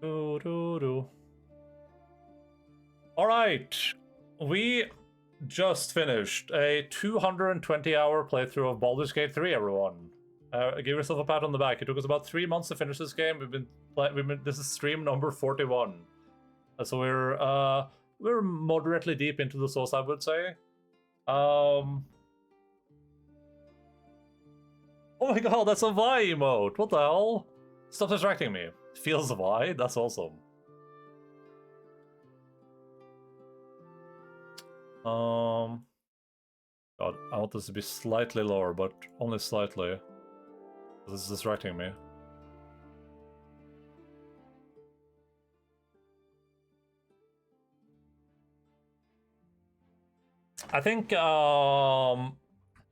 Do, do, do. All right, we just finished a 220-hour playthrough of Baldur's Gate 3. Everyone, give yourself a pat on the back. It took us about 3 months to finish this game. This is stream number 41, so we're moderately deep into the source, I would say. Oh my god, that's a Vi emote. What the hell? Stop distracting me. Feels Vi? That's awesome. God, I want this to be slightly lower, but only slightly. This is distracting me. I think,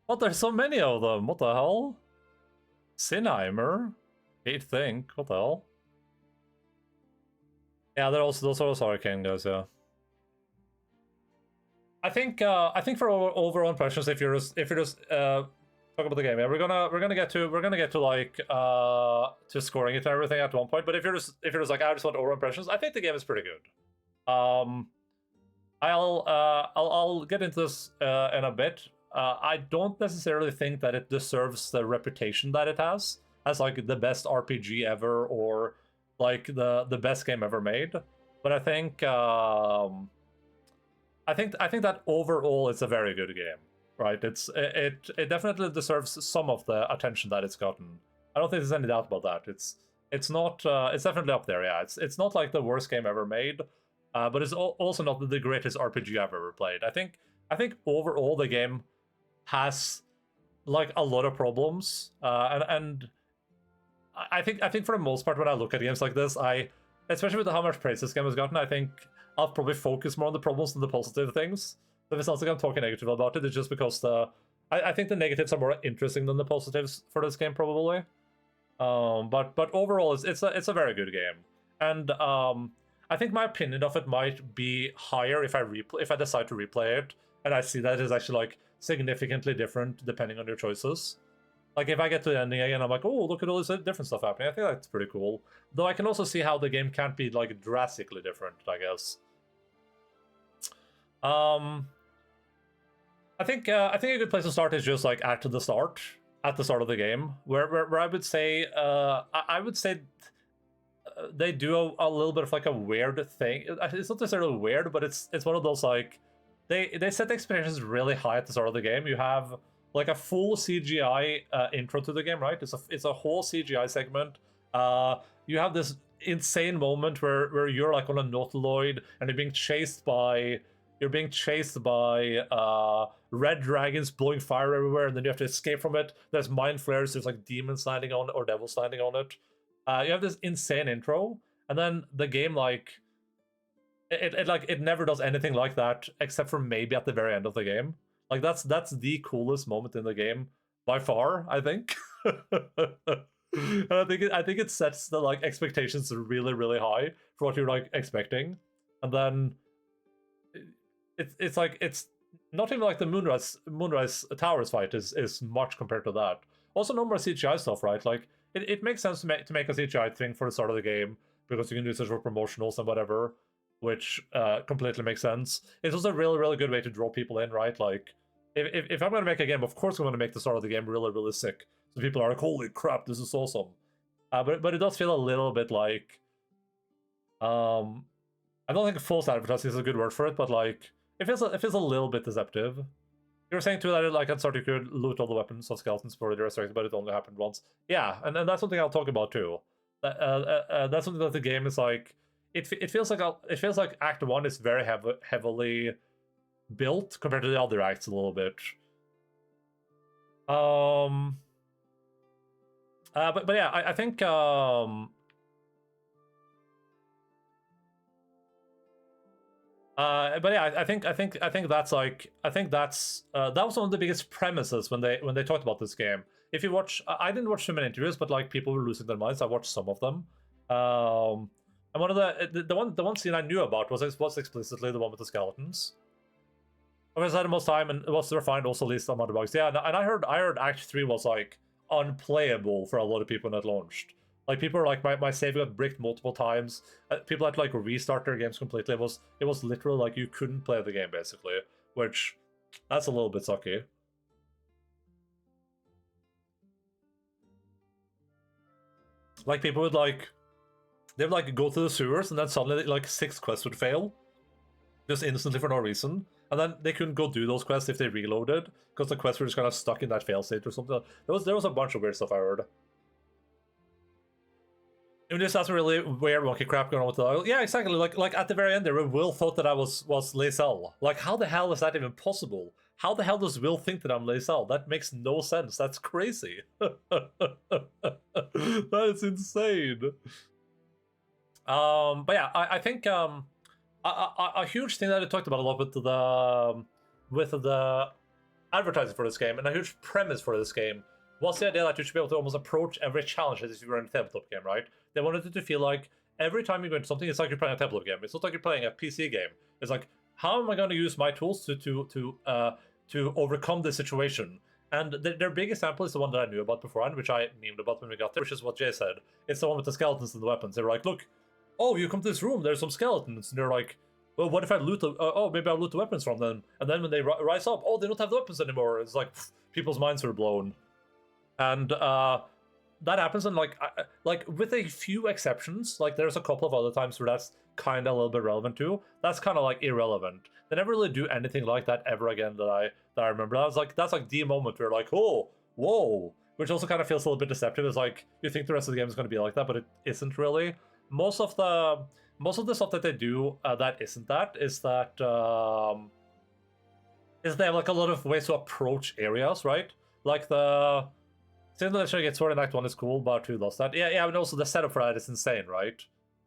what, there's so many of them, what the hell? Sinheimer? Hate Think, what the hell? Yeah, those are also arcane guys, yeah. I think for overall impressions, if you're just talk about the game, yeah, we're gonna get to like to scoring it and everything at one point. But if you're just like, I just want overall impressions, I think the game is pretty good. I'll get into this in a bit. I don't necessarily think that it deserves the reputation that it has as like the best RPG ever or like the best game ever made. But I think I think that overall it's a very good game, right? It definitely deserves some of the attention that it's gotten. I don't think there's any doubt about that. It's not it's definitely up there. Yeah, it's not like the worst game ever made, but it's also not the greatest RPG I've ever played. I think overall the game has like a lot of problems, and I think for the most part when I look at games like this, especially with how much praise this game has gotten, I think I'll probably focus more on the problems than the positive things. If it sounds like I'm talking negative about it, it's just because I think the negatives are more interesting than the positives for this game, probably. But overall, it's a very good game, and I think my opinion of it might be higher if I decide to replay it, and I see that it's actually like significantly different depending on your choices. Like, if I get to the ending again, I'm like, oh, look at all this different stuff happening. I think that's pretty cool. Though I can also see how the game can't be, like, drastically different, I guess. I think a good place to start is just, like, at the start of the game, where I would say, they do a little bit of, like, a weird thing. It's not necessarily weird, but it's one of those, like, they set the expectations really high at the start of the game. You have like a full CGI intro to the game, right? It's a whole CGI segment. You have this insane moment where you're like on a nautiloid and you're being chased by red dragons blowing fire everywhere, and then you have to escape from it. There's mind flares. There's like demons landing on it or devils landing on it. You have this insane intro, and then the game like it never does anything like that except for maybe at the very end of the game. Like that's the coolest moment in the game by far, I think. And I think it sets the like expectations really, really high for what you're like expecting, and then it's like it's not even like the Moonrise Towers fight is much compared to that. Also, no more CGI stuff, right? Like it makes sense to make a CGI thing for the start of the game because you can use it for promotionals and whatever, which completely makes sense. It's also a really, really good way to draw people in, right? Like, if I'm going to make a game, of course I'm going to make the start of the game really, really sick. So people are like, holy crap, this is awesome. But it does feel a little bit like... I don't think false advertising is a good word for it, but like, it feels a little bit deceptive. You were saying too that like at start you could loot all the weapons of skeletons for the resurrection, but it only happened once. Yeah, and that's something I'll talk about too. That's something that the game is like... It feels like Act 1 is very heavily built compared to the other acts a little bit. But yeah, I think but yeah, I think that's like that was one of the biggest premises when they talked about this game. If you watch, I didn't watch too many interviews, but like people were losing their minds. I watched some of them. And one of the one scene I knew about was explicitly the one with the skeletons. Because I had the most time and it was refined, also least amount of bugs. Yeah, and I heard Act 3 was like unplayable for a lot of people when it launched. Like people are like my save got bricked multiple times. People had to like restart their games completely. It was literally like you couldn't play the game basically, which that's a little bit sucky. Like people would like they would like go to the sewers and then suddenly like 6 quests would fail just instantly for no reason. And then they couldn't go do those quests if they reloaded because the quests were just kind of stuck in that fail state or something. There was a bunch of weird stuff I heard. I mean, this has really weird monkey crap going on with the yeah, exactly. Like at the very end, there Will thought that I was Lae'zel. Like, how the hell is that even possible? How the hell does Will think that I'm Lae'zel? That makes no sense. That's crazy. That is insane. But yeah, I think a huge thing that I talked about a lot with the advertising for this game and a huge premise for this game was the idea that you should be able to almost approach every challenge as if you were in a tabletop game, right? They wanted it to feel like every time you go into something, it's like you're playing a tabletop game. It's not like you're playing a PC game. It's like, how am I going to use my tools to overcome this situation? And their big example is the one that I knew about beforehand, which I memed about when we got there, which is what Jay said. It's the one with the skeletons and the weapons. They were like, look, oh, you come to this room, there's some skeletons. And they're like, well, what if I loot oh, maybe I'll loot the weapons from them. And then when they rise up, oh, they don't have the weapons anymore. It's like, people's minds are blown. And that happens in like with a few exceptions. Like there's a couple of other times where that's kind of a little bit relevant too. That's kind of like irrelevant. They never really do anything like that ever again that I remember. That's like the moment where like, oh, whoa, which also kind of feels a little bit deceptive. It's like you think the rest of the game is going to be like that, but it isn't really. Most of the stuff that they do that isn't that is that is they have like a lot of ways to approach areas, right? Like the Simulation gets Sword in Act 1 is cool, but 2 lost that. Yeah, and also the setup for that is insane, right?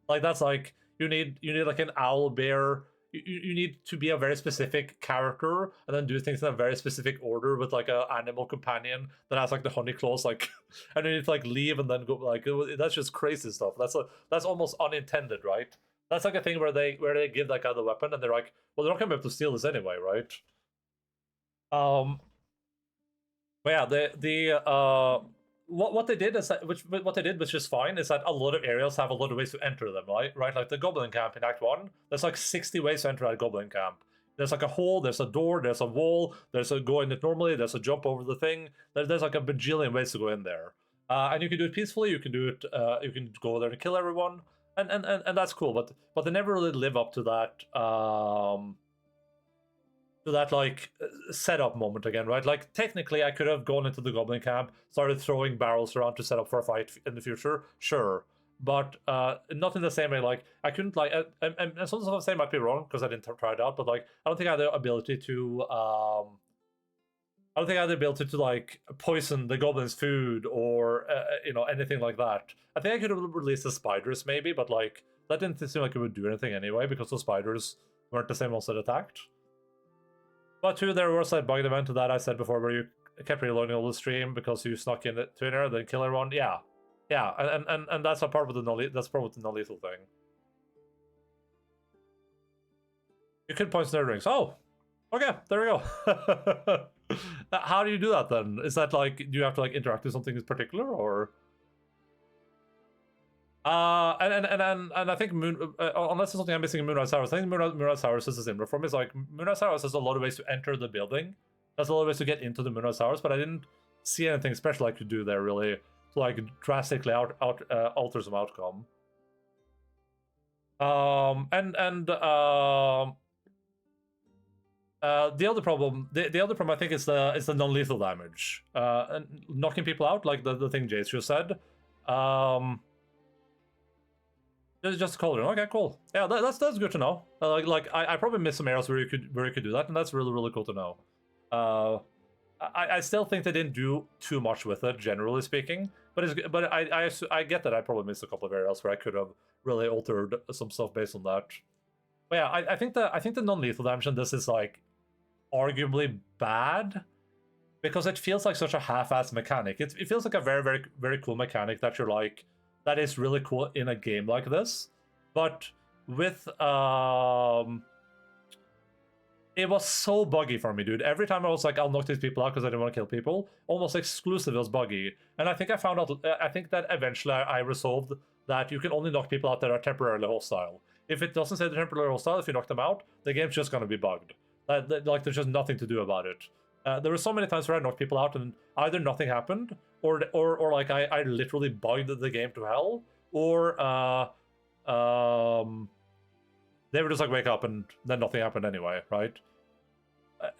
Like that's like you need like an owl bear. You need to be a very specific character and then do things in a very specific order with like a animal companion that has like the honey claws, like, and you need to like leave and then go like that's just crazy stuff. That's almost unintended, right? That's like a thing where they give that guy the weapon and they're like, well, they're not gonna be able to steal this anyway, right? But yeah, what they did is that what they did, which is fine, is that a lot of areas have a lot of ways to enter them, right? Like the Goblin Camp in Act 1, there's like 60 ways to enter that Goblin Camp. There's like a hole, there's a door, there's a wall, there's a go in it normally, there's a jump over the thing. There's like a bajillion ways to go in there. And you can do it peacefully, you can do it, you can go there and kill everyone, and that's cool, but they never really live up to that, like setup moment again, right? Like technically I could have gone into the Goblin Camp, started throwing barrels around to set up for a fight in the future, sure, but not in the same way. Like I couldn't like and some stuff I'm saying might be wrong because I didn't try it out, but like I don't think I had the ability to like poison the goblins' food or anything like that. I think I could have released the spiders maybe, but like that didn't seem like it would do anything anyway because the spiders weren't the same ones that attacked. But too, there was that bug event that I said before where you kept reloading all the stream because you snuck in to in there, then kill everyone. Yeah, and that's a part of the non-lethal thing. You could poison their rings. Oh, okay, there we go. How do you do that then? Is that like, do you have to like interact with something in particular, or? And I think unless there's something I'm missing in Moonrise Towers, I think Moonrise Towers is the same. For me, it's like Moonrise Towers has a lot of ways to enter the building. There's a lot of ways to get into the Moonrise Towers, but I didn't see anything special I could do there really to like drastically alter some outcome. The other problem I think is the non-lethal damage. And knocking people out, like the thing Jace just said. Just cauldron. Okay, cool. Yeah, that's good to know. I probably missed some areas where you could do that, and that's really cool to know. I still think they didn't do too much with it, generally speaking. But I get that I probably missed a couple of areas where I could have really altered some stuff based on that. But yeah, I think the non-lethal damage in this is like arguably bad because it feels like such a half-assed mechanic. It feels like a very cool mechanic that you're like, that is really cool in a game like this, but with It was so buggy for me, dude. Every time I was like, I'll knock these people out because I didn't want to kill people, almost exclusively was buggy. And I think I found out, I think that eventually I resolved that you can only knock people out that are temporarily hostile. If it doesn't say they're temporarily hostile, if you knock them out, the game's just going to be bugged. Like, there's just nothing to do about it. There were so many times where I knocked people out and either nothing happened, or like I literally bugged the game to hell, or they would just like wake up and then nothing happened anyway, right?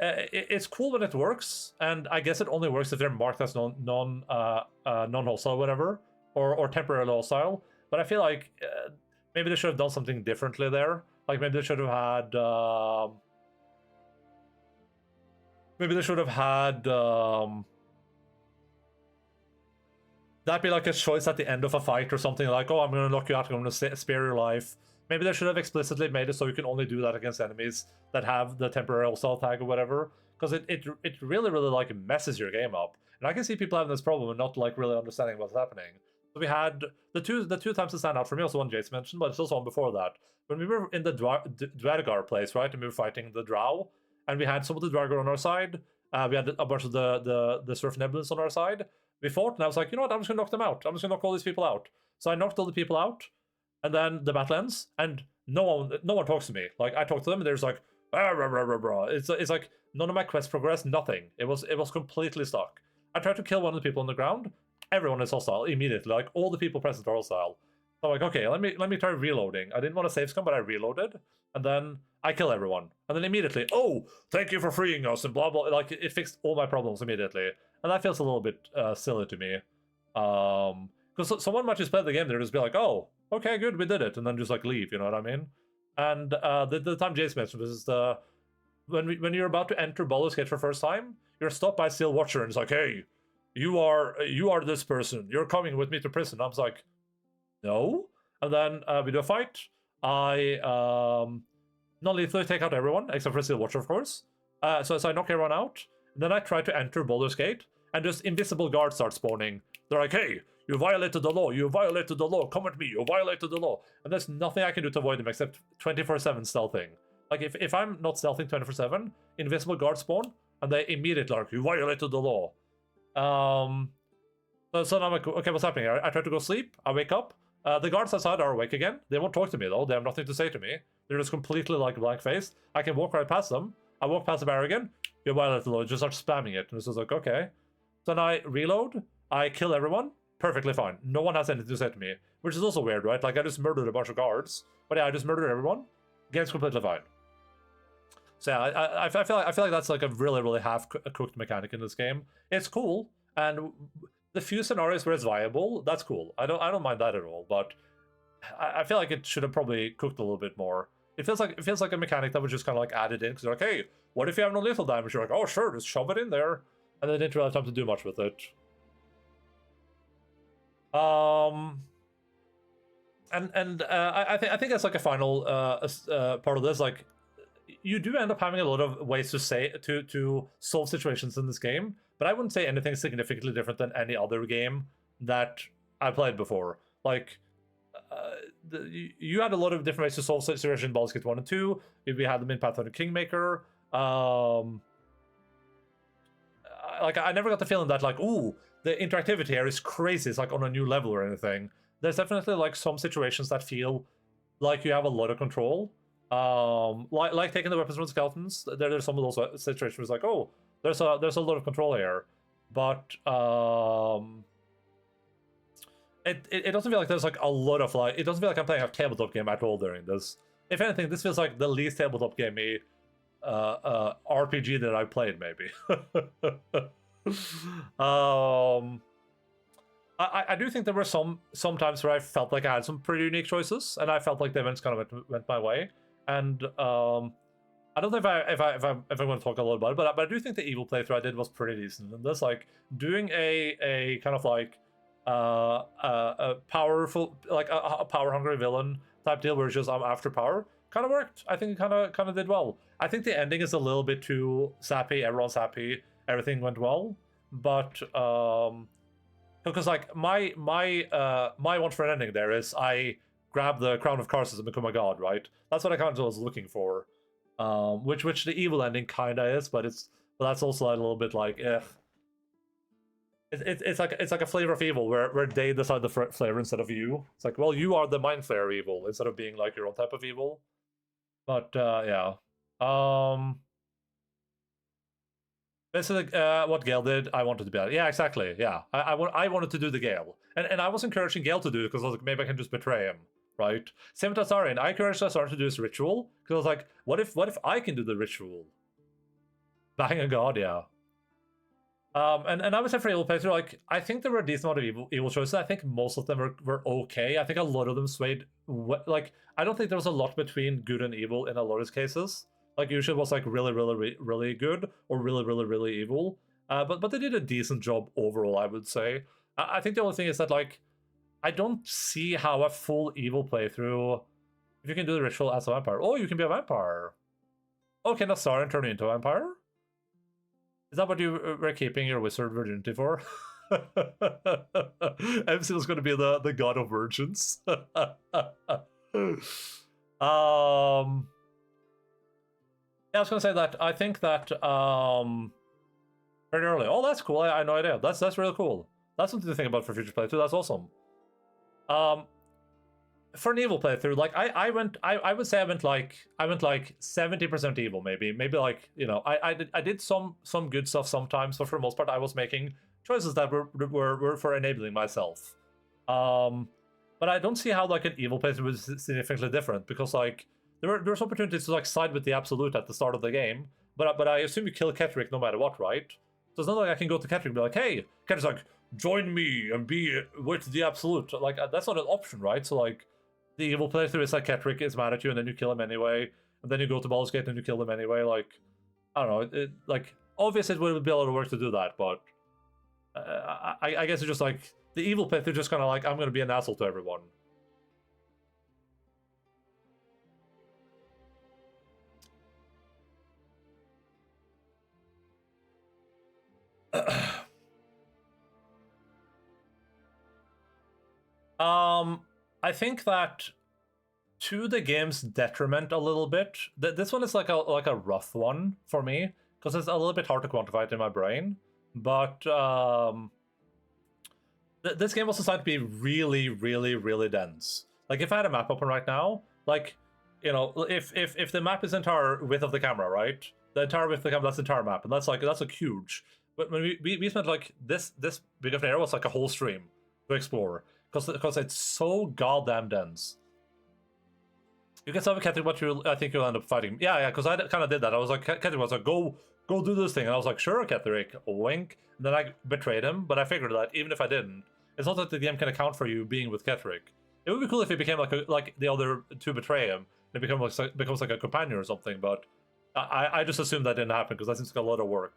It's cool when it works, and I guess it only works if they're marked as non-hostile or whatever, or temporarily hostile. But I feel like maybe they should have done something differently there. Like maybe they should have had that be like a choice at the end of a fight or something, like, oh, I'm gonna knock you out, I'm gonna spare your life. Maybe they should have explicitly made it so you can only do that against enemies that have the temporary hostile tag or whatever, because it really like messes your game up. And I can see people having this problem and not like really understanding what's happening. So we had the two times that stand out for me, also one Jace mentioned, but it's also one before that. When we were in the Dwargar place, right, and we were fighting the Drow, and we had some of the Dwargar on our side, we had a bunch of the Surf Nebulans on our side. We fought, and I was like, you know what, I'm just gonna knock them out. I'm just gonna knock all these people out. So I knocked all the people out, and then the battle ends, and no one talks to me. Like, I talk to them, and there's like, rah, rah, rah, rah, rah. It's like none of my quests progressed, nothing. It was completely stuck. I tried to kill one of the people on the ground. Everyone is hostile immediately. Like, all the people present are hostile. So I'm like, okay, let me try reloading. I didn't want to save scum, but I reloaded, and then I kill everyone. And then immediately, oh, thank you for freeing us, and blah, blah. Like, it fixed all my problems immediately. And that feels a little bit silly to me. Because someone might just play the game, they'll just be like, oh, okay, good, we did it, and then just like leave, you know what I mean? And the time Jace mentioned was the when you're about to enter Baldur's Gate for the first time, you're stopped by a Steel Watcher, and it's like, hey, you are this person, you're coming with me to prison. I was like, no. And then we do a fight. I non-lethally take out everyone except for Steel Watcher, of course. So I knock everyone out. And then I try to enter Baldur's Gate, and just invisible guards start spawning. They're like, hey, you violated the law, you violated the law, come with me, you violated the law. And there's nothing I can do to avoid them except 24/7 stealthing. Like, if I'm not stealthing 24/7, invisible guards spawn, and they immediately like, you violated the law. So now I'm like, okay, what's happening? I try to go sleep, I wake up. The guards outside are awake again. They won't talk to me, though. They have nothing to say to me. They're just completely like blank-faced. I can walk right past them. I walk past the barrier again. You violate the law. Just start spamming it. And it's just like, okay. So then I reload. I kill everyone. Perfectly fine. No one has anything to say to me. Which is also weird, right? Like, I just murdered a bunch of guards. But yeah, I just murdered everyone. Game's completely fine. So yeah, I feel like that's like a really half-cooked mechanic in this game. It's cool. And the few scenarios where it's viable, that's cool. I don't mind that at all. But I feel like it should have probably cooked a little bit more. It feels like a mechanic that was just kind of like added in because they're like, hey, what if you have no lethal damage? You're like, oh sure, just shove it in there, and they didn't really have time to do much with it. I think that's like a final part of this. Like, you do end up having a lot of ways to solve situations in this game, but I wouldn't say anything significantly different than any other game that I played before. Like, you had a lot of different ways to solve situations in Baldur's Gate 1 and 2. We had them in Pathfinder Kingmaker. Like, I never got the feeling that, like, ooh, the interactivity here is crazy. It's like on a new level or anything. There's definitely like some situations that feel like you have a lot of control. Like taking the weapons from the skeletons. There's some of those situations where it's like, oh, there's a lot of control here, but it doesn't feel like there's like a lot of like. It doesn't feel like I'm playing a tabletop game at all during this. If anything, this feels like the least tabletop gamey RPG that I've played, maybe. I do think there were some times where I felt like I had some pretty unique choices, and I felt like the events kind of went my way. And I don't know if I'm going to talk a lot about it, but I do think the evil playthrough I did was pretty decent. And this, like, doing a kind of like a powerful, like a power hungry villain type deal where it's just I'm after power, kind of worked. I think it kind of did well. I think the ending is a little bit too sappy. Everyone's happy. Everything went well, but because like my one for an ending there is I grab the crown of Karsus and become a god, right? That's what I kind of was looking for. which the evil ending kinda is, but that's also a little bit like, eh. It's like a flavor of evil where they decide the flavor instead of you. It's like, well, you are the mind flayer evil instead of being like your own type of evil. But yeah, basically, what Gale did, I wanted to be. Yeah, exactly. Yeah, I wanted to do the Gale, and I was encouraging Gale to do it because I was like, maybe I can just betray him, right? Same with Azarian. I encouraged Azarian to do his ritual because I was like, what if I can do the ritual? Bang a god, yeah. And I would say for evil playthrough, like I think there were a decent amount of evil choices. I think most of them were okay. I think a lot of them swayed. Like I don't think there was a lot between good and evil in a lot of cases. Like usually it was like really good or really evil. But they did a decent job overall, I would say. I think the only thing is that like I don't see how a full evil playthrough, if you can do the ritual as a vampire. Oh, you can be a vampire. Okay, now Saren turn into a vampire. Is that what you were keeping your wizard virginity for? MC was going to be the god of virgins. Yeah, I was going to say that I think that very early. Oh, that's cool. I had no idea. That's really cool. That's something to think about for future playthrough. That's awesome. For an evil playthrough, like I would say I went like 70% evil, maybe like, you know, I did some good stuff sometimes, but for the most part I was making choices that were for enabling myself. But I don't see how like an evil playthrough was significantly different, because like there's opportunities to like side with the absolute at the start of the game, but I assume you kill Ketrick no matter what, right? So it's not like I can go to Ketrick and be like, hey, Ketrick's like, join me and be with the absolute. Like that's not an option, right? So like the evil playthrough is like Ketrick is mad at you and then you kill him anyway, and then you go to Baldur's Gate and you kill him anyway. Like I don't know, like obviously it would be a lot of work to do that, but I guess it's just like the evil playthrough just kind of like, I'm gonna be an asshole to everyone. I think that to the game's detriment a little bit, this one is like a rough one for me because it's a little bit hard to quantify it in my brain. But this game was designed to be really dense. Like if I had a map open right now, like, you know, if the map is the entire width of the camera, right? The entire width of the camera, that's the entire map, and that's like huge. But when we spent like this big of an area was like a whole stream to explore because it's so goddamn dense. You can start with Ketrick, but I think you'll end up fighting. Yeah, because I kind of did that. I was like, Ketrick was like, go do this thing, and I was like, sure, Ketrick, wink. And then I betrayed him, but I figured that even if I didn't, it's not that the game can account for you being with Ketrick. It would be cool if it became like the other two betray him, and it becomes like a companion or something. But I just assumed that didn't happen because that seems like a lot of work.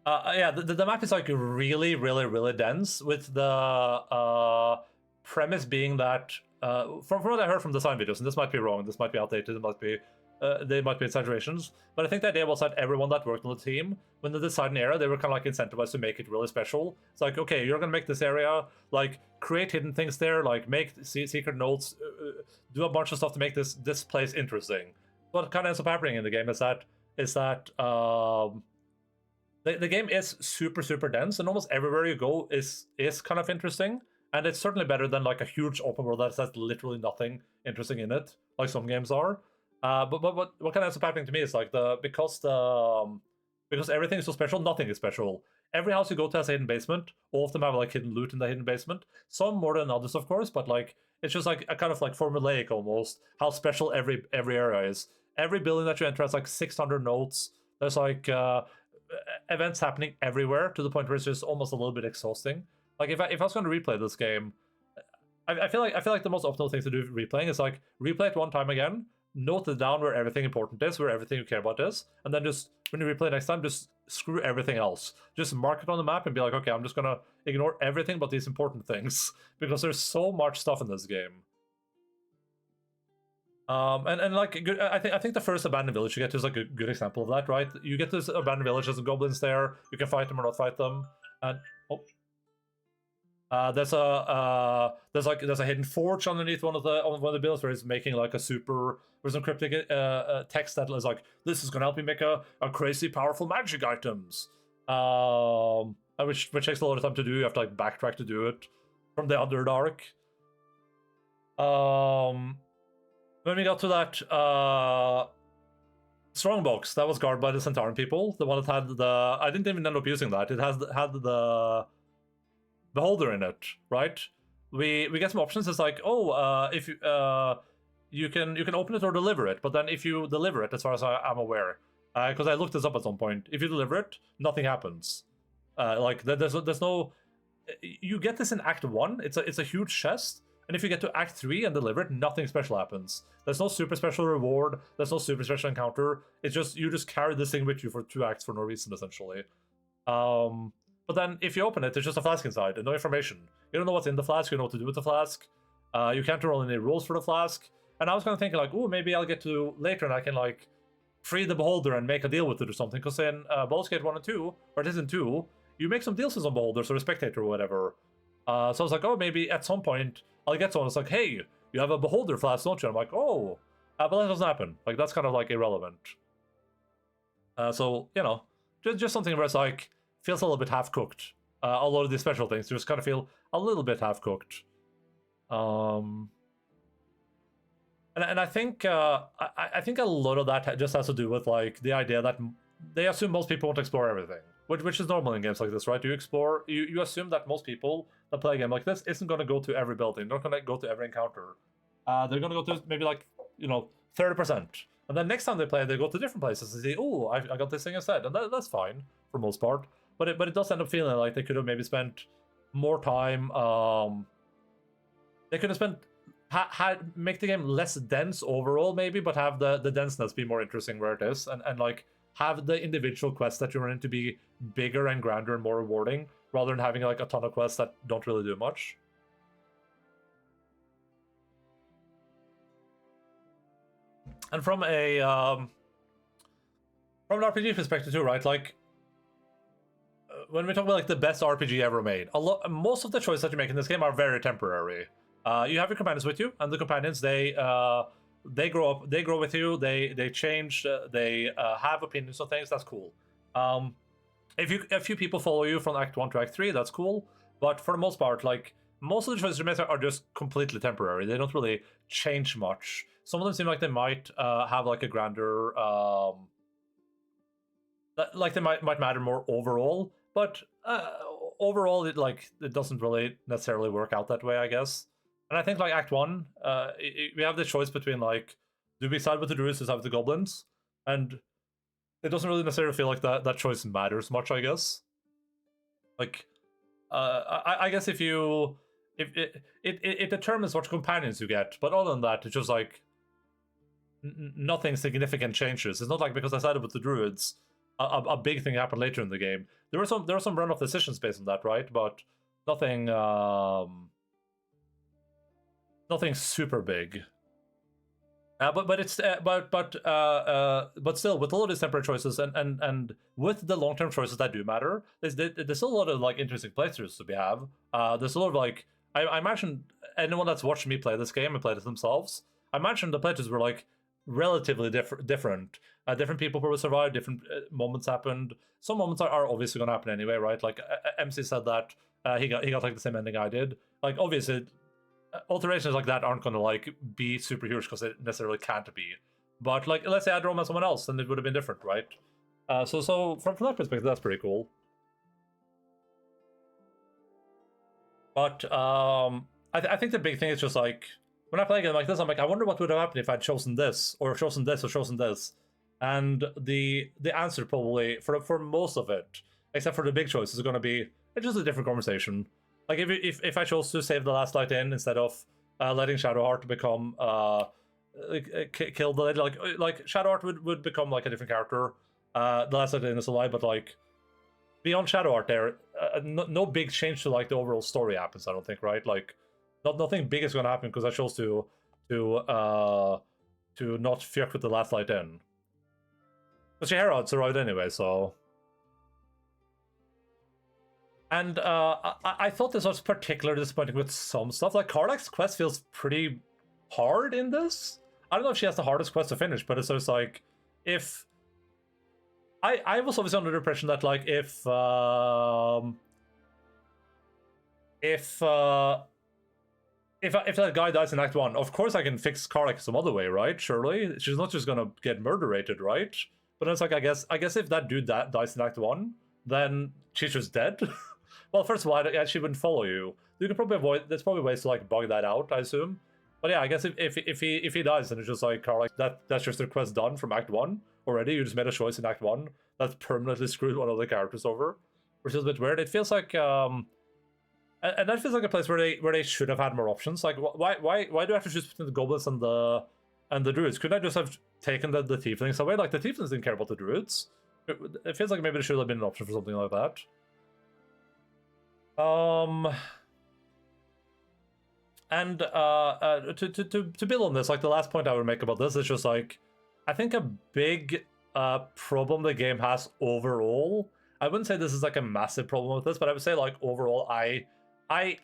Yeah, the map is like really dense, with the premise being that from what I heard from design videos, and this might be wrong, this might be outdated, it might be they might be exaggerations, but I think the idea was that everyone that worked on the team, when they decided an area, they were kind of like incentivized to make it really special. It's like, okay, you're gonna make this area, like create hidden things there, like make secret notes, do a bunch of stuff to make this place interesting. What kind of ends up happening in the game is that the game is super dense, and almost everywhere you go is kind of interesting. And it's certainly better than like a huge open world that has literally nothing interesting in it, like some games are. But what kind of ends up happening to me is like because everything is so special, nothing is special. Every house you go to has a hidden basement. All of them have like hidden loot in the hidden basement. Some more than others, of course, but like it's just like a kind of like formulaic almost how special every area is. Every building that you enter has like 600 notes. There's like events happening everywhere to the point where it's just almost a little bit exhausting. Like if I was going to replay this game, I feel like the most optimal thing to do replaying is like replay it one time again, note it down where everything important is, where everything you care about is, and then just when you replay next time, just screw everything else. Just mark it on the map and be like, okay, I'm just gonna ignore everything but these important things because there's so much stuff in this game. And like good, I think the first abandoned village you get to is like a good example of that, right? You get this abandoned village, there's goblins there, you can fight them or not fight them, and oh. There's a hidden forge underneath one of the builds where it's making like a super, there's some cryptic text that is like, this is gonna help you make a crazy powerful magic items. Which takes a lot of time to do. You have to like backtrack to do it from the Underdark. When we got to that strongbox that was guarded by the Centauran people, the one that had the, I didn't even end up using that. It had the beholder in it, right? We get some options. It's like, oh, if you can open it or deliver it, but then if you deliver it, as far as I'm aware, because I looked this up at some point, if you deliver it, nothing happens. Like there's no. You get this in Act 1. It's a huge chest, and if you get to Act 3 and deliver it, nothing special happens. There's no super special reward. There's no super special encounter. It's just you just carry this thing with you for 2 acts for no reason, essentially. But then if you open it, there's just a flask inside and no information. You don't know what's in the flask. You don't know what to do with the flask. You can't roll any rules for the flask. And I was kind of thinking like, oh, maybe I'll get to later and I can like free the beholder and make a deal with it or something. Because in Baldur's Gate 1 and 2, or it is in 2, you make some deals with some beholders or a spectator or whatever. So I was like, oh, maybe at some point I'll get someone. It's like, hey, you have a beholder flask, don't you? I'm like, oh, but that doesn't happen. Like that's kind of like irrelevant. So you know, just something where it's like feels a little bit half cooked. A lot of these special things just kind of feel a little bit half cooked. And I think I think a lot of that just has to do with like the idea that they assume most people want to explore everything, which is normal in games like this, right? You assume that most people that play a game like this isn't going to go to every building, not going to go to every encounter. They're going to go to maybe like 30%, and then next time they play, they go to different places and say, oh, I got this thing instead, and that's fine for most part. But it does end up feeling like they could have maybe spent more time. They could have spent make the game less dense overall, maybe, but have the denseness be more interesting where it is, and like have the individual quests that you run into be bigger and grander and more rewarding, rather than having like a ton of quests that don't really do much. And from an RPG perspective too, right? Like when we talk about like the best RPG ever made, most of the choices that you make in this game are very temporary. You have your companions with you, and the companions they grow up, they grow with you, they change, they have opinions on things. That's cool. If a few people follow you from Act 1 to Act 3, that's cool. But for the most part, like most of the choices you make are just completely temporary. They don't really change much. Some of them seem like they might have like a grander, like they might matter more overall. But overall, it doesn't really necessarily work out that way, I guess. And I think like Act 1, we have the choice between like, do we side with the druids or side with the goblins? And it doesn't really necessarily feel like that choice matters much, I guess. Like, I guess if it determines what companions you get, but other than that, it's just like nothing significant changes. It's not like because I sided with the druids, a big thing happened later in the game. There were some runoff decisions based on that, right? But nothing nothing super big. But still, with all of these temporary choices and with the long-term choices that do matter, there's still a lot of like interesting playthroughs to be have. There's a lot of like I imagine anyone that's watched me play this game and played it themselves, I imagine the playthroughs were like relatively different. Different people probably survived. Different moments happened. Some moments are obviously going to happen anyway, right? Like MC said that he got like the same ending I did. Like obviously, alterations like that aren't going to like be super huge because they necessarily can't be. But like, let's say I'd roam as someone else, then it would have been different, right? So from that perspective, that's pretty cool. But I think the big thing is just like when I play a game like this, I'm like, I wonder what would have happened if I'd chosen this or chosen this or chosen this. And the answer probably for most of it, except for the big choices, is going to be it's just a different conversation. Like if I chose to save the last light in instead of letting Shadowheart become kill the lady, like Shadowheart would become like a different character. The last light in is alive, but like beyond Shadowheart, there no big change to like the overall story happens. I don't think, right? Like nothing big is going to happen because I chose to not fuck with the last light in. But Herod survived anyway, so. And I thought this was particularly disappointing with some stuff. Like, Karlach's quest feels pretty hard in this. I don't know if she has the hardest quest to finish, but it's just like, if... I was obviously under the impression that, like, if that guy dies in Act 1, of course I can fix Karlach some other way, right? Surely? She's not just gonna get murder-rated, right? But it's like, I guess if that dude dies in Act 1, then she's just dead. Well, first of all, she wouldn't follow you. You can probably avoid... There's probably ways to, like, bug that out, I assume. But yeah, I guess if he dies, then it's just like, Karlach, that's just the quest done from Act 1 already. You just made a choice in Act 1 that's permanently screwed one of the characters over, which is a bit weird. It feels like... and that feels like a place where they should have had more options. Like, why do I have to choose between the goblins and the druids? Couldn't I just have taken the tieflings away? Like, the tieflings didn't care about the druids. It feels like maybe there should have been an option for something like that. And to build on this, like, the last point I would make about this is just like, I think a big problem the game has overall. I wouldn't say this is like a massive problem with this, but I would say, like, overall, I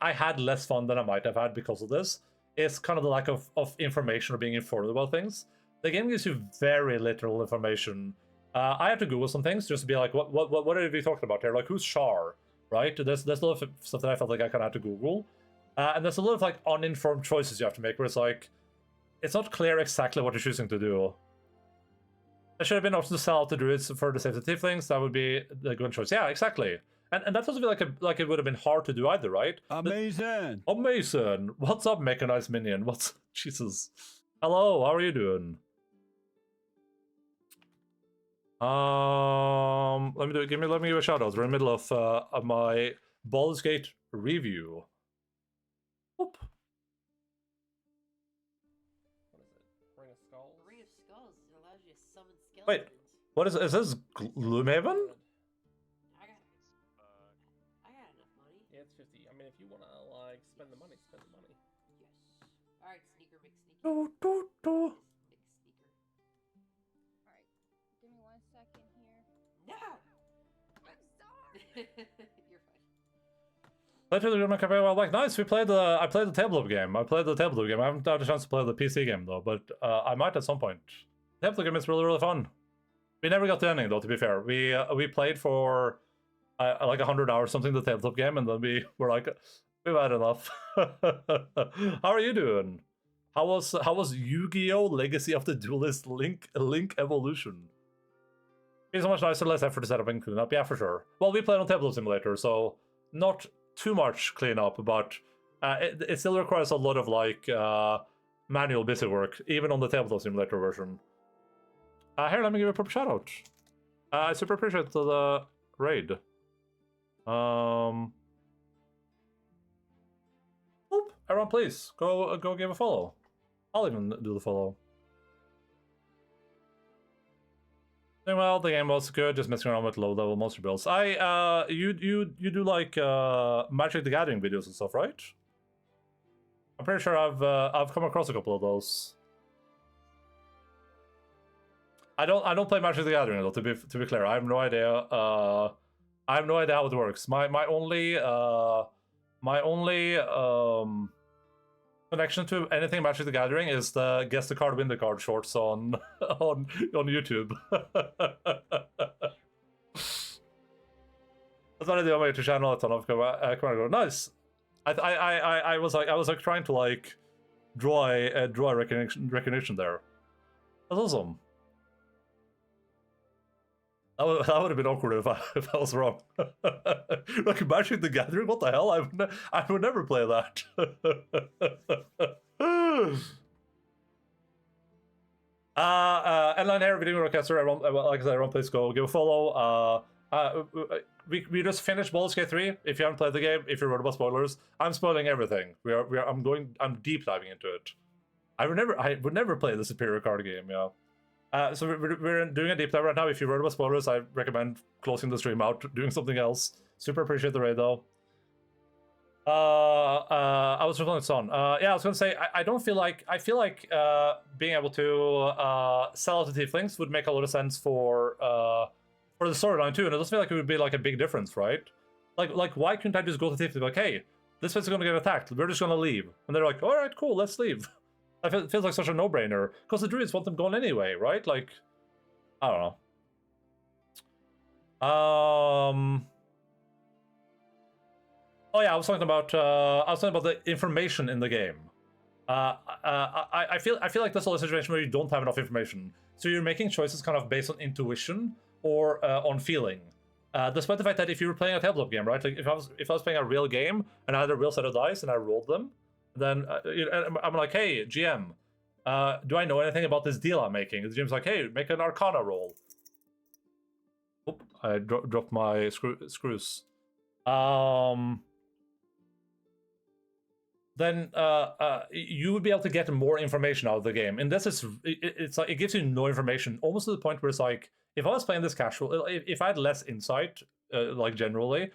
had less fun than I might have had because of this. It's kind of the lack of information or being informed about things. The game gives you very little information. I have to Google some things just to be like, what are we talking about here? Like, who's Shar, right? There's a lot of stuff that I felt like I kind of had to Google. And there's a lot of, like, uninformed choices you have to make where it's like, it's not clear exactly what you're choosing to do. There should have been options to sell out the druids for the save the tieflings. That would be the good choice. Yeah, exactly. And that doesn't feel like it would have been hard to do either, right? Amazing. Amazing. What's up, mechanized minion? What's... Jesus. Hello, how are you doing? Let me give you a shout out. We're in the middle of my Baldur's Gate review. Oop. What is it? Ring of Skulls? Ring of Skulls. It allows you to summon skeletons. Wait, what is this? Gloomhaven? I got enough money. Yeah, it's 50. I mean, if you want to, like, spend the money, spend the money. Yes. Alright, sneaker, big sneaker. Do. Big sneaker. Alright, give me 1 second here. No! I'm sorry! You're fine. Well, like, nice. I played the tabletop game. I haven't had a chance to play the PC game though, but I might at some point. The tabletop game is really fun. We never got to ending though. To be fair, we played for like 100 hours something the tabletop game, and then we were like, we've had enough. How are you doing? How was Yu-Gi-Oh! Legacy of the Duelist Link Evolution? It's so much nicer, less effort to set up and clean up. Yeah, for sure. Well, we played on Tabletop Simulator, so not too much cleanup, but it still requires a lot of, like, manual busy work, even on the Tabletop Simulator version. Here, let me give you a proper shout out. I super appreciate the raid. Oop, everyone, please go give a follow. I'll even do the follow. Well, the game was good, just messing around with low-level monster builds. You do, like, Magic the Gathering videos and stuff, right? I'm pretty sure I've come across a couple of those. I don't play Magic the Gathering though, to be clear. I have no idea. I have no idea how it works. My only connection to anything Magic the Gathering is the guess the card, win the card shorts on on YouTube. That's what I do on my YouTube channel. A ton of Commander. Nice. I was like trying to, like, draw a recognition there. That's awesome. That would have been awkward if I was wrong. Like, Magic the Gathering? What the hell? I would never play that. Endaline here, video orchestra. Everyone, like I said, everyone, please go give a follow. We just finished Baldur's Gate 3. If you haven't played the game, if you're worried about spoilers, I'm spoiling everything. I'm deep diving into it. I would never play the superior card game. Yeah. So we're doing a deep dive right now. If you're worried about spoilers, I recommend closing the stream out, doing something else. Super appreciate the raid though. I was reflecting on. Yeah, I was gonna say I feel like being able to sell out the tieflings would make a lot of sense for the storyline too, and it doesn't feel like it would be like a big difference, right? Like why couldn't I just go to the thief and be like, hey, this place is gonna get attacked. We're just gonna leave. And they're like, all right, cool, let's leave. It feels like such a no-brainer because the druids want them gone anyway, right? Like, I don't know. Oh yeah, I was talking about the information in the game. I feel like this is a situation where you don't have enough information, so you're making choices kind of based on intuition or on feeling. Despite the fact that if you were playing a tabletop game, right? Like if I was playing a real game and I had a real set of dice and I rolled them, then I'm like, hey, GM, do I know anything about this deal I'm making? And the GM's like, hey, make an Arcana roll. Oop, I dropped my screws. Then you would be able to get more information out of the game. And this is it's like it gives you no information, almost to the point where it's like if I was playing this casual, if I had less insight, like generally,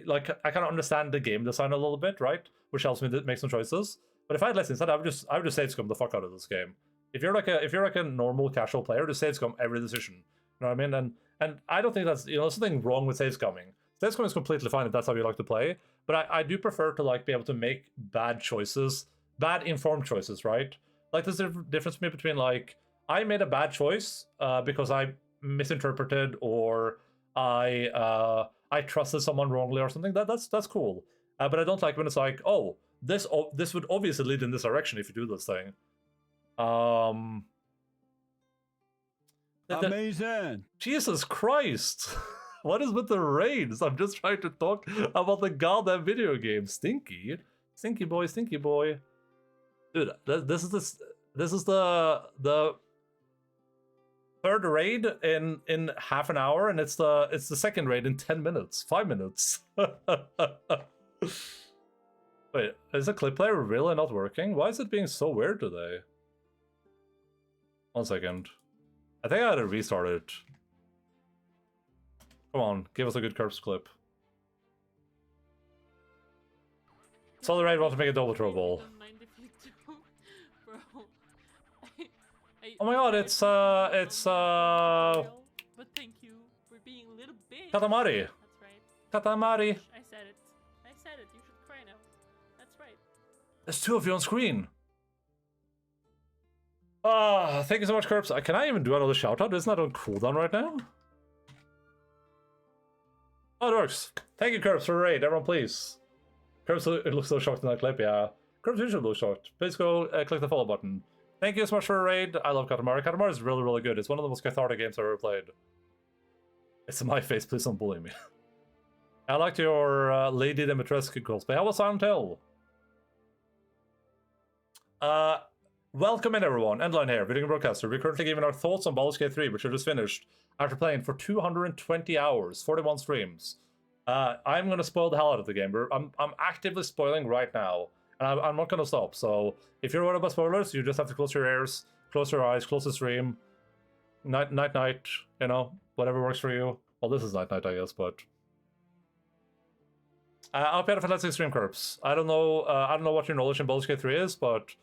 like I kind of understand the game design a little bit, right? Which helps me to make some choices. But if I had less insight, I would just save scum the fuck out of this game. If you're like a normal casual player, just save scum every decision. You know what I mean? And I don't think that's, there's something wrong with save scumming. Save scumming is completely fine if that's how you like to play. But I do prefer to like be able to make bad choices, bad informed choices, right? Like there's a difference between like I made a bad choice because I misinterpreted or I trusted someone wrongly or something. That's cool. But I don't like when it's like, oh, this would obviously lead in this direction if you do this thing. Amazing. Jesus Christ. What is with the raids? I'm just trying to talk about the goddamn video game. Stinky boy. Dude, this is the third raid in half an hour, and it's the second raid in 10 minutes, 5 minutes. Wait, is the clip player really not working? Why is it being so weird today? 1 second. I think I had to restart it. Come on, give us a good corpse clip. Solid Raid want to make a double throw ball. Oh my god, it's But thank you for being a little bitch. Katamari. That's right. Katamari. I said it. You should cry now. That's right. There's two of you on screen. Ah, thank you so much, Corpse. Can I even do another shout out? Isn't that on cooldown right now? Oh, it works. Thank you, Curbs, for a raid. Everyone, please. Curbs, it looks so shocked in that clip, yeah. Curbs usually looks shocked. Please go click the follow button. Thank you so much for a raid. I love Katamari. Katamari is really, really good. It's one of the most cathartic games I've ever played. It's in my face. Please don't bully me. I liked your Lady Dimitrescu cosplay. How was Silent Hill? Welcome in, everyone. Endaline here, video game broadcaster. We're currently giving our thoughts on Baldur's Gate 3, which we just finished after playing for 220 hours, 41 streams. I'm going to spoil the hell out of the game. I'm actively spoiling right now, and I'm not going to stop. So if you're worried about spoilers, you just have to close your ears, close your eyes, close the stream. Night, you know, whatever works for you. Well, this is night, I guess, but... I'll pay a fantastic stream, Corpse. I don't know what your knowledge in Baldur's Gate 3 is, but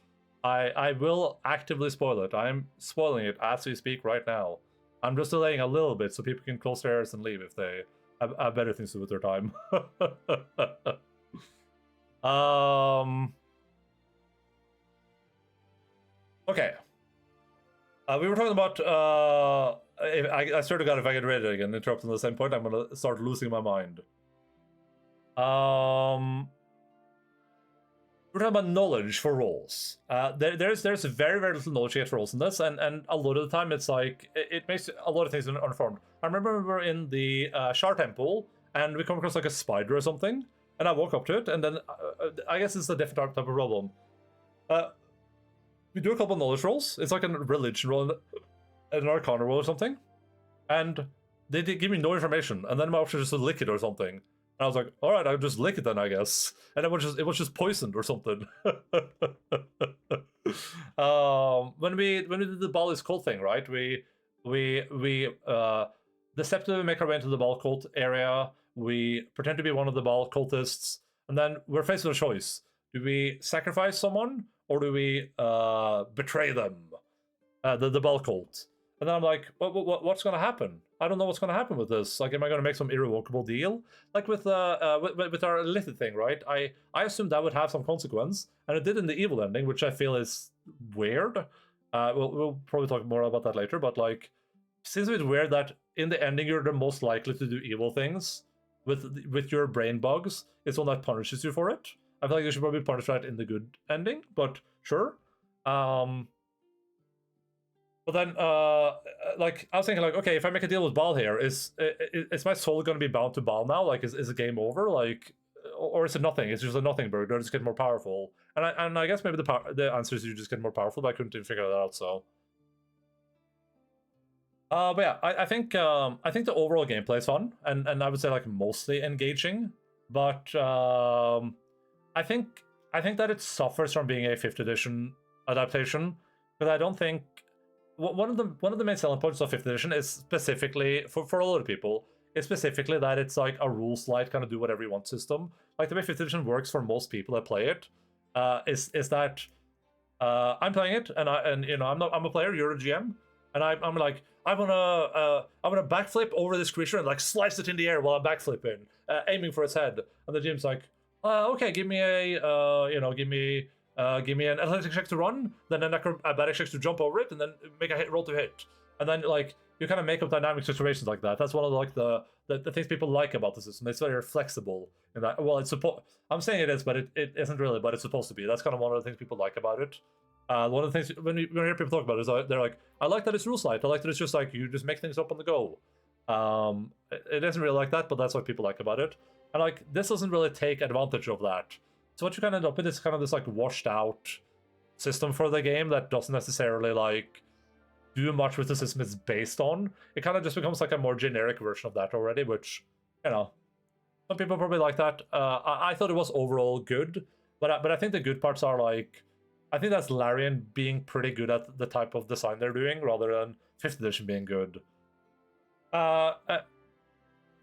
I will actively spoil it. I'm spoiling it as we speak right now. I'm just delaying a little bit so people can close their ears and leave if they have better things to do with their time. Okay. We were talking about... I swear to God, if I get ready again, interrupting at the same point, I'm going to start losing my mind. We're talking about knowledge for roles. There's very, very little knowledge yet for roles in this, and a lot of the time it's like, it makes a lot of things uninformed. I remember we were in the Shar Temple, and we come across like a spider or something, and I walk up to it, and then, I guess it's a different type of problem. We do a couple of knowledge rolls. It's like a religion roll, an arcana roll or something, and they did give me no information, and then my option is just to lick it or something. And I was like, all right, I'll just lick it then, I guess. And it was just poisoned or something. When we did the Bali's cult thing, right? We deceptively make our way into the Bal cult area. We pretend to be one of the Bal cultists, and then we're faced with a choice: do we sacrifice someone or do we betray them, the Bal cult? And then I'm like, what's going to happen? I don't know what's going to happen with this. Like, am I going to make some irrevocable deal? Like with our illicit thing, right? I assumed that would have some consequence, and it did in the evil ending, which I feel is weird. We'll probably talk more about that later, but like, seems a bit weird that in the ending you're the most likely to do evil things with your brain bugs. It's one that punishes you for it. I feel like you should probably punish that in the good ending, but sure. But then, like, I was thinking, like, okay, if I make a deal with Baal here, is my soul going to be bound to Baal now? Like, is it game over? Like, or is it nothing? It's just a nothing bird. Or just get more powerful? And I guess maybe the answer is you just get more powerful, but I couldn't even figure that out. So, but yeah, I think the overall gameplay is fun, and I would say like mostly engaging. But I think that it suffers from being a 5th edition adaptation, because I don't think. One of the main selling points of 5th edition is specifically for a lot of people is specifically that it's like a rules light kind of do whatever you want system. Like the way 5th edition works for most people that play it is that I'm playing it and you know I'm a player, you're a GM, and I'm like I'm gonna backflip over this creature and like slice it in the air while I'm backflipping, aiming for its head, and the GM's like, okay, give me an athletic check to run, then an acrobatic check to jump over it, and then make a roll to hit. And then like you kind of make up dynamic situations like that. That's one of like the things people like about the system. It's very flexible in that. Well, I'm saying it is, but it isn't really. But it's supposed to be. That's kind of one of the things people like about it. One of the things when you hear people talk about it is they're like, I like that it's rules light. I like that it's just like you just make things up on the go. It isn't really like that, but that's what people like about it. And like this doesn't really take advantage of that. So what you kind of end up with is kind of this like washed out system for the game that doesn't necessarily like do much with the system it's based on. It kind of just becomes like a more generic version of that already, which, you know, some people probably like that. I thought it was overall good, but I think the good parts are like, I think that's Larian being pretty good at the type of design they're doing rather than 5th edition being good.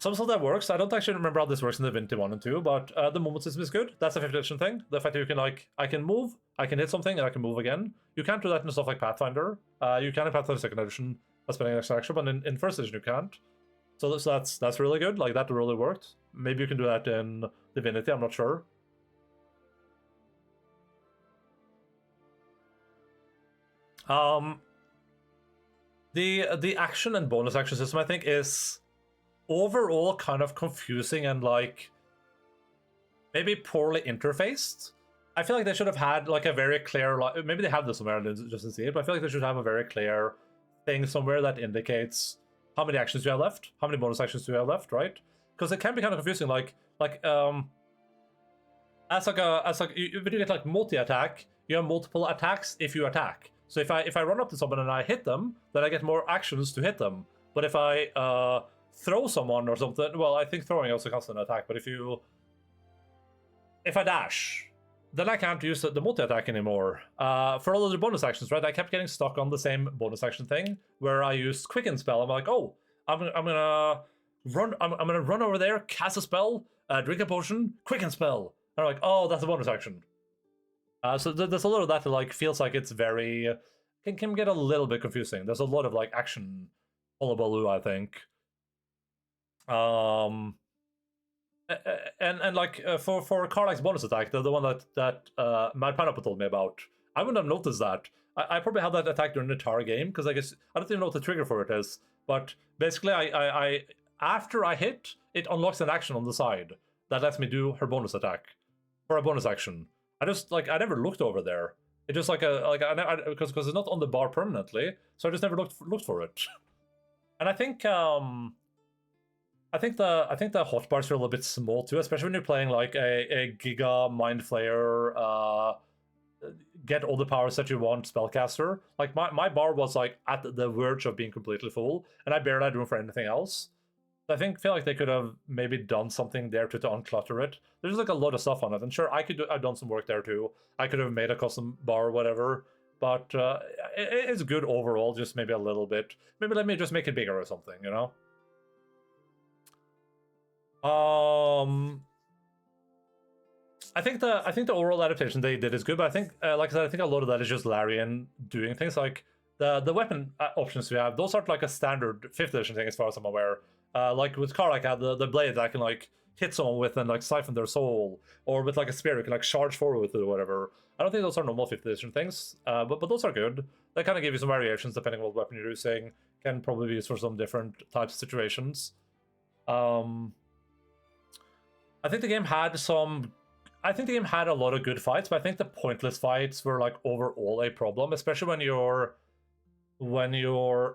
Some stuff that works. I don't actually remember how this works in Divinity 1 and 2, but the movement system is good. That's a 5th edition thing. The fact that you can, like, I can move, I can hit something, and I can move again. You can't do that in stuff like Pathfinder. You can in Pathfinder 2nd edition by spending an extra, but in 1st edition you can't. So that's really good. Like, that really worked. Maybe you can do that in Divinity, I'm not sure. The action and bonus action system, I think, is overall kind of confusing and like maybe poorly interfaced. I feel like they should have had like a very clear, like, maybe they have this somewhere just to see it, but I feel like they should have a very clear thing somewhere that indicates how many actions you have left, how many bonus actions do you have left, right? Because it can be kind of confusing. When you get like multi-attack, you have multiple attacks if you attack. So if I run up to someone and I hit them, then I get more actions to hit them. But if I throw someone or something, well, I think throwing also counts as an attack, but if I dash, then I can't use the multi-attack anymore. For all of the bonus actions, right, I kept getting stuck on the same bonus action thing, where I used Quicken Spell. I'm like, oh, I'm gonna run over there, cast a spell, drink a potion, Quicken Spell. And I'm like, oh, that's a bonus action. So there's a lot of that that like feels like it's very, can get a little bit confusing. There's a lot of like action hullabaloo, I think. And like for Karlach's bonus attack, the one that Mad Pineapple told me about, I wouldn't have noticed that. I probably had that attack during the entire game, because I guess I don't even know what the trigger for it is. But basically, I after I hit, it unlocks an action on the side that lets me do her bonus attack for a bonus action. I never looked over there. It just because it's not on the bar permanently, so I just never looked for it. And I think the hotbars are a little bit small too, especially when you're playing like a Giga Mind Flayer, get all the powers that you want spellcaster. Like my bar was like at the verge of being completely full, and I barely had room for anything else. So I feel like they could have maybe done something there to unclutter it. There's like a lot of stuff on it, and sure, I've done some work there too. I could have made a custom bar or whatever, but it's good overall. Just maybe a little bit. Maybe let me just make it bigger or something, you know. I think the overall adaptation they did is good, but I think, like I said, I think a lot of that is just Larian doing things. Like the weapon options we have, those aren't like a standard 5th edition thing as far as I'm aware. Like with Karlach had the blade that I can like hit someone with and like siphon their soul, or with like a spear you can like charge forward with it or whatever. I don't think those are normal 5th edition things, but those are good. They kind of give you some variations depending on what weapon you're using. Can probably be used for some different types of situations. I think the game had some. I think the game had a lot of good fights, but I think the pointless fights were like overall a problem, especially when you're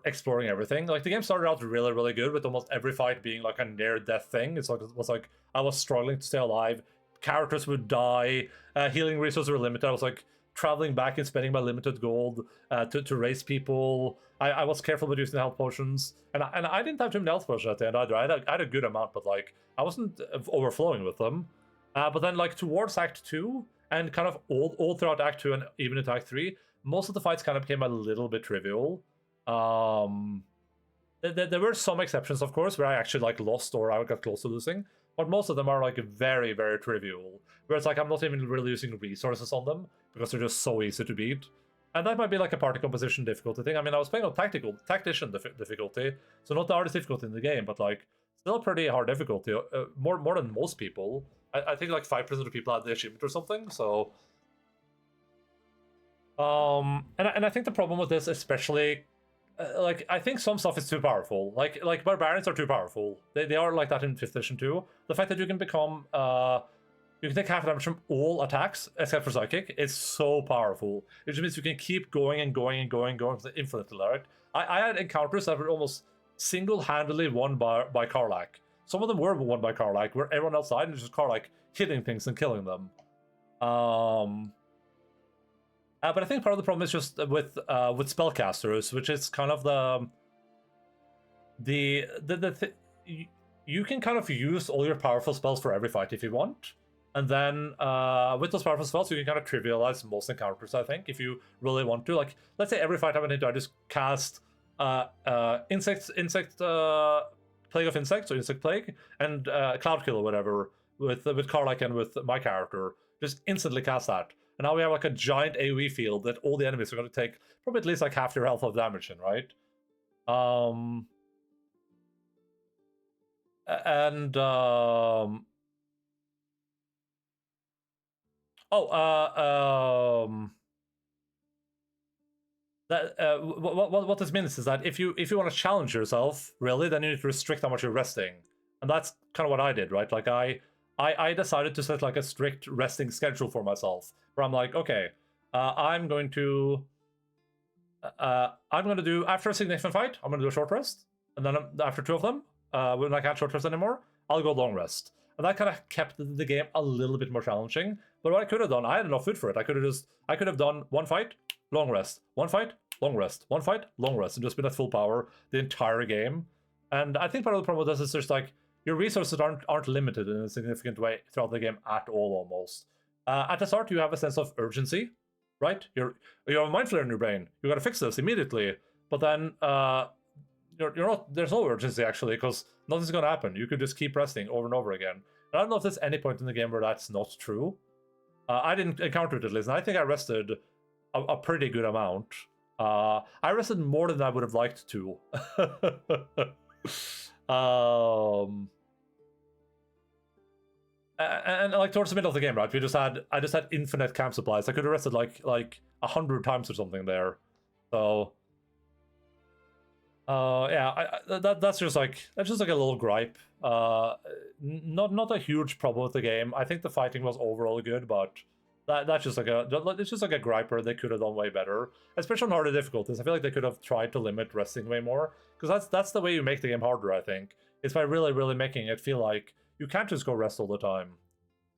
exploring everything. Like the game started out really, really good with almost every fight being like a near-death thing. It was like I was struggling to stay alive. Characters would die. Healing resources were limited. I was like traveling back and spending my limited gold to raise people. I was careful with using health potions, and I didn't have too many health potions at the end either. I had a good amount, but like I wasn't overflowing with them. But then like towards Act 2 and kind of all throughout Act 2 and even into Act 3, most of the fights kind of became a little bit trivial. There were some exceptions, of course, where I actually like lost or I got close to losing, but most of them are like very, very trivial. Where it's like I'm not even really using resources on them because they're just so easy to beat. And that might be like a party composition difficulty thing. I mean, I was playing on tactician difficulty, so not the hardest difficulty in the game, but like still pretty hard difficulty, more than most people. I think like 5% of the people had the achievement or something. So, and I think the problem with this, especially, like I think some stuff is too powerful. Like barbarians are too powerful. They are like that in 5th edition too. The fact that you can become you can take half damage from all attacks except for psychic is so powerful. It just means you can keep going and going and going and going infinitely, right? I had encounters that were almost single-handedly won by Karlach. Some of them were won by Karlach, where everyone else died, and it's just Karlach hitting things and killing them. But I think part of the problem is just with spellcasters, which is kind of you can kind of use all your powerful spells for every fight if you want, and then with those powerful spells you can kind of trivialize most encounters. I think if you really want to, like let's say every fight I went into, I just cast Plague of Insects or Insect Plague and Cloud Kill or whatever with Karlach and with my character. Just instantly cast that. And now we have like a giant AoE field that all the enemies are going to take probably at least like half their health of damage in, right? What this means is that if you want to challenge yourself, really, then you need to restrict how much you're resting, and that's kind of what I did, right? Like I decided to set like a strict resting schedule for myself, where I'm like, okay, I'm going to do after a significant fight, I'm going to do a short rest, and then after 2 of them, when I can't short rest anymore, I'll go long rest, and that kind of kept the game a little bit more challenging. But what I could have done, I had enough food for it. I could have done 1 fight, long rest, 1 fight, long rest, 1 fight, long rest, and just been at full power the entire game. And I think part of the problem with this is just like your resources aren't limited in a significant way throughout the game at all, almost. At the start, you have a sense of urgency, right? You have a mind flare in your brain. You got to fix this immediately. But then you're not. There's no urgency actually, because nothing's gonna happen. You could just keep resting over and over again. And I don't know if there's any point in the game where that's not true. I didn't encounter it at least, and I think I rested a pretty good amount. I rested more than I would have liked to. And like towards the middle of the game, right? I just had infinite camp supplies. I could have rested like 100 times or something there. So yeah, that's just like a little gripe. Not a huge problem with the game. I think the fighting was overall good, but that's just like it's just like a griper they could have done way better, especially on harder difficulties. I feel like they could have tried to limit resting way more, because that's the way you make the game harder. I think it's by really making it feel like you can't just go rest all the time.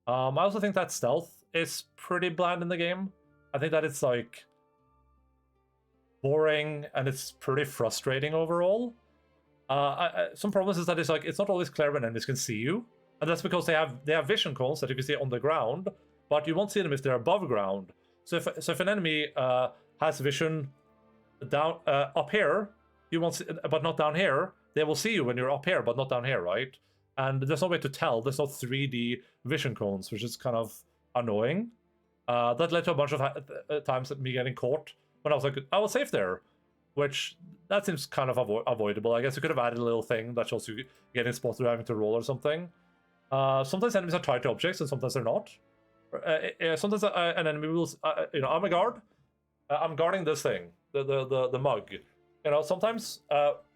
I also think that stealth is pretty bland in the game. I think that it's like boring and it's pretty frustrating overall. Some problems is that it's not always clear when enemies can see you, and that's because they have vision cones that you can see on the ground, but you won't see them if they're above ground. So if an enemy has vision down up here, you won't see, but not down here. They will see you when you're up here, but not down here, right? And there's no way to tell. There's no 3D vision cones, which is kind of annoying. That led to a bunch of times of me getting caught when I was like, I was safe there. which that seems kind of avoidable. I guess you could have added a little thing that shows you getting spotted or having to roll or something. Sometimes enemies are tied to objects and sometimes they're not. Sometimes an enemy will, I'm a guard. I'm guarding this thing, the mug. Sometimes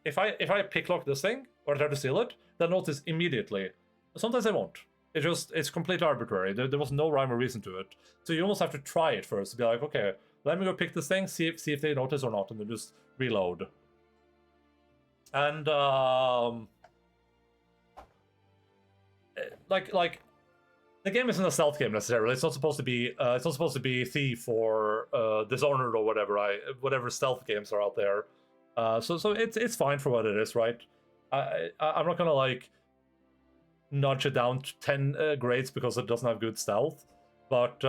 if I picklock this thing or try to steal it, they'll notice immediately. Sometimes they won't. It's completely arbitrary. There was no rhyme or reason to it. So you almost have to try it first to be like, okay, let me go pick this thing, see if they notice or not, and then just reload. And like the game isn't a stealth game necessarily. It's not supposed to be Thief or Dishonored or whatever stealth games are out there. So it's fine for what it is, right? I'm not gonna like nudge it down to 10 grades because it doesn't have good stealth, but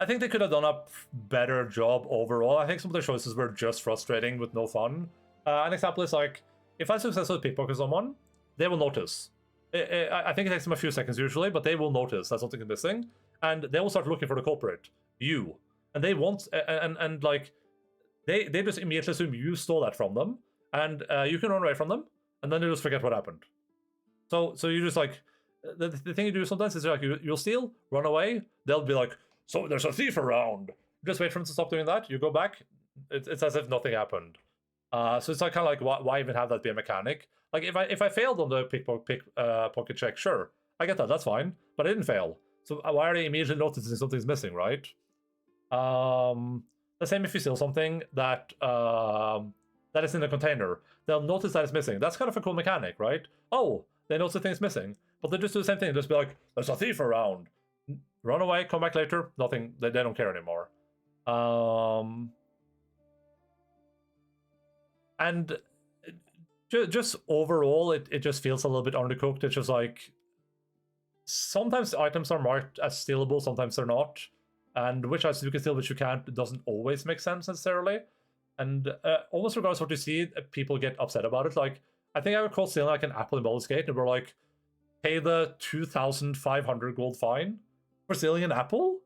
I think they could have done a better job overall. I think some of the choices were just frustrating with no fun. An example is like, if I successfully pickpocket someone, they will notice. I think it takes them a few seconds usually, but they will notice that something is missing, and they will start looking for the culprit, you. And they won't, and like, they just immediately assume you stole that from them, and you can run away from them, and then they just forget what happened. So you just like, the thing you do sometimes is like, you'll steal, run away, they'll be like, so there's a thief around. Just wait for them to stop doing that, you go back, it's as if nothing happened. So it's like kind of like, why even have that be a mechanic? Like if I failed on the pocket check, sure, I get that, that's fine, but I didn't fail. So why are they immediately noticing something's missing, right? The same if you steal something that is in a container, they'll notice that it's missing. That's kind of a cool mechanic, right? Oh, they notice the thing's missing, but they just do the same thing. Just be like, there's a thief around. Run away, come back later. Nothing. They don't care anymore. And just overall, it just feels a little bit undercooked. It's just like, sometimes items are marked as stealable, sometimes they're not. And which items you can steal, which you can't, it doesn't always make sense necessarily. And almost regardless of what you see, people get upset about it. Like, I think I recall stealing like an apple in Baldur's Gate, and we're like, pay the 2,500 gold fine for stealing an apple?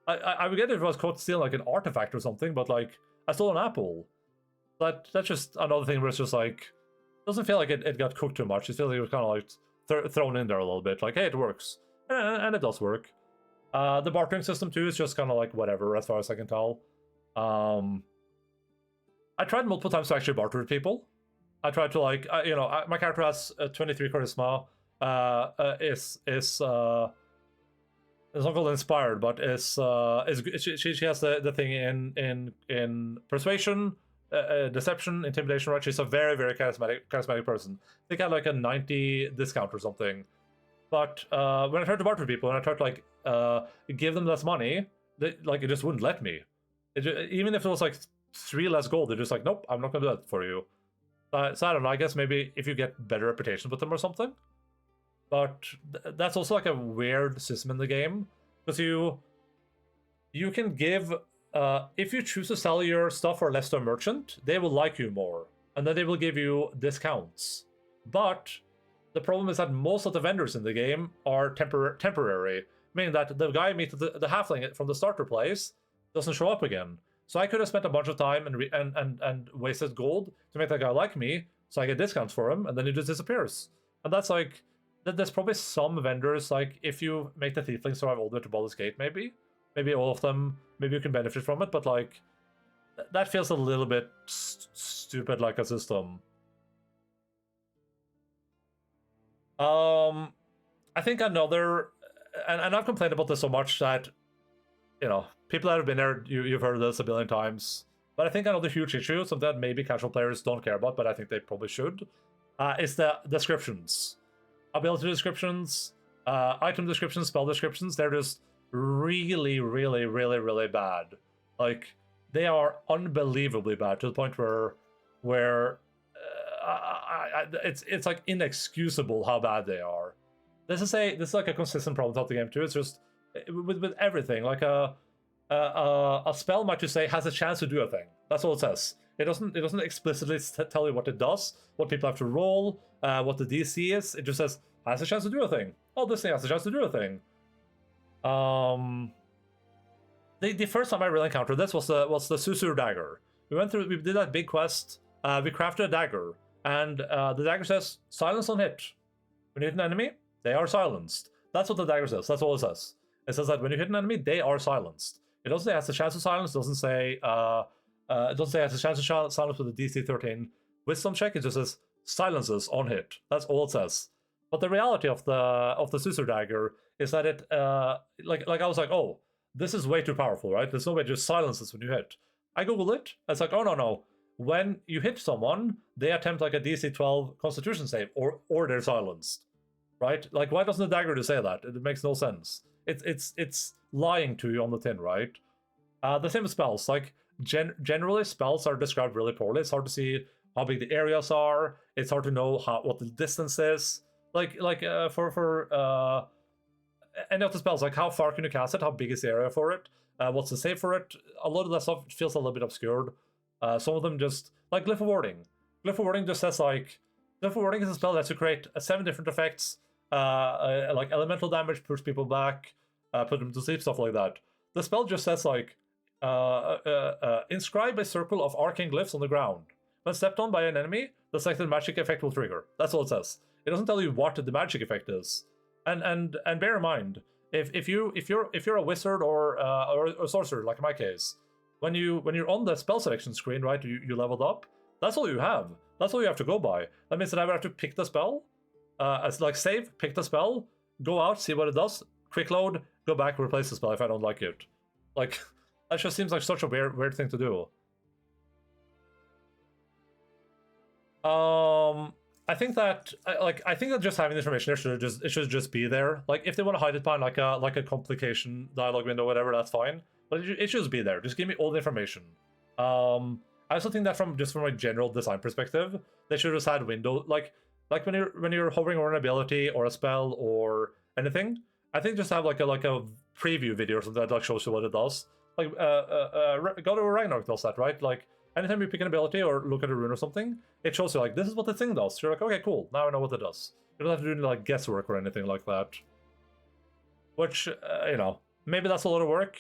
I would get it if I was caught stealing like an artifact or something, but like, I stole an apple. That's just another thing where it's just like, doesn't feel like it got cooked too much. It feels like it was kind of like thrown in there a little bit. Like, hey, it works. And it does work. The bartering system too is just kind of like whatever, as far as I can tell. I tried multiple times to actually barter with people. I tried to like, my character has 23 charisma. It's not called inspired, but she has the thing in persuasion, deception, intimidation. Right, she's a very very charismatic person. They got like a 90 discount or something. But when I tried to barter with people, and I tried to like give them less money, it just wouldn't let me. Even if it was like 3 less gold, they're just like, nope, I'm not gonna do that for you. So I don't know. I guess maybe if you get better reputation with them or something. But that's also like a weird system in the game, because you can give if you choose to sell your stuff for less to a merchant, they will like you more, and then they will give you discounts. But the problem is that most of the vendors in the game are temporary, meaning that the guy meets the halfling from the starter place doesn't show up again. So I could have spent a bunch of time and wasted gold to make that guy like me, so I get discounts for him, and then he just disappears. And that's like, there's probably some vendors, like if you make the tiefling survive all the way to Baldur's Gate, maybe all of them, maybe you can benefit from it, but like, that feels a little bit stupid like a system. I think another, and I've complained about this so much that, people that have been there, you've heard this a billion times, but I think another huge issue, something that maybe casual players don't care about, but I think they probably should, is the descriptions. Ability descriptions, item descriptions, spell descriptions, they're just really, really, really, really bad. Like, they are unbelievably bad, to the point where it's like inexcusable how bad they are. This is like a consistent problem throughout the game too. It's just with everything. Like a spell might just say has a chance to do a thing. That's all it says. It doesn't explicitly tell you what it does, what people have to roll, what the DC is. It just says has a chance to do a thing. Oh, this thing has a chance to do a thing. the first time I really encountered this was the Susur dagger. We did that big quest. We crafted a dagger, and the dagger says silence on hit. When you hit an enemy, they are silenced. That's what the dagger says. That's all it says. It says that when you hit an enemy, they are silenced. It doesn't say it has a chance to silence. It doesn't say it has a chance to silence with a DC 13 wisdom check. It just says silences on hit. That's all it says. But the reality of the Susur dagger is that it like I was like, oh, this is way too powerful, right? There's no way it just silences when you hit. I googled it. It's like, oh no. When you hit someone, they attempt like a DC 12 Constitution save, or they're silenced, right? Like, why doesn't the dagger just say that? It makes no sense. It's lying to you on the tin, right? The same with spells. Like, generally, spells are described really poorly. It's hard to see how big the areas are. It's hard to know what the distance is. For any of the spells, like how far can you cast it? How big is the area for it? What's the save for it? A lot of that stuff feels a little bit obscured. Some of them just, like Glyph of Warding. Glyph of Warding just says like, Glyph of Warding is a spell that to create 7 different effects, like elemental damage, push people back, put them to sleep, stuff like that. The spell just says like, inscribe a circle of arcane glyphs on the ground. When stepped on by an enemy, the selected magic effect will trigger. That's all it says. It doesn't tell you what the magic effect is. And bear in mind, if you're a wizard or a sorcerer, like in my case, when you're on the spell selection screen, right, you leveled up. That's all you have. That's all you have to go by. That means that I would have to pick the spell, like save, pick the spell, go out, see what it does, quick load, go back, replace the spell if I don't like it. Like, that just seems like such a weird thing to do. I think that just having the information there should just be there. Like, if they want to hide it behind like a complication dialogue window, whatever, that's fine. But it should just be there. Just give me all the information. I also think that from a general design perspective, they should have just had window like when you're hovering over an ability or a spell or anything. I think just have like a preview video or something that like shows you what it does. Like God of Ragnarok does that, right? Like, anytime you pick an ability or look at a rune or something, it shows you like, this is what the thing does. You're like, okay, cool. Now I know what it does. You don't have to do like guesswork or anything like that. Which maybe that's a lot of work.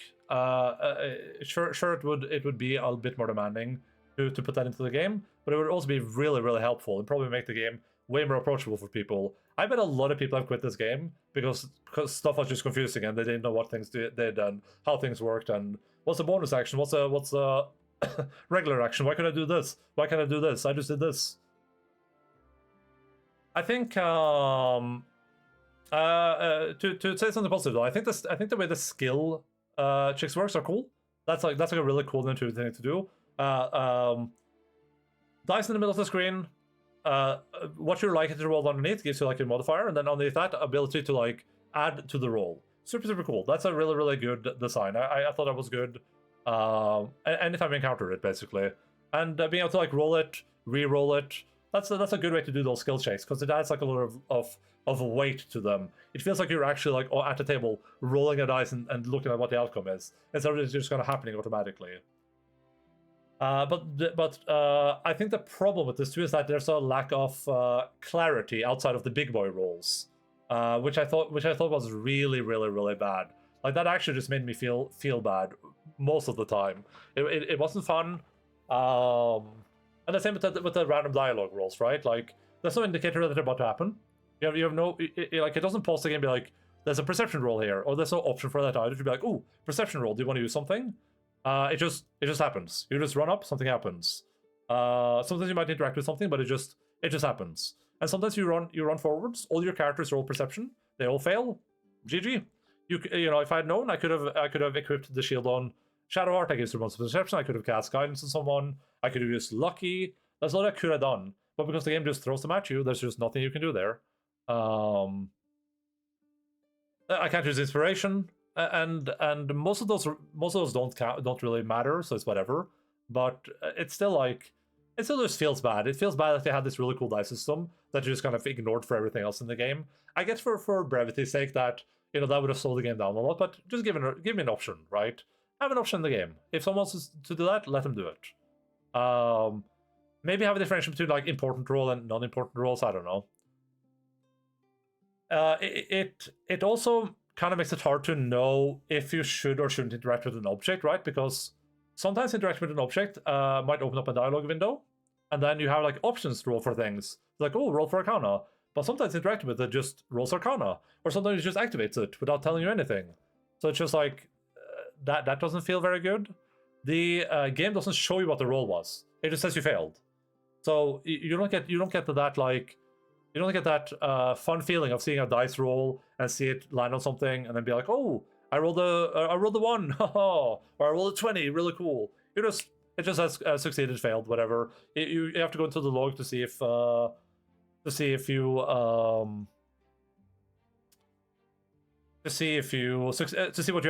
Sure, it would be a bit more demanding to put that into the game, but it would also be really helpful and probably make the game way more approachable for people. I bet a lot of people have quit this game because stuff was just confusing and they didn't know what things did and how things worked and what's the bonus action, what's the regular action, why can't I do this? Why can't I do this? I just did this. I think to say something positive though, I think the way the skill checks works are cool. That's like a really cool and intuitive thing to do. Dice in the middle of the screen. What you're likely to roll underneath gives you like a modifier, and then underneath that, ability to like add to the roll. Super cool. That's a really good design. I thought that was good. Anytime you encounter it, basically, and being able to like roll it, re-roll it. That's a good way to do those skill checks because it adds like a lot of weight to them. It feels like you're actually like at the table rolling a dice and looking at what the outcome is instead of just kind of happening automatically. But I think the problem with this too is that there's a lack of clarity outside of the big boy rolls, which I thought was really bad. Like, that actually just made me feel bad most of the time. It wasn't fun. And the same with the random dialogue rolls, right? Like, there's no indicator that they're about to happen. You have no like, it doesn't pause the game and be like, there's a perception roll here, or there's no option for that either to be like, ooh, perception roll. Do you want to use something? It just happens. You just run up, something happens. Sometimes you might interact with something, but it just happens. And sometimes you run forwards. All your characters roll perception. They all fail. GG. You know, if I had known, I could have equipped the shield on Shadow Heart. I gives response to perception. I could have cast guidance on someone. I could have used lucky. That's all I could have done. But because the game just throws them at you, there's just nothing you can do there. I can't use inspiration, and most of those don't really matter, so it's whatever. But it still just feels bad. It feels bad that they had this really cool dice system that you just kind of ignored for everything else in the game. I guess for brevity's sake that that would have slowed the game down a lot, but just give me an option, right? Have an option in the game. If someone wants to do that, let them do it. Maybe have a differentiation between like important role and non-important roles. I don't know. It also kind of makes it hard to know if you should or shouldn't interact with an object, right? Because sometimes interacting with an object might open up a dialogue window, and then you have like options to roll for things. Like, oh, roll for Arcana. But sometimes interacting with it just rolls Arcana, or sometimes it just activates it without telling you anything. So it's just like that doesn't feel very good. The game doesn't show you what the roll was. It just says you failed. So you don't get that like you don't get that fun feeling of seeing a dice roll and see it land on something and then be like, oh, I rolled a 1, or I rolled a 20, really cool. It just has succeeded, failed, whatever. You have to go into the log to see if what you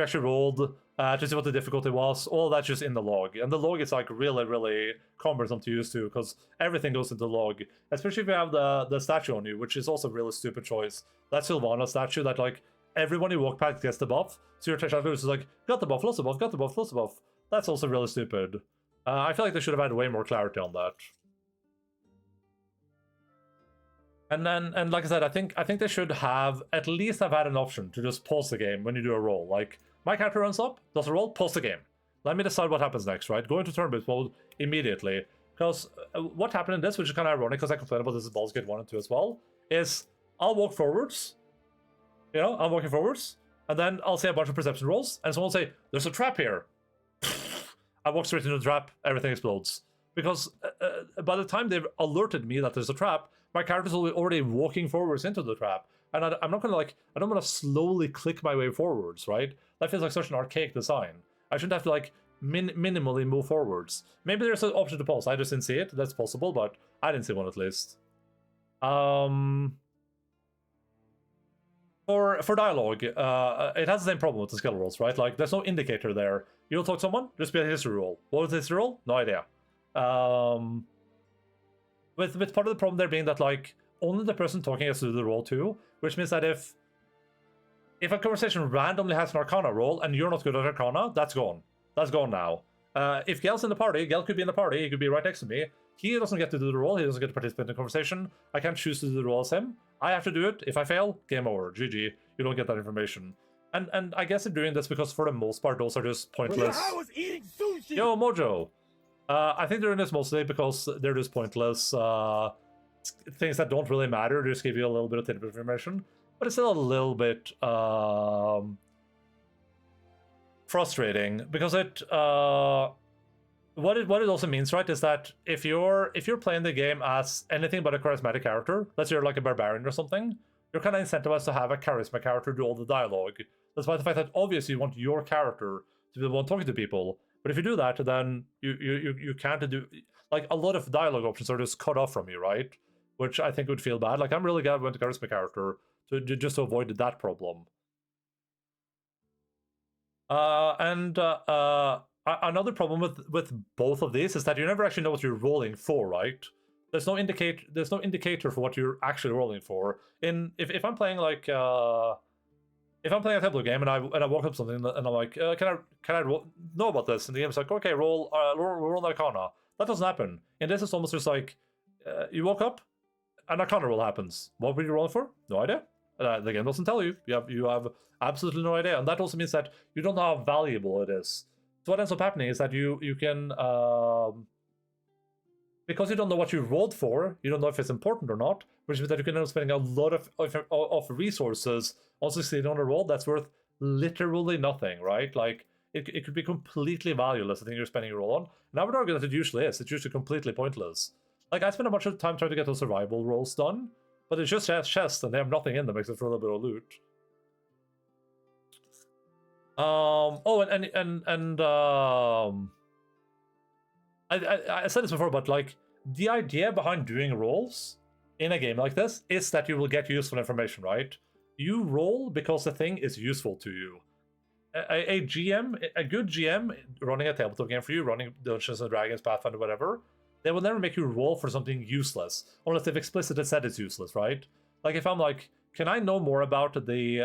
actually rolled, to see what the difficulty was. All that's just in the log, and the log is like really, really cumbersome to use too, because everything goes into the log. Especially if you have the statue on you, which is also a really stupid choice. That Sylvana statue that like everyone you walk past gets the buff, so your text is like got the buff, lost the buff, got the buff, lost the buff. That's also really stupid. I feel like they should have had way more clarity on that. And like I said, I think they should have at least have had an option to just pause the game when you do a roll. Like, my character runs up, does a roll, pause the game. Let me decide what happens next, right? Go into turn-based mode immediately. Because what happened in this, which is kind of ironic, because I complained about this in Baldur's Gate 1 and 2 as well, is I'll walk forwards, I'm walking forwards, and then I'll say a bunch of perception rolls, and someone will say, there's a trap here. I walk straight into the trap, everything explodes. Because by the time they've alerted me that there's a trap, my character's already walking forwards into the trap. And I'm not gonna I don't wanna slowly click my way forwards, right? That feels like such an archaic design. I shouldn't have to like minimally move forwards. Maybe there's an option to pause, I just didn't see it, that's possible, but I didn't see one at least. For dialogue, it has the same problem with the skill rolls, right? Like, there's no indicator there. You'll talk to someone, just be a history roll. What was the history roll? No idea. With part of the problem there being that, like, only the person talking has to do the roll too, which means that if a conversation randomly has an Arcana roll and you're not good at Arcana, that's gone. That's gone now. If Gel's in the party, Gel could be in the party, he could be right next to me. He doesn't get to do the roll, he doesn't get to participate in the conversation. I can't choose to do the roll as him. I have to do it. If I fail, game over. GG. You don't get that information. And I guess they're doing this because for the most part, those are just pointless. I was eating sushi. Yo, Mojo. I think they're doing this mostly because they're just pointless things that don't really matter. They just give you a little bit of tidbit information. But it's still a little bit frustrating because what it also means, right, is that if you're playing the game as anything but a charismatic character, let's say you're like a barbarian or something, you're kind of incentivized to have a charisma character do all the dialogue. Despite the fact that obviously you want your character to be the one talking to people. But if you do that, then you can't do, like, a lot of dialogue options are just cut off from you, right? Which I think would feel bad. Like, I'm really glad we went to charisma character just to avoid that problem. Another problem with both of these is that you never actually know what you're rolling for, right? There's no indicator for what you're actually rolling for. If I'm playing like if I'm playing a tableau game and I walk up something and I'm like, can I know about this? And the game's like, okay, roll Arcana. That doesn't happen. In this, it's almost just like you woke up, an Arcana roll happens. What were you rolling for? No idea. The game doesn't tell you. You have absolutely no idea, and that also means that you don't know how valuable it is. So what ends up happening is that you can because you don't know what you rolled for, you don't know if it's important or not, which means that you can end up spending a lot of resources on succeeding on a roll that's worth literally nothing, right? Like, it could be completely valueless, the thing you're spending your roll on. And I would argue that it usually is. It's usually completely pointless. Like, I spend a bunch of time trying to get those survival rolls done, but it's just chests, and they have nothing in them except for a little bit of loot. I said this before, but like, the idea behind doing rolls in a game like this is that you will get useful information, right? You roll because the thing is useful to you. A good GM running a tabletop game for you, running Dungeons and Dragons, Pathfinder, whatever, they will never make you roll for something useless, unless they've explicitly said it's useless, right? Like, if I'm like, can I know more about the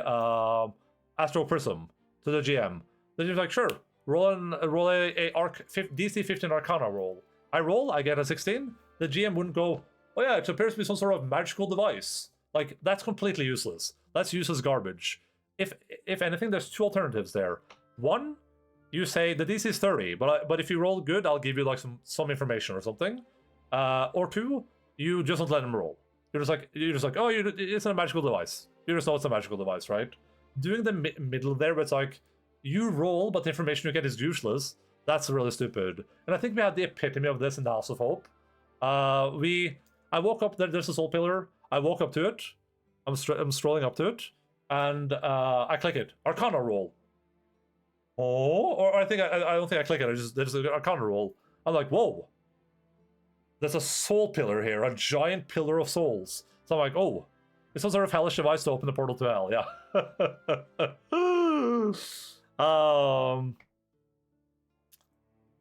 Astral Prism to the GM? Then you're like, sure, roll a DC 15 Arcana roll. I roll, I get a 16. The GM wouldn't go, oh yeah, it appears to be some sort of magical device. Like, that's completely useless. That's useless garbage. if anything, there's two alternatives there. One, you say the DC is 30, but if you roll good, I'll give you like some information or something. Or two, you just don't let him roll. You're just like, oh, it's a magical device. You just know it's a magical device, right? Doing the middle there, where it's like you roll, but the information you get is useless. That's really stupid. And I think we had the epitome of this in the House of Hope. I woke up there. There's a soul pillar. I woke up to it. I'm strolling up to it, and I click it. Arcana roll. Oh, or I don't think I click it. There's an Arcana roll. I'm like, whoa. There's a soul pillar here, a giant pillar of souls. So I'm like, oh, it's some sort of hellish device to open the portal to hell. Yeah.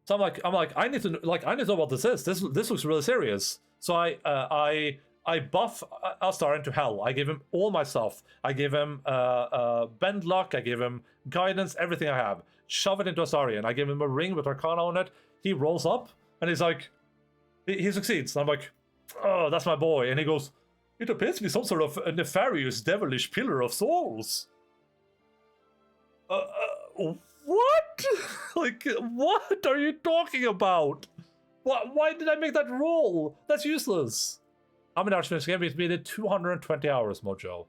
So I'm like, I need to know what this is. This looks really serious. So I buff Astar into hell. I give him all my stuff. I give him bend luck. I give him guidance. Everything I have. Shove it into Astarion. I give him a ring with Arcana on it. He rolls up and he's like, he succeeds. And I'm like, oh, that's my boy. And he goes, it appears to be some sort of a nefarious, devilish pillar of souls. What? Like, what are you talking about? Why did I make that roll? That's useless. I'm in Archfiend's game. We did 220 hours, Mojo.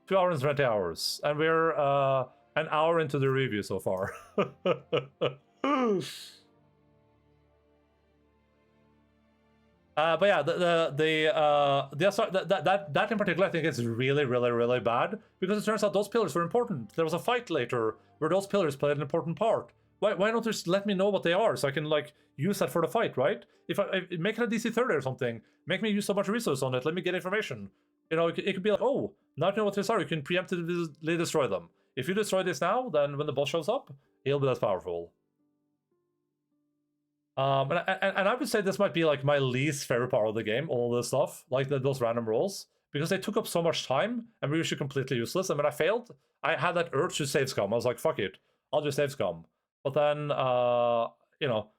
2 hours and 20 hours. And we're an hour into the review so far. But yeah, that in particular, I think is really, really, really bad, because it turns out those pillars were important. There was a fight later where those pillars played an important part. Why don't you just let me know what they are so I can like use that for the fight, right? If make it a DC 30 or something, make me use so much resource on it. Let me get information. You know, it could be like, oh, now you know what these are. You can preemptively destroy them. If you destroy this now, then when the boss shows up, he'll be less powerful. And I would say this might be like my least favorite part of the game, all this stuff, like those random rolls, because they took up so much time and were usually completely useless. And when I failed, I had that urge to save scum. I was like, fuck it, I'll just save scum. But then, you know,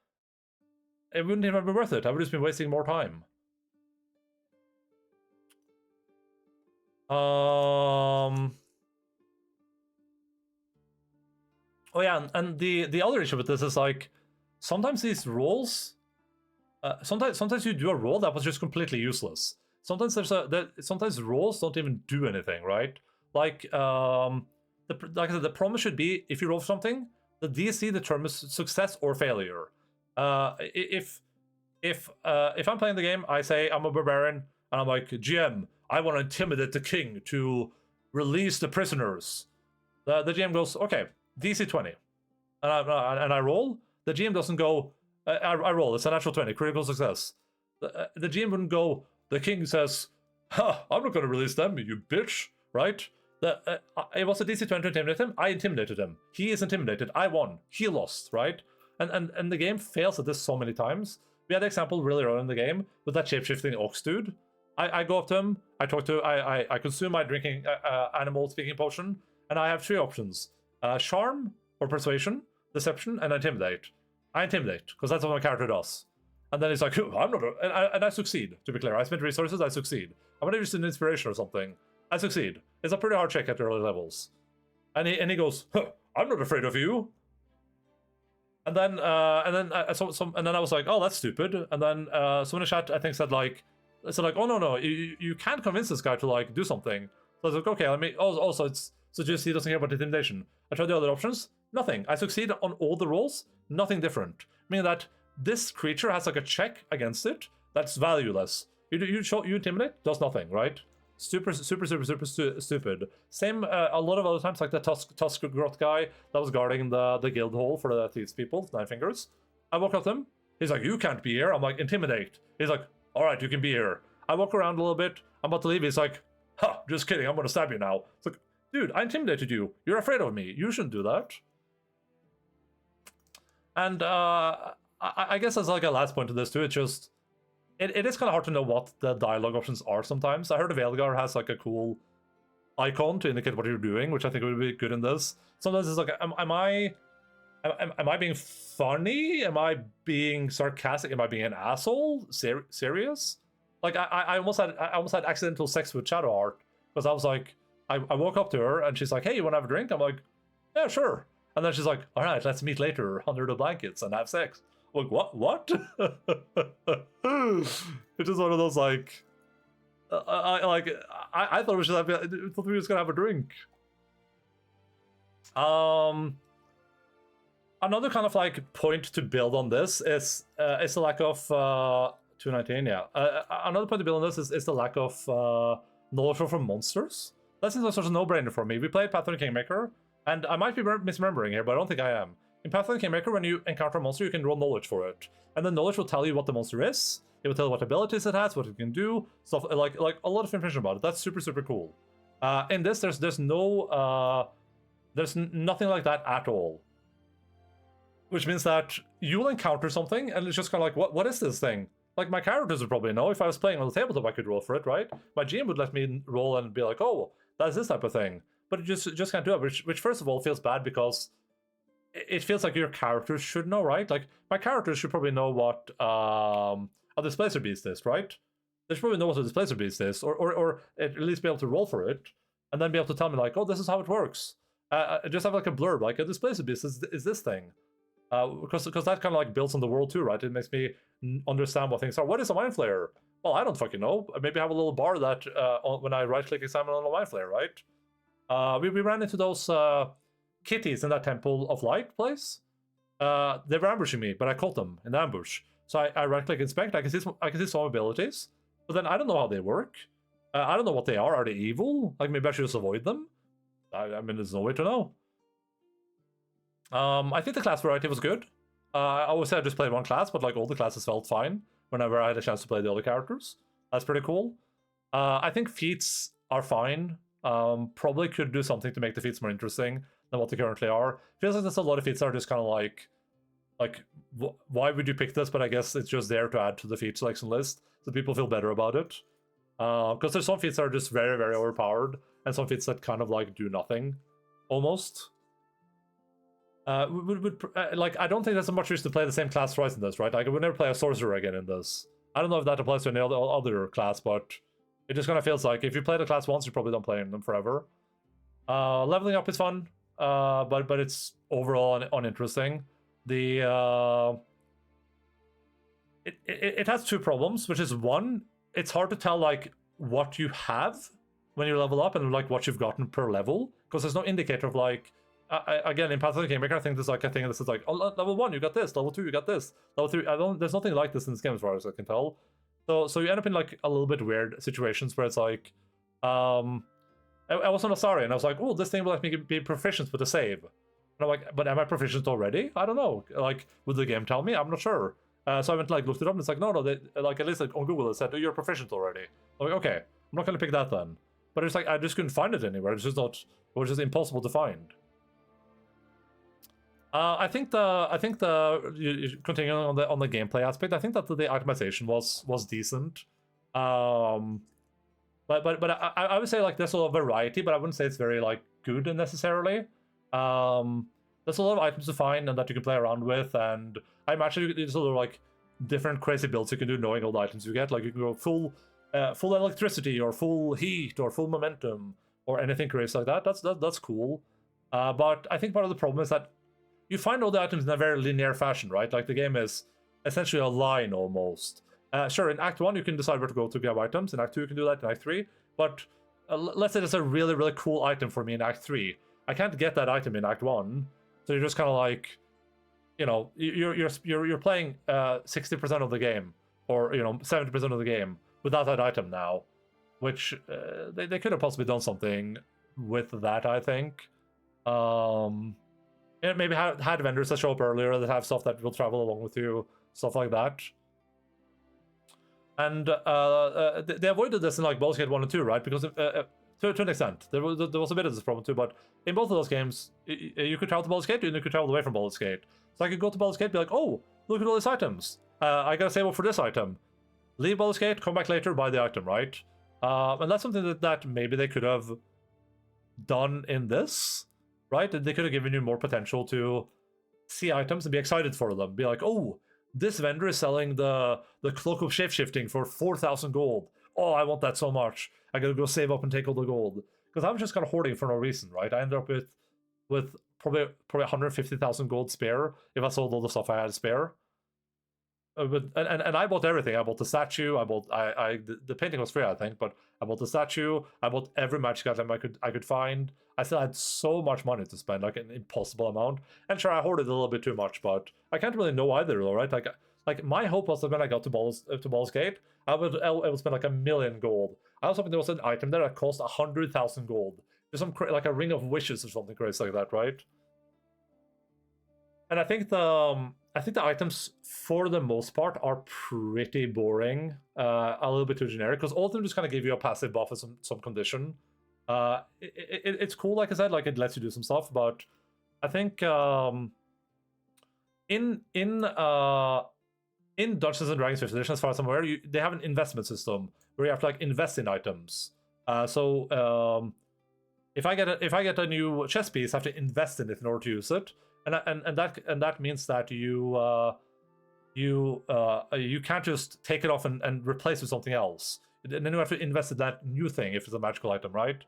it wouldn't even be worth it. I would just be wasting more time. Oh yeah, and the other issue with this is like, sometimes these rolls, sometimes you do a roll that was just completely useless. Sometimes sometimes rolls don't even do anything, right? Like like I said, the promise should be if you roll something, the DC determines success or failure. If I'm playing the game, I say I'm a barbarian, and I'm like, GM, I want to intimidate the king to release the prisoners. The GM goes, okay, DC 20, and I roll. The GM doesn't go, I roll, it's a natural 20, critical success. The GM wouldn't go, the king says, ha, I'm not going to release them, you bitch, right? It was a DC 20 to intimidate him, I intimidated him. He is intimidated, I won, he lost, right? And the game fails at this so many times. We had the example really early in the game with that shape-shifting ox dude. I go up to him, I consume my drinking animal speaking potion, and I have 3 options. Charm or persuasion, deception, and intimidate. I intimidate, because that's what my character does. And then he's like, I'm not and I succeed, to be clear. I spent resources, I succeed. I'm gonna use an inspiration or something. I succeed. It's a pretty hard check at the early levels. And he goes, I'm not afraid of you. And then I was like, oh, that's stupid. And then someone in chat, I think, said like, oh no, you can't convince this guy to like do something. So I was like, okay, let me. Also, it's so just he doesn't care about intimidation. I tried the other options. Nothing. I succeed on all the rolls. Nothing different. Meaning that this creature has like a check against it that's valueless. You intimidate, does nothing, right? Super stupid. Same a lot of other times, like the Tusk Grot guy that was guarding the guild hall for the thieves people, 9 fingers. I walk up to him. He's like, you can't be here. I'm like, intimidate. He's like, all right, you can be here. I walk around a little bit. I'm about to leave. He's like, ha, just kidding. I'm gonna stab you now. It's like, dude, I intimidated you. You're afraid of me. You shouldn't do that. And I guess as like a last point to this too, it's just, it is kind of hard to know what the dialogue options are sometimes. I heard Veilgar has like a cool icon to indicate what you're doing, which I think would be good in this. Sometimes it's like, am I being funny? Am I being sarcastic? Am I being an asshole? Serious? Like I almost had accidental sex with Shadowheart, because I was like, I woke up to her and she's like, "Hey, you want to have a drink?" I'm like, "Yeah, sure." And then she's like, "All right, let's meet later under the blankets and have sex." I'm like, what? It's just one of those like, I thought we should have, I thought we were just gonna have a drink. Another kind of like point to build on this is the lack of 219. Yeah. Another point to build on this is the lack of knowledge from monsters. That seems like such a no-brainer for me. We played Path of the Kingmaker, and I might be misremembering here, but I don't think I am. In Path of the Kingmaker, when you encounter a monster, you can roll knowledge for it, and the knowledge will tell you what the monster is. It will tell you what abilities it has, what it can do, stuff like a lot of information about it. That's super cool. In this, there's no there's nothing like that at all. Which means that you will encounter something, and it's just kind of like, what is this thing? Like, my characters would probably know. If I was playing on the tabletop, I could roll for it, right? My GM would let me roll and be like, oh, that's this type of thing. But it just can't do it, which first of all feels bad because it feels like your characters should know, right? Like, my characters should probably know what a Displacer Beast is, right? They should probably know what a Displacer Beast is, or at least be able to roll for it, and then be able to tell me, like, oh, this is how it works. Just have, like, a blurb, like, a Displacer Beast is this thing. Because that kind of, like, builds on the world, too, right? It makes me understand what things are. What is a Mind Flayer? Well, I don't fucking know. Maybe have a little bar that, when I right-click examine on a Mind Flayer, right? We ran into those kitties in that Temple of Light place. They were ambushing me, but I caught them in the ambush. So I right-click inspect. I can see some abilities, but then I don't know how they work. I don't know what they are. Are they evil? Like, maybe I should just avoid them. I mean, there's no way to know. I think the class variety was good. I always said I just played one class, but like all the classes felt fine whenever I had a chance to play the other characters. That's pretty cool. I think feats are fine. Probably could do something to make the feats more interesting than what they currently are. Feels like there's a lot of feats that are just kind of like why would you pick this? But I guess it's just there to add to the feat selection list, so people feel better about it. Because there's some feats that are just very overpowered, and some feats that kind of like do nothing, almost. Like, I don't think there's so much reason to play the same class twice in this, right? Like, I would never play a sorcerer again in this. I don't know if that applies to any other class, but it just kind of feels like if you play the class once, you probably don't play them forever. Leveling up is fun, but it's overall uninteresting. The it has two problems, which is one, it's hard to tell like what you have when you level up and like what you've gotten per level, because there's no indicator of like. Again, in Path of the Kingmaker, I think there's like a thing that says like, oh, level 1, you got this. Level 2, you got this. Level 3, there's nothing like this in this game as far as I can tell. So you end up in like a little bit weird situations where it's like, I was on a Asari and I was like, oh, this thing will let me be proficient with a save. And I'm like, but am I proficient already? I don't know. Like, would the game tell me? I'm not sure. So I went like looked it up and it's like, no, like at least like on Google it said, oh, you're proficient already. I'm like, okay, I'm not gonna pick that then. But it's like I just couldn't find it anywhere. It was just impossible to find. I think continuing on the gameplay aspect, I think that the itemization was decent. But I would say like there's a lot of variety, but I wouldn't say it's very like good necessarily. There's a lot of items to find and that you can play around with, and I imagine there's a lot of like different crazy builds you can do knowing all the items you get. Like you can go full electricity or full heat or full momentum or anything crazy like that. That's cool. But I think part of the problem is that you find all the items in a very linear fashion, right? Like the game is essentially a line almost. Sure, in Act 1 you can decide where to go to grab items. In Act 2 you can do that. In Act 3, but let's say there's a really cool item for me in Act 3. I can't get that item in Act 1, so you're just kind of like, you know, you're playing 60% of the game, or 70% of the game without that item now, which they could have possibly done something with that. I think. Maybe had vendors that show up earlier that have stuff that will travel along with you, stuff like that. And they avoided this in like Baldur's Gate 1 and 2, right? Because to an extent, there was a bit of this problem too. But in both of those games, you could travel to Baldur's Gate and you could travel away from Baldur's Gate. So I could go to Baldur's Gate and be like, oh, look at all these items. I gotta save up for this item. Leave Baldur's Gate, come back later, buy the item, right? And that's something that maybe they could have done in this. Right? They could have given you more potential to see items and be excited for them. Be like, oh, this vendor is selling the Cloak of Shapeshifting for 4,000 gold. Oh, I want that so much. I gotta go save up and take all the gold. because I was just kind of hoarding for no reason, right? I ended up with probably 150,000 gold spare if I sold all the stuff I had spare. And I bought everything. I bought the statue. I bought the painting was free, I think, but I bought the statue. I bought every magic item I could find. I still had so much money to spend, like an impossible amount. And sure, I hoarded a little bit too much, but I can't really know either, though, right? Like my hope was that when I got to Baldur's Gate, I would spend like 1 million gold. I was hoping there was an item there that cost 100,000 gold. There's some like a ring of wishes or something crazy like that, right? And I think the items for the most part are pretty boring, a little bit too generic, because all of them just kind of give you a passive buff with some condition. It's cool, like I said, like it lets you do some stuff, but I think in Dungeons and Dragons 5th edition, as far as I'm aware, they have an investment system where you have to like invest in items. So if I get a new chess piece, I have to invest in it in order to use it, and that means that you can't just take it off and replace it with something else. And then you have to invest in that new thing if it's a magical item, right?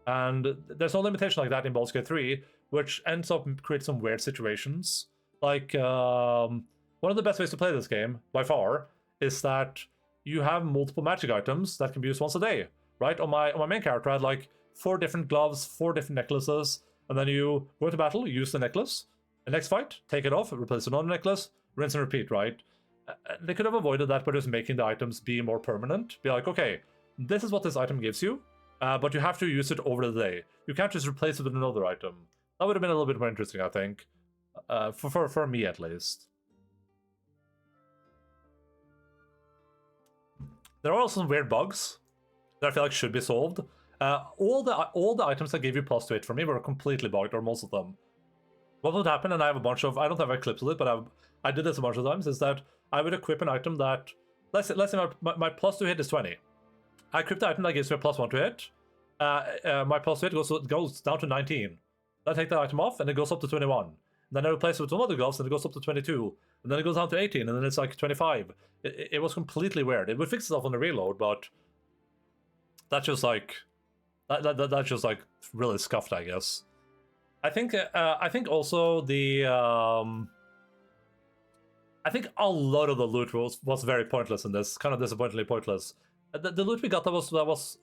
And there's no limitation like that in Baldur's Gate 3, which ends up creating some weird situations. Like one of the best ways to play this game, by far, is that you have multiple magic items that can be used once a day, right? On my main character, I had like 4 different gloves, 4 different necklaces, and then you go to battle, use the necklace. The next fight, take it off, replace another necklace, rinse and repeat, right? They could have avoided that by just making the items be more permanent. Be like, okay, this is what this item gives you, but you have to use it over the day. You can't just replace it with another item. That would have been a little bit more interesting, I think, for me at least. There are also some weird bugs that I feel like should be solved. All the items that gave you plus 2 hit for me were completely bugged, or most of them. What would happen, and I have a bunch of, I don't have any clips of it, but I did this a bunch of times, is that I would equip an item that, let's say my plus 2 hit is 20. I equip the item that gives me a plus 1 to hit. My plus 2 hit goes down to 19. Then I take the item off, and it goes up to 21. And then I replace it with some other gloves, and it goes up to 22. And then it goes down to 18, and then it's like 25. It was completely weird. It would fix itself on the reload, but that's just like that's just like really scuffed, I guess. I think also the I think a lot of the loot was very pointless in this, kind of disappointingly pointless. The loot we got that was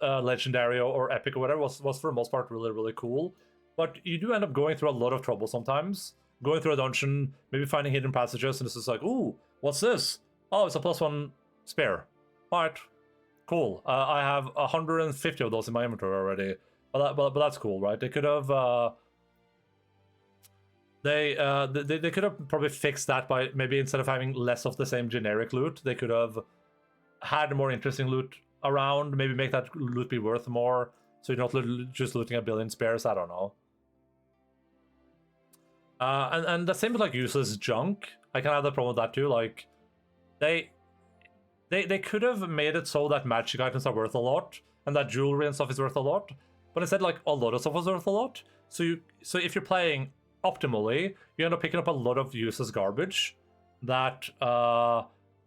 legendary or epic or whatever was for the most part really cool, but you do end up going through a lot of trouble sometimes. Going through a dungeon, maybe finding hidden passages, and it's just like, ooh, what's this? Oh, it's a +1 spare. Alright, cool. I have 150 of those in my inventory already, but that's cool, right? They could have they could have probably fixed that by maybe instead of having less of the same generic loot, they could have had more interesting loot around. Maybe make that loot be worth more, so you're not just looting a billion spares. I don't know. And the same with like useless junk. I can have the problem with that too. Like they could have made it so that magic items are worth a lot and that jewelry and stuff is worth a lot, but instead like a lot of stuff was worth a lot. So if you're playing optimally, you end up picking up a lot of useless garbage that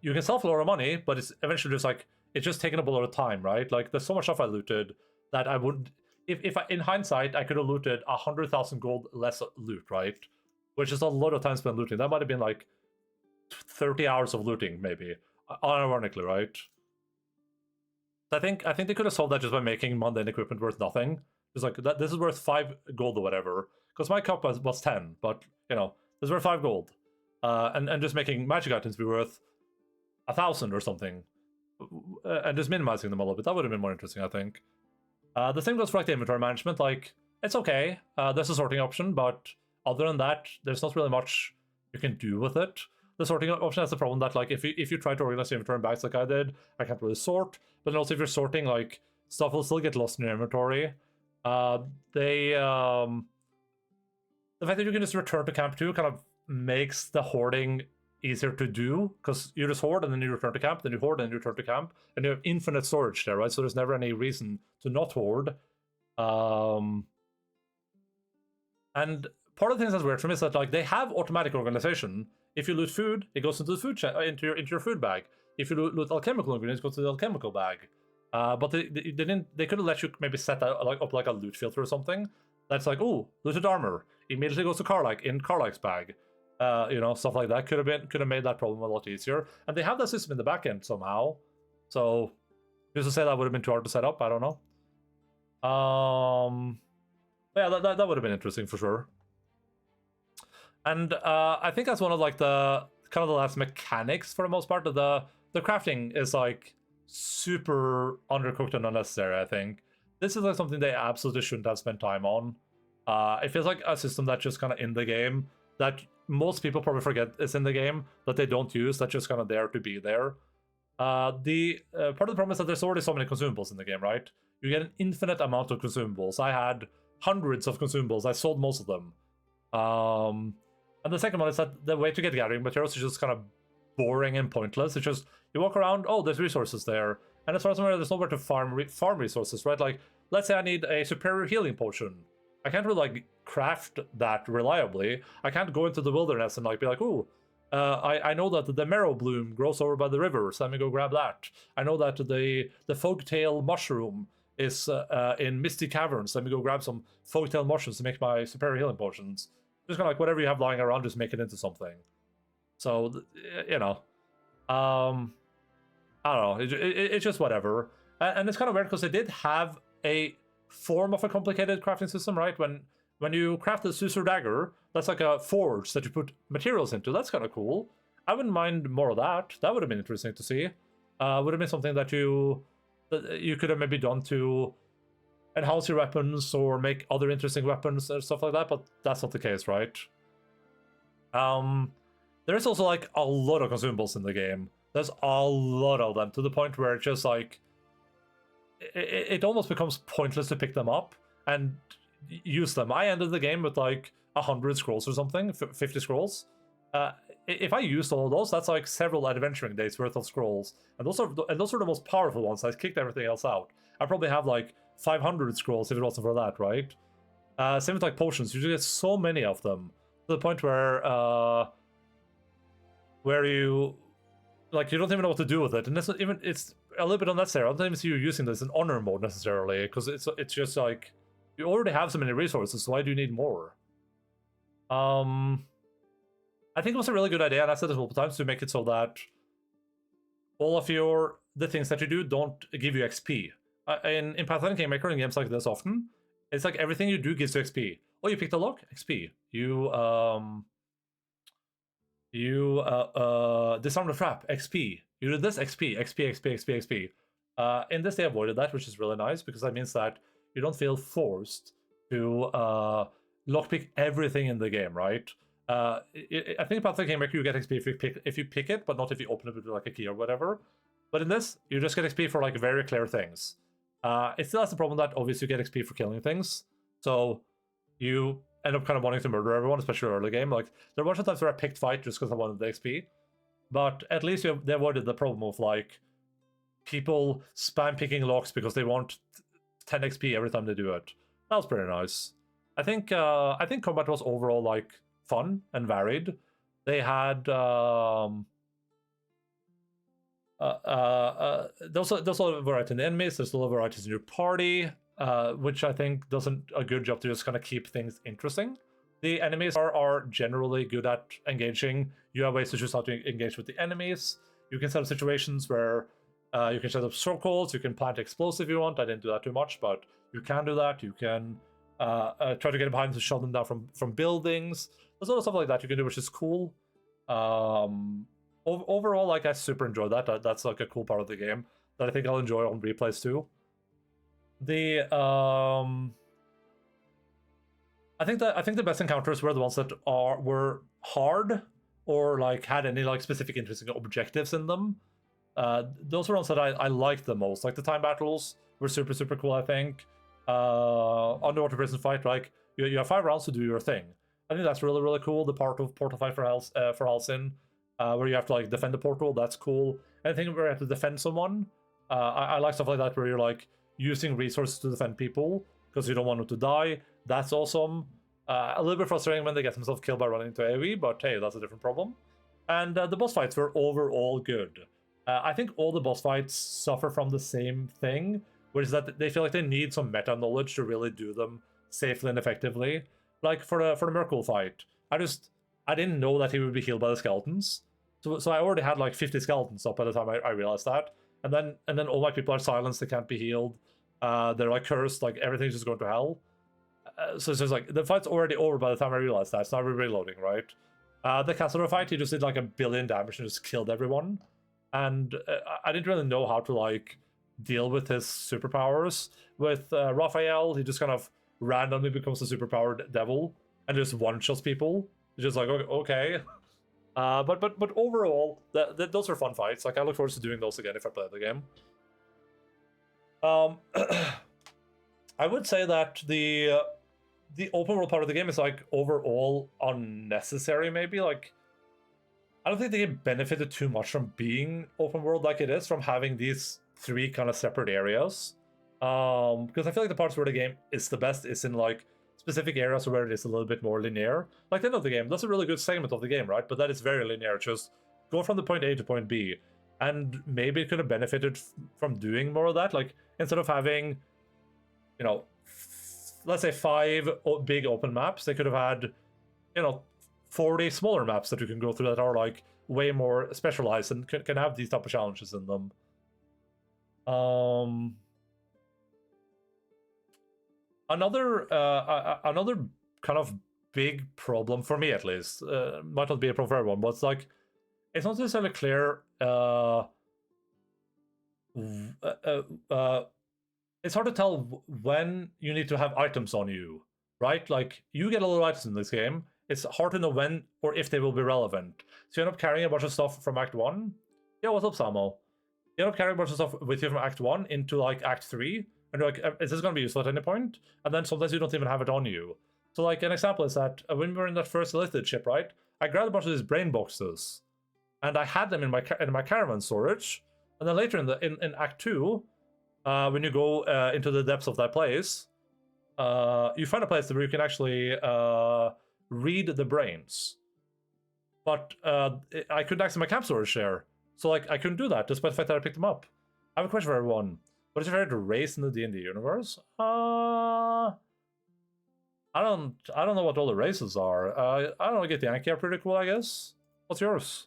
you can sell for a lot of money, but it's eventually just like it's just taking up a lot of time, right? Like there's so much stuff I looted that I would, if I, in hindsight, I could have looted 100,000 gold less loot, right? Which is a lot of time spent looting. That might have been like 30 hours of looting, maybe, unironically, right? I think they could have solved that just by making mundane equipment worth nothing. It's like that. This is worth 5 gold or whatever. Because my cup was 10, but you know, this is worth 5 gold, and just making magic items be worth 1,000 or something, and just minimizing them a little bit. That would have been more interesting, I think. The same goes for like the inventory management. Like it's okay. There's a sorting option, but other than that, there's not really much you can do with it. The sorting option has the problem that like if you try to organize your inventory in bags like I did, I can't really sort. But then also if you're sorting, like stuff will still get lost in your inventory. The fact that you can just return to camp too kind of makes the hoarding easier to do, because you just hoard and then you return to camp, then you hoard and then you return to camp, and you have infinite storage there, right? So there's never any reason to not hoard. And part of the things that's weird for me is that like they have automatic organization. If you loot food, it goes into the food into your food bag. If you loot alchemical ingredients, it goes to the alchemical bag. But they didn't. They could have let you maybe set that up like a loot filter or something. That's like, oh, looted armor immediately goes to Carlac in Carlac's bag. Stuff like that could have made that problem a lot easier. And they have that system in the back end somehow. So just to say that would have been too hard to set up. I don't know. Yeah, that would have been interesting for sure. And I think that's one of like the kind of the last mechanics for the most part. The crafting is like super undercooked and unnecessary. I think this is like something they absolutely shouldn't have spent time on. It feels like a system that's just kind of in the game that most people probably forget is in the game, that they don't use, that's just kind of there to be there. The part of the problem is that there's already so many consumables in the game, right? You get an infinite amount of consumables. I had hundreds of consumables. I sold most of them. And the second one is that the way to get gathering materials is just kind of boring and pointless. It's just, you walk around, oh, there's resources there. And as far as I'm aware, there's nowhere to farm resources, right? Like, let's say I need a superior healing potion. I can't really, like, craft that reliably. I can't go into the wilderness and, like, be like, ooh, I know that the marrow bloom grows over by the river, so let me go grab that. I know that the fogtail mushroom is in misty caverns. Let me go grab some fogtail mushrooms to make my superior healing potions. Just kind of like whatever you have lying around, just make it into something. So, I don't know. It's just whatever. And it's kind of weird because they did have a form of a complicated crafting system, right? When you craft the Susur dagger, that's like a forge that you put materials into. That's kind of cool. I wouldn't mind more of that. That would have been interesting to see. Would have been something that you could have maybe done to enhance your weapons or make other interesting weapons and stuff like that, but that's not the case, right? There is also like a lot of consumables in the game. There's a lot of them to the point where it's just like it almost becomes pointless to pick them up and use them. I ended the game with like 100 scrolls or something, 50 scrolls. If I used all of those, that's like several adventuring days worth of scrolls, and those are the most powerful ones. I kicked everything else out. I probably have like 500 scrolls if it wasn't for that, right? Same with like potions. You just get so many of them to the point where you like you don't even know what to do with it, and it's a little bit unnecessary. I don't even see you using this in honor mode necessarily, because it's just like you already have so many resources, so why do you need more? I think it was a really good idea, and I said this multiple times, to make it so that all of the things that you do don't give you XP. In Pathfinder Kingmaker, in games like this often, it's like everything you do gives you XP. Oh, you picked a lock? XP. You disarmed a trap? XP. You did this? XP. XP. In this, they avoided that, which is really nice, because that means that you don't feel forced to lockpick everything in the game, right? I think in Pathfinder Kingmaker you get XP if you pick it, but not if you open it with like a key or whatever. But in this, you just get XP for like very clear things. It still has the problem that obviously you get XP for killing things, so you end up kind of wanting to murder everyone, especially early game. Like there were a bunch of times where I picked fight just because I wanted the XP, but at least they avoided the problem of like people spam picking locks because they want 10 XP every time they do it. That was pretty nice. I think combat was overall like fun and varied. They had there's a lot of variety in the enemies. There's a lot of varieties in your party, which I think does a good job to just kind of keep things interesting. The enemies are generally good at engaging. You have ways to choose how to engage with the enemies. You can set up situations where you can set up circles. You can plant explosives if you want. I didn't do that too much, but you can do that. You can try to get behind to shut them down from buildings. There's a lot of stuff like that you can do, which is cool. Overall, like I super enjoyed that. That's like a cool part of the game that I think I'll enjoy on replays too. I think the best encounters were the ones that were hard or like had any like specific interesting objectives in them. Those were ones that I liked the most. Like the time battles were super cool. I think underwater prison fight, like you have 5 rounds to do your thing. I think that's really cool. The part of portal fight for Halcyon, where you have to like defend the portal, that's cool. Anything where you have to defend someone, I like stuff like that, where you're like using resources to defend people because you don't want them to die. That's awesome. A little bit frustrating when they get themselves killed by running into AoE, but hey, that's a different problem. And the boss fights were overall good. I think all the boss fights suffer from the same thing, which is that they feel like they need some meta knowledge to really do them safely and effectively. Like for the Merkle fight, I didn't know that he would be healed by the skeletons, so I already had like 50 skeletons up by the time I realized that, and then all my people are silenced, they can't be healed, they're like cursed, like everything's just going to hell. So it's just like the fight's already over by the time I realized that. It's not reloading, right? The Castle fight, he just did like 1 billion damage and just killed everyone, and I didn't really know how to like deal with his superpowers. With Raphael, he just kind of randomly becomes a superpowered devil and just one-shots people. It's just like, okay. But overall, those are fun fights. Like, I look forward to doing those again if I play the game. I would say that the open world part of the game is like overall unnecessary, maybe. Like, I don't think the game benefited too much from being open world like it is, from having these 3 kind of separate areas. Because I feel like the parts where the game is the best is in like specific areas where it is a little bit more linear. Like the end of the game, that's a really good segment of the game, right? But that is very linear. Just go from the point A to point B. And maybe it could have benefited from doing more of that. Like, instead of having, you know, let's say 5 big open maps, they could have had, you know, 40 smaller maps that you can go through that are like way more specialized and can have these type of challenges in them. Another kind of big problem for me, at least, might not be a problem for everyone, but it's like, it's not necessarily clear. It's hard to tell when you need to have items on you, right? Like, you get a lot of items in this game. It's hard to know when or if they will be relevant. So you end up carrying a bunch of stuff from Act 1. Yeah, what's up, Samo? You end up carrying a bunch of stuff with you from Act 1 into, like, Act 3. And you're like, is this going to be useful at any point? And then sometimes you don't even have it on you. So, like, an example is that when we were in that first Elithid ship, right? I grabbed a bunch of these brain boxes. And I had them in my caravan storage. And then later in Act 2, when you go into the depths of that place, you find a place where you can actually read the brains. But I couldn't access my camp storage there. So, like, I couldn't do that, despite the fact that I picked them up. I have a question for everyone. What is your favorite race in the D&D universe? I don't know what all the races are. I don't know, get the Yankee are pretty cool, I guess. What's yours?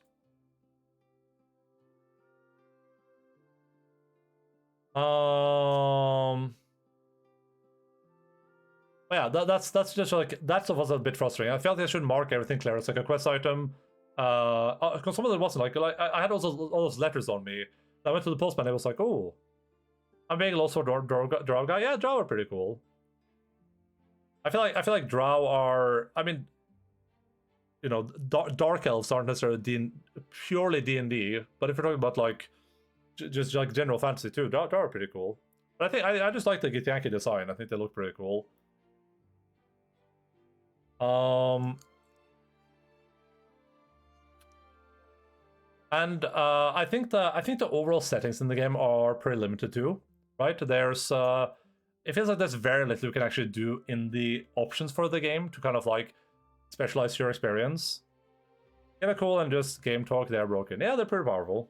Yeah, that's just like, that stuff was a bit frustrating. I felt like I should mark everything clear. It's like a quest item. Because some of it wasn't like I had all those letters on me. I went to the postman. It was like, oh, I'm being lost for drow guy. Yeah, drow are pretty cool. I feel like drow are. I mean, you know, dark elves aren't necessarily purely D&D, but if you're talking about like just like general fantasy too, drow are pretty cool. But I think I just like the Githyanki design. I think they look pretty cool. And I think the overall settings in the game are pretty limited too, right? There's it feels like there's very little you can actually do in the options for the game to kind of like specialize your experience. Yeah, cool, and just game talk, they're broken. Yeah, they're pretty powerful.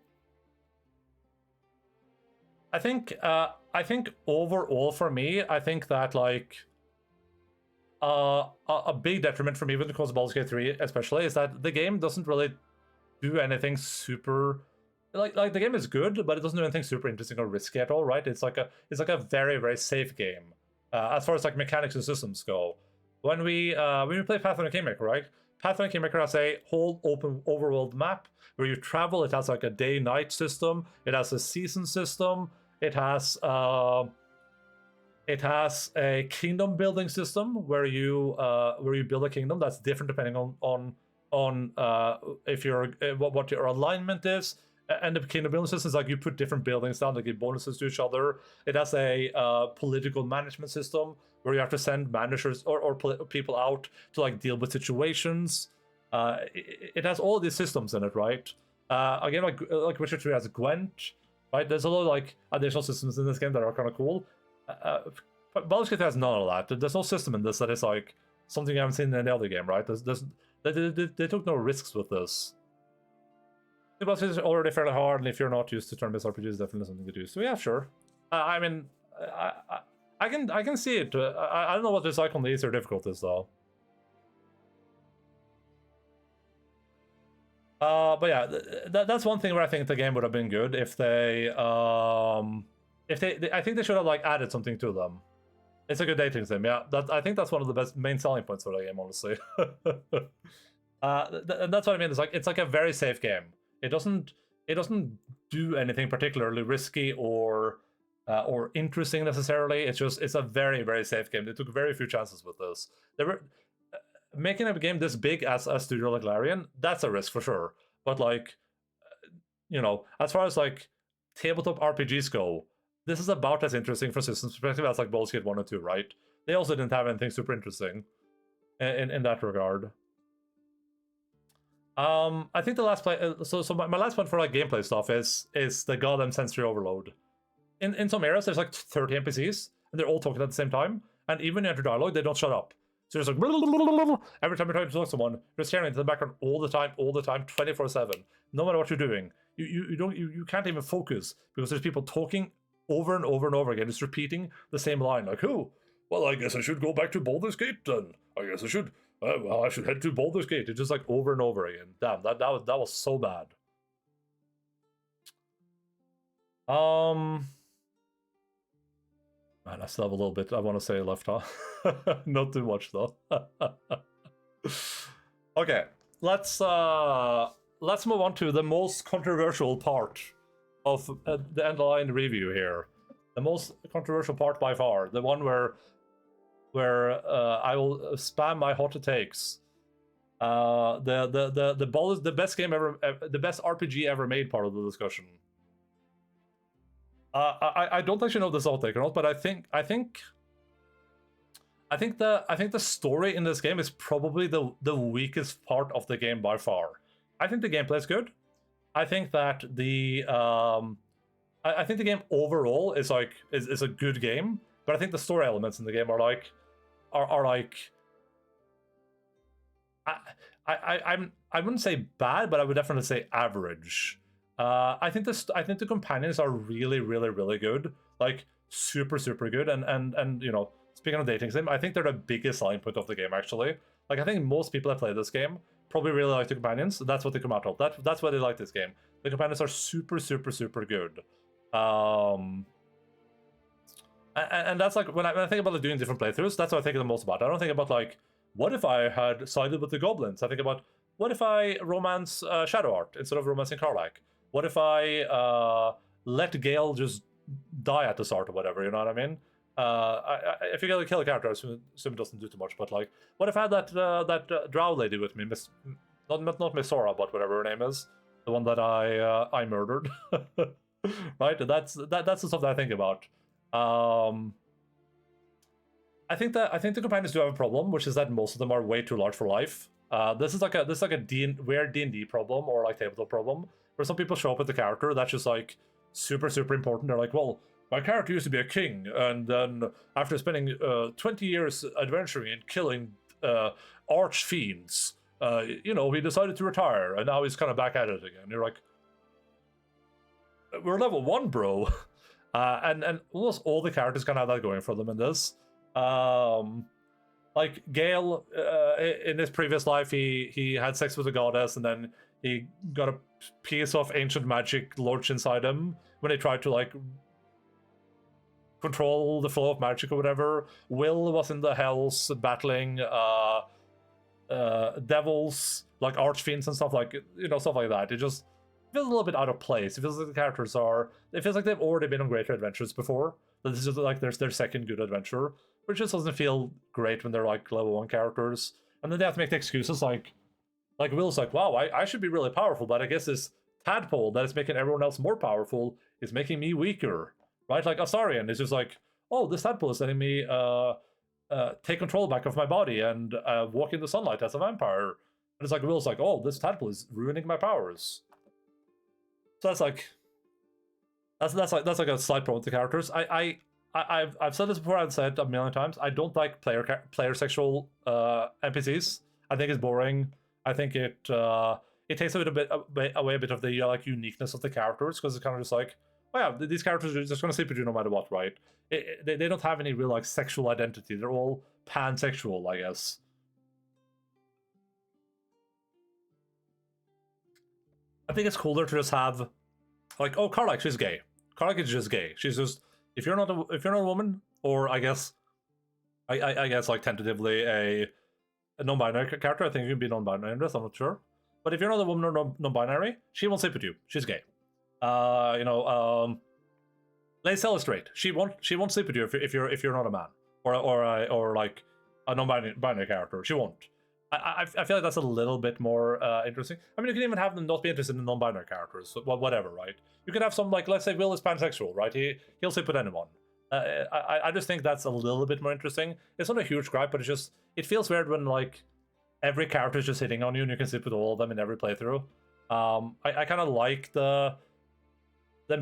I think overall for me, I think that like a big detriment for me when it comes to Baldur's Gate 3 especially is that the game doesn't really do anything super like the game is good, but it doesn't do anything super interesting or risky at all, right? It's like a very, very safe game as far as like mechanics and systems go. When we play Pathfinder Kingmaker, right? Pathfinder Kingmaker has a whole open overworld map where you travel. It has like a day-night system. It has a season system. It has a kingdom building system where you build a kingdom that's different depending on if you're what your alignment is. And the kingdom building system is like you put different buildings down that give bonuses to each other. It has a political management system where you have to send managers or people out to like deal with situations. It has all these systems in it, right? Again, like Witcher 3 has Gwent, right? There's a lot of like additional systems in this game that are kind of cool. But Baldur's Gate has none of that. There's no system in this that is like something you haven't seen in any other game, right? They took no risks with this. Plus, it's already fairly hard, and if you're not used to turn-based RPGs, it's definitely something to do. So yeah, sure. I mean, I can see it. I don't know what it's like on the easier difficulties though. But yeah, that's one thing where I think the game would have been good if they I think they should have like added something to them. It's a good dating sim, yeah. I think that's one of the best main selling points for the game, honestly. And that's what I mean. It's like a very safe game. It doesn't do anything particularly risky or interesting necessarily. It's a very, very safe game. They took very few chances with this. They were making a game this big as a studio like Larian. That's a risk for sure. But like, you know, as far as like tabletop RPGs go, this is about as interesting from systems perspective as like Baldur's Gate 1 and 2, right? They also didn't have anything super interesting in that regard. I think the last play. So my last point for like gameplay stuff is the goddamn sensory overload. In some areas, there's like 30 NPCs, and they're all talking at the same time. And even when you enter dialogue, they don't shut up. So there's like every time you're trying to talk to someone, you're staring into the background all the time, 24/7. No matter what you're doing, you can't even focus because there's people talking over and over and over again, just repeating the same line. Like, who? Well, I guess I should go back to Baldur's Gate then. I guess I should. Well, I should head to Baldur's Gate. It's just like over and over again. Damn, that was so bad. Man, I still have a little bit I want to say left, huh? Not too much though. Okay, let's move on to the most controversial part of the Endaline review here. The most controversial part by far, the one where I will spam my hot takes. The best game ever, the best RPG ever made part of the discussion. I don't actually know this hot take or not, but I think the story in this game is probably the weakest part of the game by far. I think the gameplay is good. I think that I think the game overall is like is a good game, but I think the story elements in the game are like I wouldn't say bad, but I would definitely say average. I think the companions are really, really, really good, like super, super good, and you know, speaking of dating sim, I think they're the biggest selling point of the game actually. Like I think most people that play this game probably really like the companions. That's what they come out of. That's why they like this game. The companions are super, super, super good. And that's like when I think about like, doing different playthroughs, that's what I think the most about. I don't think about like, what if I had sided with the goblins? I think about, what if I romance Shadowheart instead of romancing Karlach? What if I let Gale just die at the start or whatever, you know what I mean? If you're gonna kill a character, I assume it doesn't do too much, but like, what if I had that drow lady with me, not Miss Sora, but whatever her name is, the one that I murdered, right? That's the stuff that I think about. I think the companions do have a problem, which is that most of them are way too large for life. This is like a weird D&D problem or like tabletop problem, where some people show up with the character that's just like super, super important. They're like, well, my character used to be a king, and then after spending 20 years adventuring and killing archfiends, you know, he decided to retire, and now he's kind of back at it again. You're like, we're level 1, bro. And almost all the characters kind of have that going for them in this. Like Gale, in his previous life, he had sex with a goddess, and then he got a piece of ancient magic lodged inside him when he tried to like control the flow of magic or whatever. Will was in the hells battling devils, like archfiends and stuff like, you know, stuff like that. It just feels a little bit out of place. It feels like the characters it feels like they've already been on greater adventures before. This is just like their second good adventure, which just doesn't feel great when they're like level 1 characters. And then they have to make the excuses like Will's like, wow, I should be really powerful, but I guess this tadpole that is making everyone else more powerful is making me weaker, right? Like Astarion is just like, oh, this tadpole is letting me take control back of my body and walk in the sunlight as a vampire. And it's like Will's like, oh, this tadpole is ruining my powers. So that's like a slight problem with the characters. I've said this before. I've said it a million times. I don't like player sexual NPCs. I think it's boring. I think it it takes away a bit of the like uniqueness of the characters, because it's kind of just like, oh yeah, these characters are just gonna sleep with you no matter what, right? They don't have any real like sexual identity. They're all pansexual, I guess. I think it's cooler to just have like, oh, Karlach, she's gay. Karlach is just gay. She's just, if you're not a woman, or I guess like tentatively a non-binary character. I think you can be non-binary in this, I'm not sure. But if you're not a woman or non-binary, she won't sleep with you. She's gay. Lae'zel is straight. She won't sleep with you if you're not a man or like a non-binary character. She won't. I feel like that's a little bit more interesting. I mean, you can even have them not be interested in non-binary characters, so whatever, right? You can have some, like, let's say Will is pansexual, right? He'll sleep with anyone. I just think that's a little bit more interesting. It's not a huge gripe, but it feels weird when like every character is just hitting on you and you can sleep with all of them in every playthrough. I kind of like them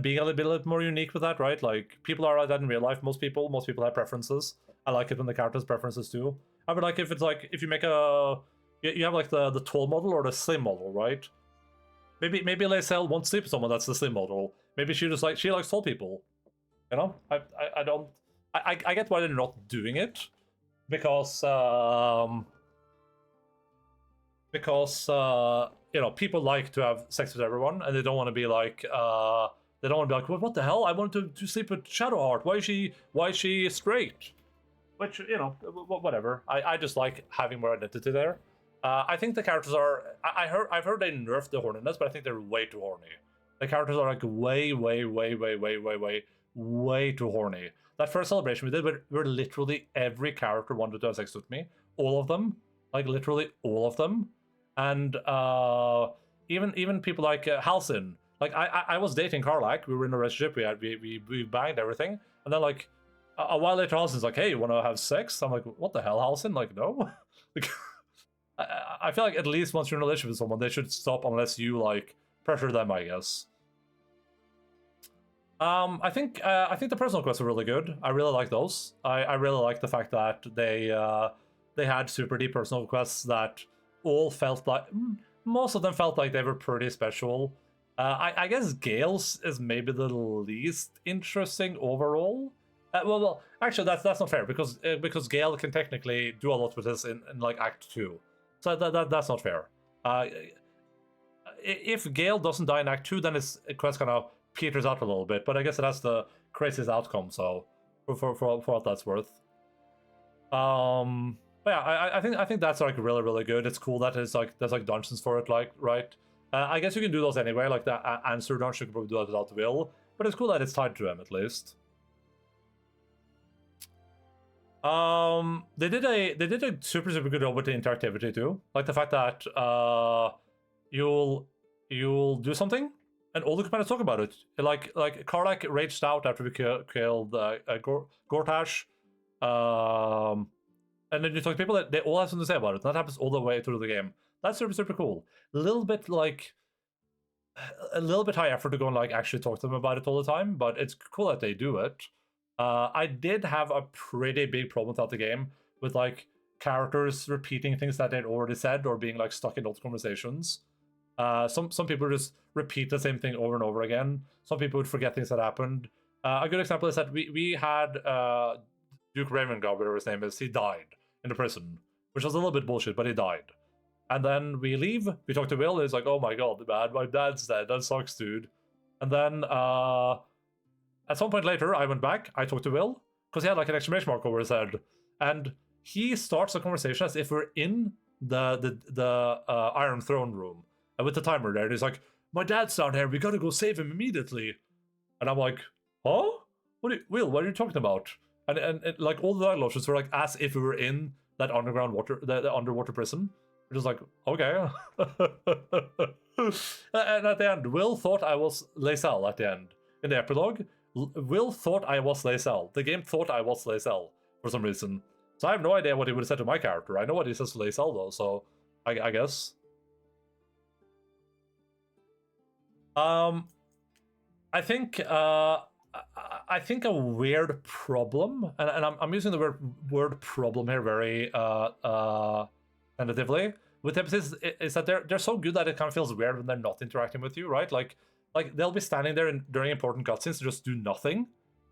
being a little bit more unique with that, right? Like, people are like that in real life. Most people have preferences. I like it when the characters' preferences too. I would like if it's like, if you make you have like the tall model or the slim model, right? Maybe Lae'zel won't sleep with someone that's the slim model. Maybe she likes tall people. You know, I get why they're not doing it, because you know, people like to have sex with everyone, and they don't want to be like what the hell? I wanted to sleep with Shadowheart. Why is she straight? Which, you know, whatever. I just like having more identity there. I think the characters are. I've heard they nerfed the horniness, but I think they're way too horny. The characters are like way too horny. That first celebration we did, where literally every character wanted to have sex with me. All of them, like literally all of them, and even people like Halcyon. Like I was dating Karlach. We were in a relationship. We banged everything, and then like a while later, Halcyon's like, "Hey, you want to have sex?" I'm like, "What the hell, Halcyon? Like, no." Like, I feel like at least once you're in a relationship with someone, they should stop unless you like pressure them, I guess. I think the personal quests were really good. I really like those. I really like the fact that they had super deep personal quests that all felt like, most of them felt like they were pretty special. I guess Gale's is maybe the least interesting overall. Well, actually, that's not fair, because Gale can technically do a lot with this in like Act 2, so that's not fair. If Gale doesn't die in Act 2, then his quest kind of peters out a little bit, but I guess it has the craziest outcome, so for what that's worth. But yeah, I think that's like really good. It's cool that it's like there's like dungeons for it, like, right? I guess you can do those anyway, like the answer dungeon, you can probably do that without Will, but it's cool that it's tied to him at least. They did a super good job with the interactivity too, like the fact that you'll do something and all the companions talk about it. Like Karlach raged out after we killed Gortash, and then you talk to people that they all have something to say about it. That happens all the way through the game. That's super cool. A little bit high effort to go and like actually talk to them about it all the time, but it's cool that they do it. I did have a pretty big problem throughout the game with like characters repeating things that they'd already said or being like stuck in those conversations. Some people just repeat the same thing over and over again. Some people would forget things that happened. A good example is that we had Duke Ravengard, whatever his name is, he died in the prison, which was a little bit bullshit, but he died. And then we leave, we talk to Will, and he's like, "Oh my god, man, my dad's dead, that sucks, dude." And then at some point later, I went back, I talked to Will, because he had like an exclamation mark over his head, and he starts the conversation as if we're in the Iron Throne room, and with the timer there, and he's like, "My dad's down here, we gotta go save him immediately." And I'm like, "Huh? Will, what are you talking about?" And like all the dialogue were like as if we were in that underground the underwater prison. It was like, okay. And at the end, Will thought I was Lae'zel at the end. In the epilogue, Will thought I was Lae'zel. The game thought I was Lae'zel for some reason. So I have no idea what he would have said to my character. I know what he says to Lae'zel though, so I guess. I think a weird problem, and I'm using the word problem here very tentatively, with NPCs is that they're so good that it kind of feels weird when they're not interacting with you, right? Like they'll be standing there during important cutscenes to just do nothing,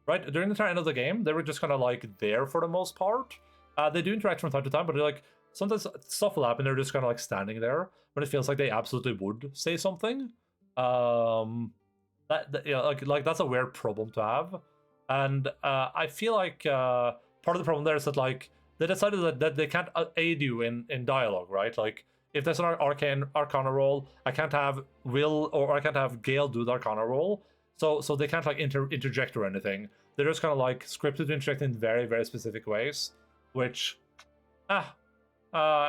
right? During the entire end of the game, they were just kind of like there for the most part. They do interact from time to time, but they're like sometimes stuff will happen. They're just kind of like standing there, but it feels like they absolutely would say something. That you know, like that's a weird problem to have, and I feel like part of the problem there is that like they decided that they can't aid you in dialogue, right? Like if there's an arcana roll, I can't have Will or I can't have Gale do the arcana roll, so they can't like interject or anything. They're just kind of like scripted to interject in very, very specific ways, which I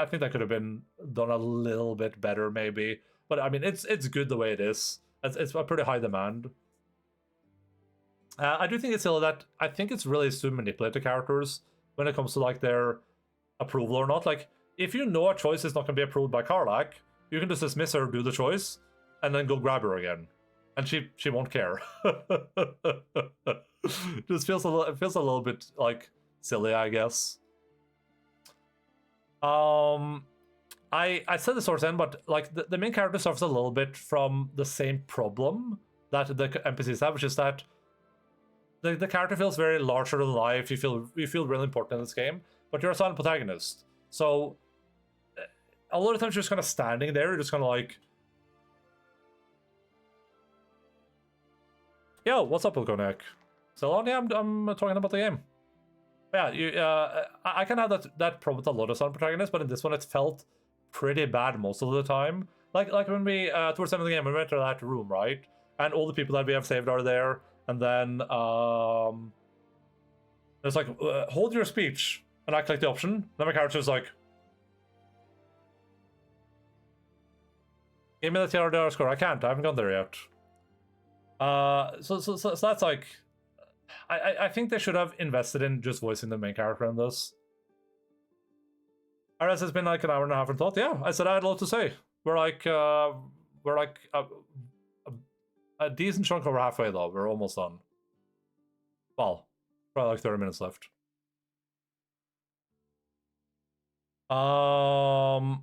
think that could have been done a little bit better maybe. But I mean, it's good the way it is. It's a pretty high demand. I do think it's silly that I think it's really to manipulate the characters when it comes to like their approval or not. Like if you know a choice is not going to be approved by Karlach, you can just dismiss her, do the choice, and then go grab her again, and she won't care. Just feels a little bit like silly, I guess. I said the source end, but like the main character suffers a little bit from the same problem that the NPCs have, which is that the character feels very larger than life. You feel really important in this game, but you're a silent protagonist. So a lot of times you're just kind of standing there. You're just kind of like, yo, what's up, Wilconek? So on, yeah, I'm talking about the game. Yeah, I can have that problem with a lot of silent protagonists, but in this one it felt pretty bad most of the time. Like when we towards the end of the game we went to that room, right, and all the people that we have saved are there, and then it's like hold your speech, and I click the option. Then my character's like, give me the TLDR score. I can't. I haven't gone there yet. So that's like, I think they should have invested in just voicing the main character in this. Whereas it's been like an hour and a half and thought, yeah, I said I had a lot to say. We're like a decent chunk over halfway though. We're almost done. Well, probably like 30 minutes left. But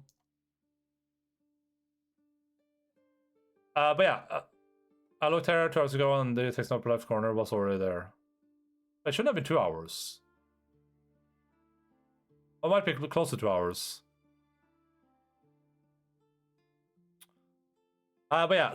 yeah, I looked here 2 hours ago and the text upper left corner was already there. It shouldn't have been 2 hours. It might be close to 2 hours. But yeah,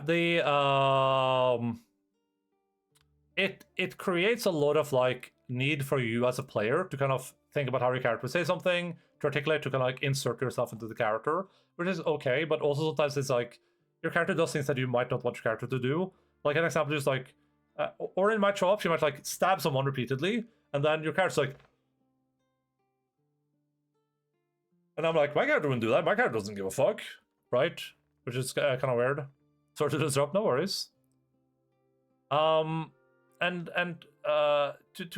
it creates a lot of like need for you as a player to kind of think about how your character would say something, to articulate, to kind of like insert yourself into the character, which is okay, but also sometimes it's like your character does things that you might not want your character to do. Like an example is like, or in my chops, you might like stab someone repeatedly, and then your character's like, and I'm like, my character wouldn't do that. My character doesn't give a fuck, right? Which is kind of weird. Sorry to disrupt, no worries. To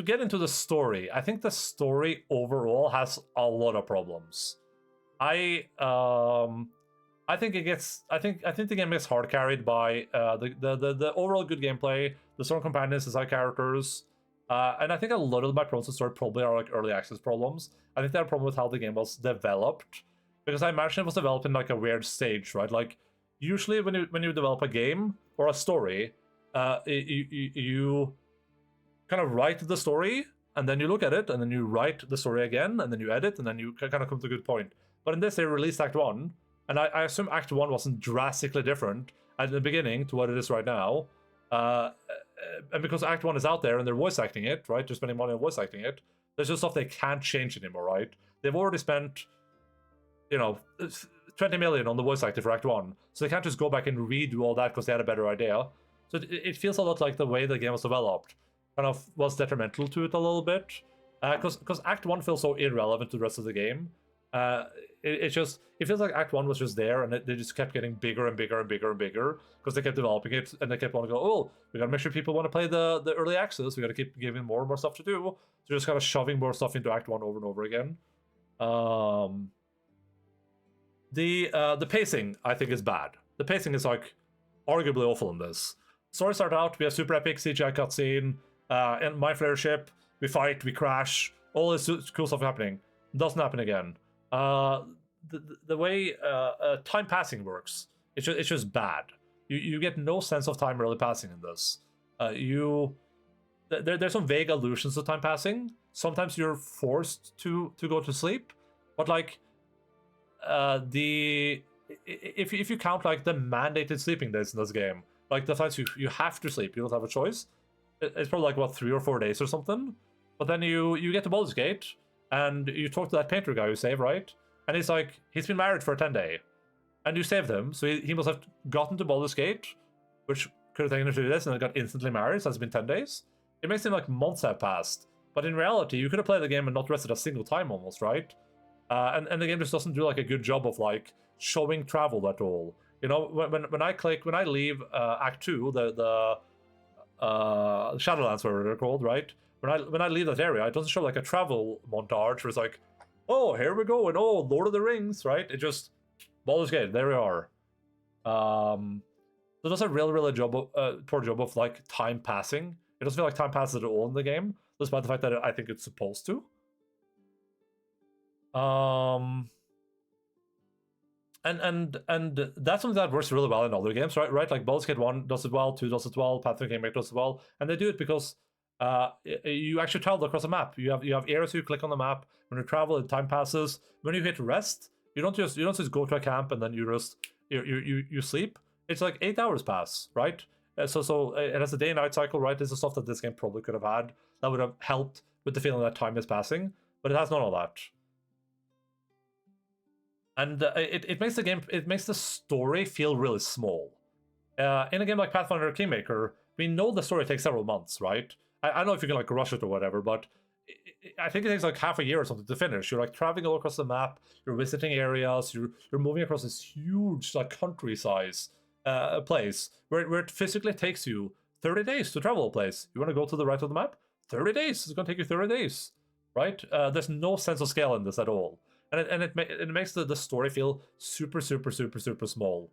get into the story, I think the story overall has a lot of problems. I think it gets. I think the game gets hard carried by the overall good gameplay, the strong companions, the side characters, and I think a lot of my problems with the story probably are like early access problems. I think they have a problem with how the game was developed, because I imagine it was developed in like a weird stage, right? Like usually when you develop a game or a story, you kind of write the story and then you look at it and then you write the story again and then you edit and then you kind of come to a good point. But in this, they released Act 1. And I assume Act 1 wasn't drastically different at the beginning to what it is right now. And because Act 1 is out there and they're voice acting it, right? They're spending money on voice acting it. There's just stuff they can't change anymore, right? They've already spent, 20 million on the voice actor for Act 1. So they can't just go back and redo all that because they had a better idea. So it feels a lot like the way the game was developed kind of was detrimental to it a little bit. Because Act 1 feels so irrelevant to the rest of the game. It feels like Act 1 was just there and they just kept getting bigger and bigger and bigger and bigger because they kept developing it and they kept wanting to go, oh, we gotta make sure people want to play the early access, we gotta keep giving more and more stuff to do. So just kind of shoving more stuff into Act 1 over and over again. The pacing, I think, is bad. The pacing is like arguably awful in this. Story started out, we have super epic CGI cutscene, and my flare ship, we fight, we crash, all this cool stuff happening. Doesn't happen again. the way time passing works, it's just bad. You get no sense of time really passing in this. There's some vague allusions to time passing. Sometimes you're forced to go to sleep, but like if you count like the mandated sleeping days in this game, like the times you have to sleep, you don't have a choice. It's probably like what 3 or 4 days or something. But then you get to Baldur's Gate and you talk to that painter guy you save, right? And he's like, he's been married for a 10 day, and you saved him, so he must have gotten to Baldur's Gate, which could have taken him 2 days, and then got instantly married. So it's been 10 days. It makes seem like months have passed, but in reality, you could have played the game and not rested a single time almost, right? And the game just doesn't do like a good job of like showing travel at all. You know, when I leave Act 2, the Shadowlands, whatever they're called, right? When I leave that area, it doesn't show like a travel montage where it's like, oh, here we go, and oh, Lord of the Rings, right? It just Baldur's Gate, there we are. So it does a really poor job of like time passing. It doesn't feel like time passes at all in the game, despite the fact that I think it's supposed to. And that's something that works really well in other games, right? Like Baldur's Gate 1 does it well, 2 does it well, Path of the Kingmaker does it well, and they do it because you actually travel across a map. You have areas you click on the map. When you travel, and time passes. When you hit rest, you don't just go to a camp and then you sleep. It's like 8 hours pass, right? So it has a day and night cycle, right? This is stuff that this game probably could have had that would have helped with the feeling that time is passing, but it has none of that. And it makes the story feel really small. In a game like Pathfinder Kingmaker, we know the story takes several months, right? I don't know if you can like rush it or whatever, but I think it takes like half a year or something to finish. You're like traveling all across the map, you're visiting areas, you're moving across this huge like country-size place where it physically takes you 30 days to travel a place. You want to go to the right of the map? 30 days. It's going to take you 30 days, right? There's no sense of scale in this at all. And it makes the story feel super small.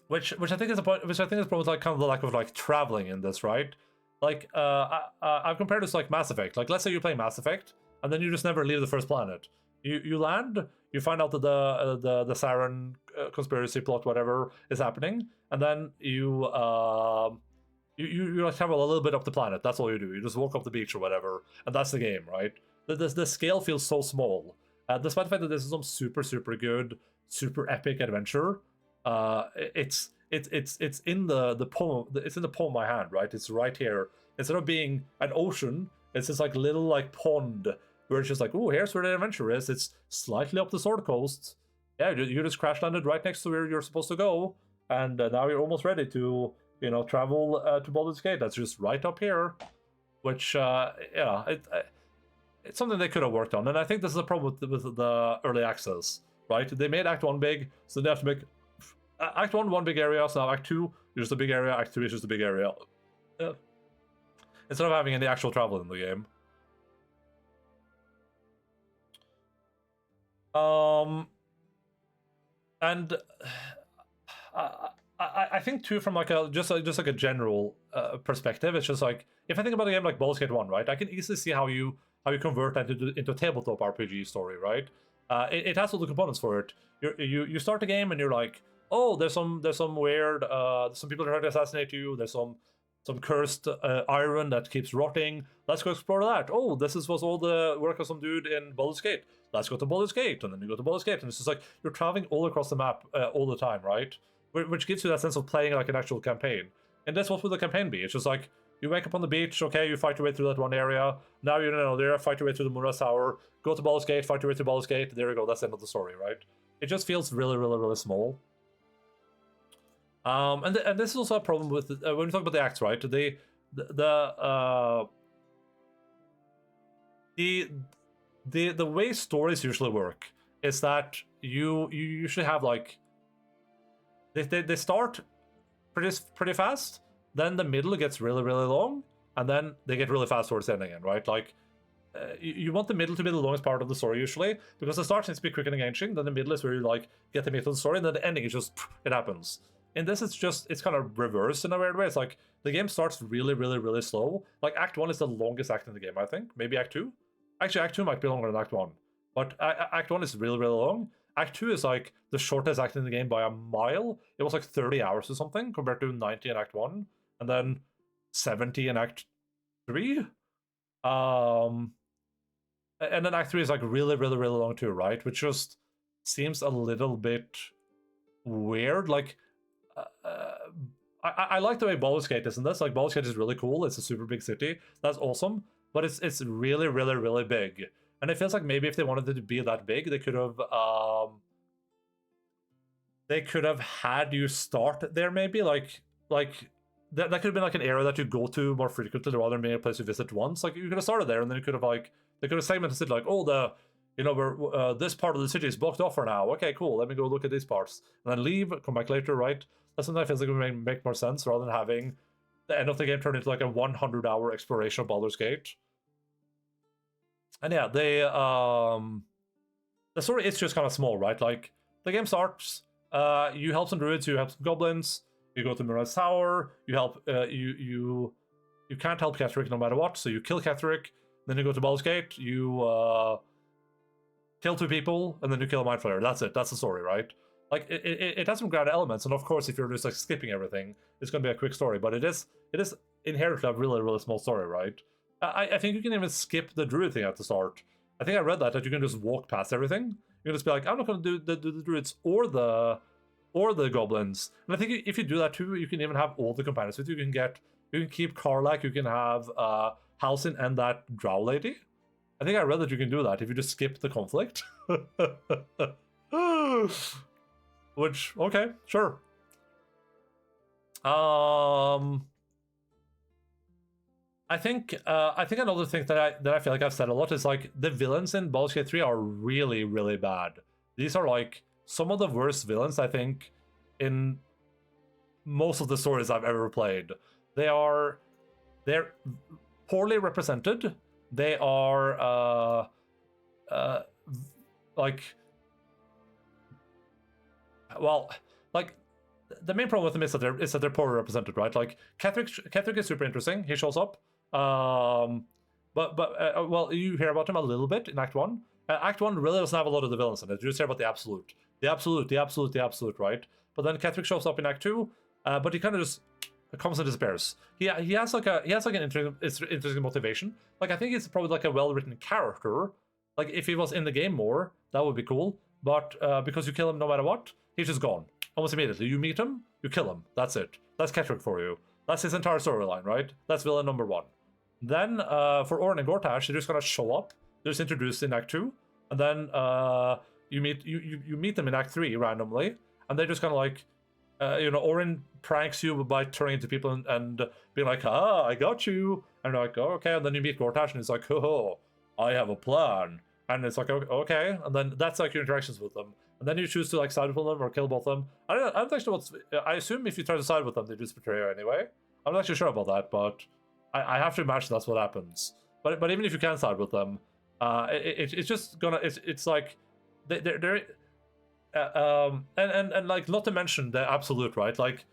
Which I think is a point. Which I think is probably like kind of the lack of like traveling in this, right? Like I've compared this to like Mass Effect. Like let's say you play Mass Effect and then you just never leave the first planet. You land, you find out that the Saren conspiracy plot whatever is happening, and then you like travel a little bit up the planet. That's all you do. You just walk up the beach or whatever, and that's the game, right? The scale feels so small, despite the fact that this is some super good, super epic adventure. It's in the poem. It's in the palm of my hand, right? It's right here. Instead of being an ocean, it's this like little like pond where it's just like, oh, here's where the adventure is. It's slightly up the Sword Coast. Yeah, you just crash landed right next to where you're supposed to go, and now you're almost ready to travel to Baldur's Gate. That's just right up here, which it's something they could have worked on, and I think this is a problem with the early access, right? They made Act 1 big, so they have to make Act 1 one big area, so now Act 2 is just a big area, Act 3 is just a big area. Yeah. Instead of having any actual travel in the game. And I think too, from like just like a general perspective, it's just like if I think about a game like Baldur's Gate 1, right? I can easily see how you convert that into a tabletop RPG story, right? It has all the components for it. You start the game and you're like, oh, there's some weird some people are trying to assassinate you. There's some cursed iron that keeps rotting. Let's go explore that. Oh, was all the work of some dude in Baldur's Gate. Let's go to Baldur's Gate, and then you go to Baldur's Gate, and it's just like you're traveling all across the map all the time, right? Which gives you that sense of playing like an actual campaign. And that's what will the campaign be. It's just like you wake up on the beach, okay, you fight your way through that one area. Now you know there, fight your way through the Mura Tower, go to Baldur's Gate, fight your way to Baldur's Gate. There you go. That's the end of the story, right? It just feels really small. And this is also a problem with when we talk about the acts, right? The way stories usually work is that you usually have like they start pretty fast, then the middle gets really long, and then they get really fast towards the end again, right? Like you want the middle to be the longest part of the story usually, because the start needs to be quick and engaging, then the middle is where you like get the middle of the story, and then the ending is just it happens. In this, it's kind of reversed in a weird way. It's like the game starts really slow. Like Act 1 is the longest act in the game, I think. Maybe Act 2. Actually, Act 2 might be longer than Act 1. But Act 1 is really, really long. Act 2 is like the shortest act in the game by a mile. It was like 30 hours or something compared to 90 in Act 1. And then 70 in Act 3. And then Act 3 is like really, really, really long too, right? Which just seems a little bit weird. Like, I like the way Baldur's Gate is in this. Like, Baldur's Gate is really cool. It's a super big city. That's awesome. But it's really, really, really big. And it feels like maybe if they wanted it to be that big, they could have had you start there maybe. Like that could have been like an area that you go to more frequently rather than being a place you visit once. Like, you could have started there, and then you could have like, they could have segmented it like, oh, we're this part of the city is blocked off for now. Okay, cool. Let me go look at these parts, and then leave, come back later, right? That's something I feel like would make more sense rather than having the end of the game turn into like a 100-hour exploration of Baldur's Gate. And yeah, the story is just kind of small, right? Like, the game starts, you help some druids, you help some goblins, you go to Mira's Tower, you help, you can't help Ketheric no matter what, so you kill Ketheric, then you go to Baldur's Gate, you kill 2 people, and then you kill a Mind Flayer. That's it. That's the story, right? Like, it has some grand elements, and of course, if you're just like skipping everything, it's going to be a quick story. But it is inherently a really, really small story, right? I think you can even skip the druid thing at the start. I think I read that you can just walk past everything. You can just be like, I'm not going to do the druids or the goblins. And I think if you do that too, you can even have all the companions with you. You can keep Karlach, you can have Halsin and that drow lady. I think I read that you can do that if you just skip the conflict. Which, okay, sure. I think another thing that I feel like I've said a lot is like the villains in Baldur's Gate 3 are really, really bad. These are like some of the worst villains I think in most of the stories I've ever played. They're poorly represented. They are like, well, like the main problem with them is that they're poorly represented, right? Like Ketheric is super interesting. He shows up, well, you hear about him a little bit in Act 1. Act 1 really doesn't have a lot of the villains in it. You just hear about the absolute, right? But then Ketheric shows up in Act 2, but he kind of just comes and disappears. He has like an interesting motivation. Like, I think it's probably like a well-written character. Like, if he was in the game more, that would be cool. But because you kill him no matter what, he's just gone almost immediately. You meet him, you kill him. That's it. That's Ketheric for you. That's his entire storyline, right? That's villain number 1. Then for Orin and Gortash, they're just gonna show up. They're just introduced in Act 2, and then you meet them in Act 3 randomly, and they're just kind of like, Orin pranks you by turning into people and being like, "Ah, I got you," and you're like, "Oh, okay." And then you meet Gortash, and he's like, "Oh, I have a plan," and it's like, "Okay," and then that's like your interactions with them. And then you choose to like side with them or kill both of them. I don't actually know what's. I assume if you try to side with them, they just betray you anyway. I'm not actually sure about that, but I have to imagine that's what happens. But even if you can side with them, it's just gonna. It's like they're and like, not to mention the absolute, right? Like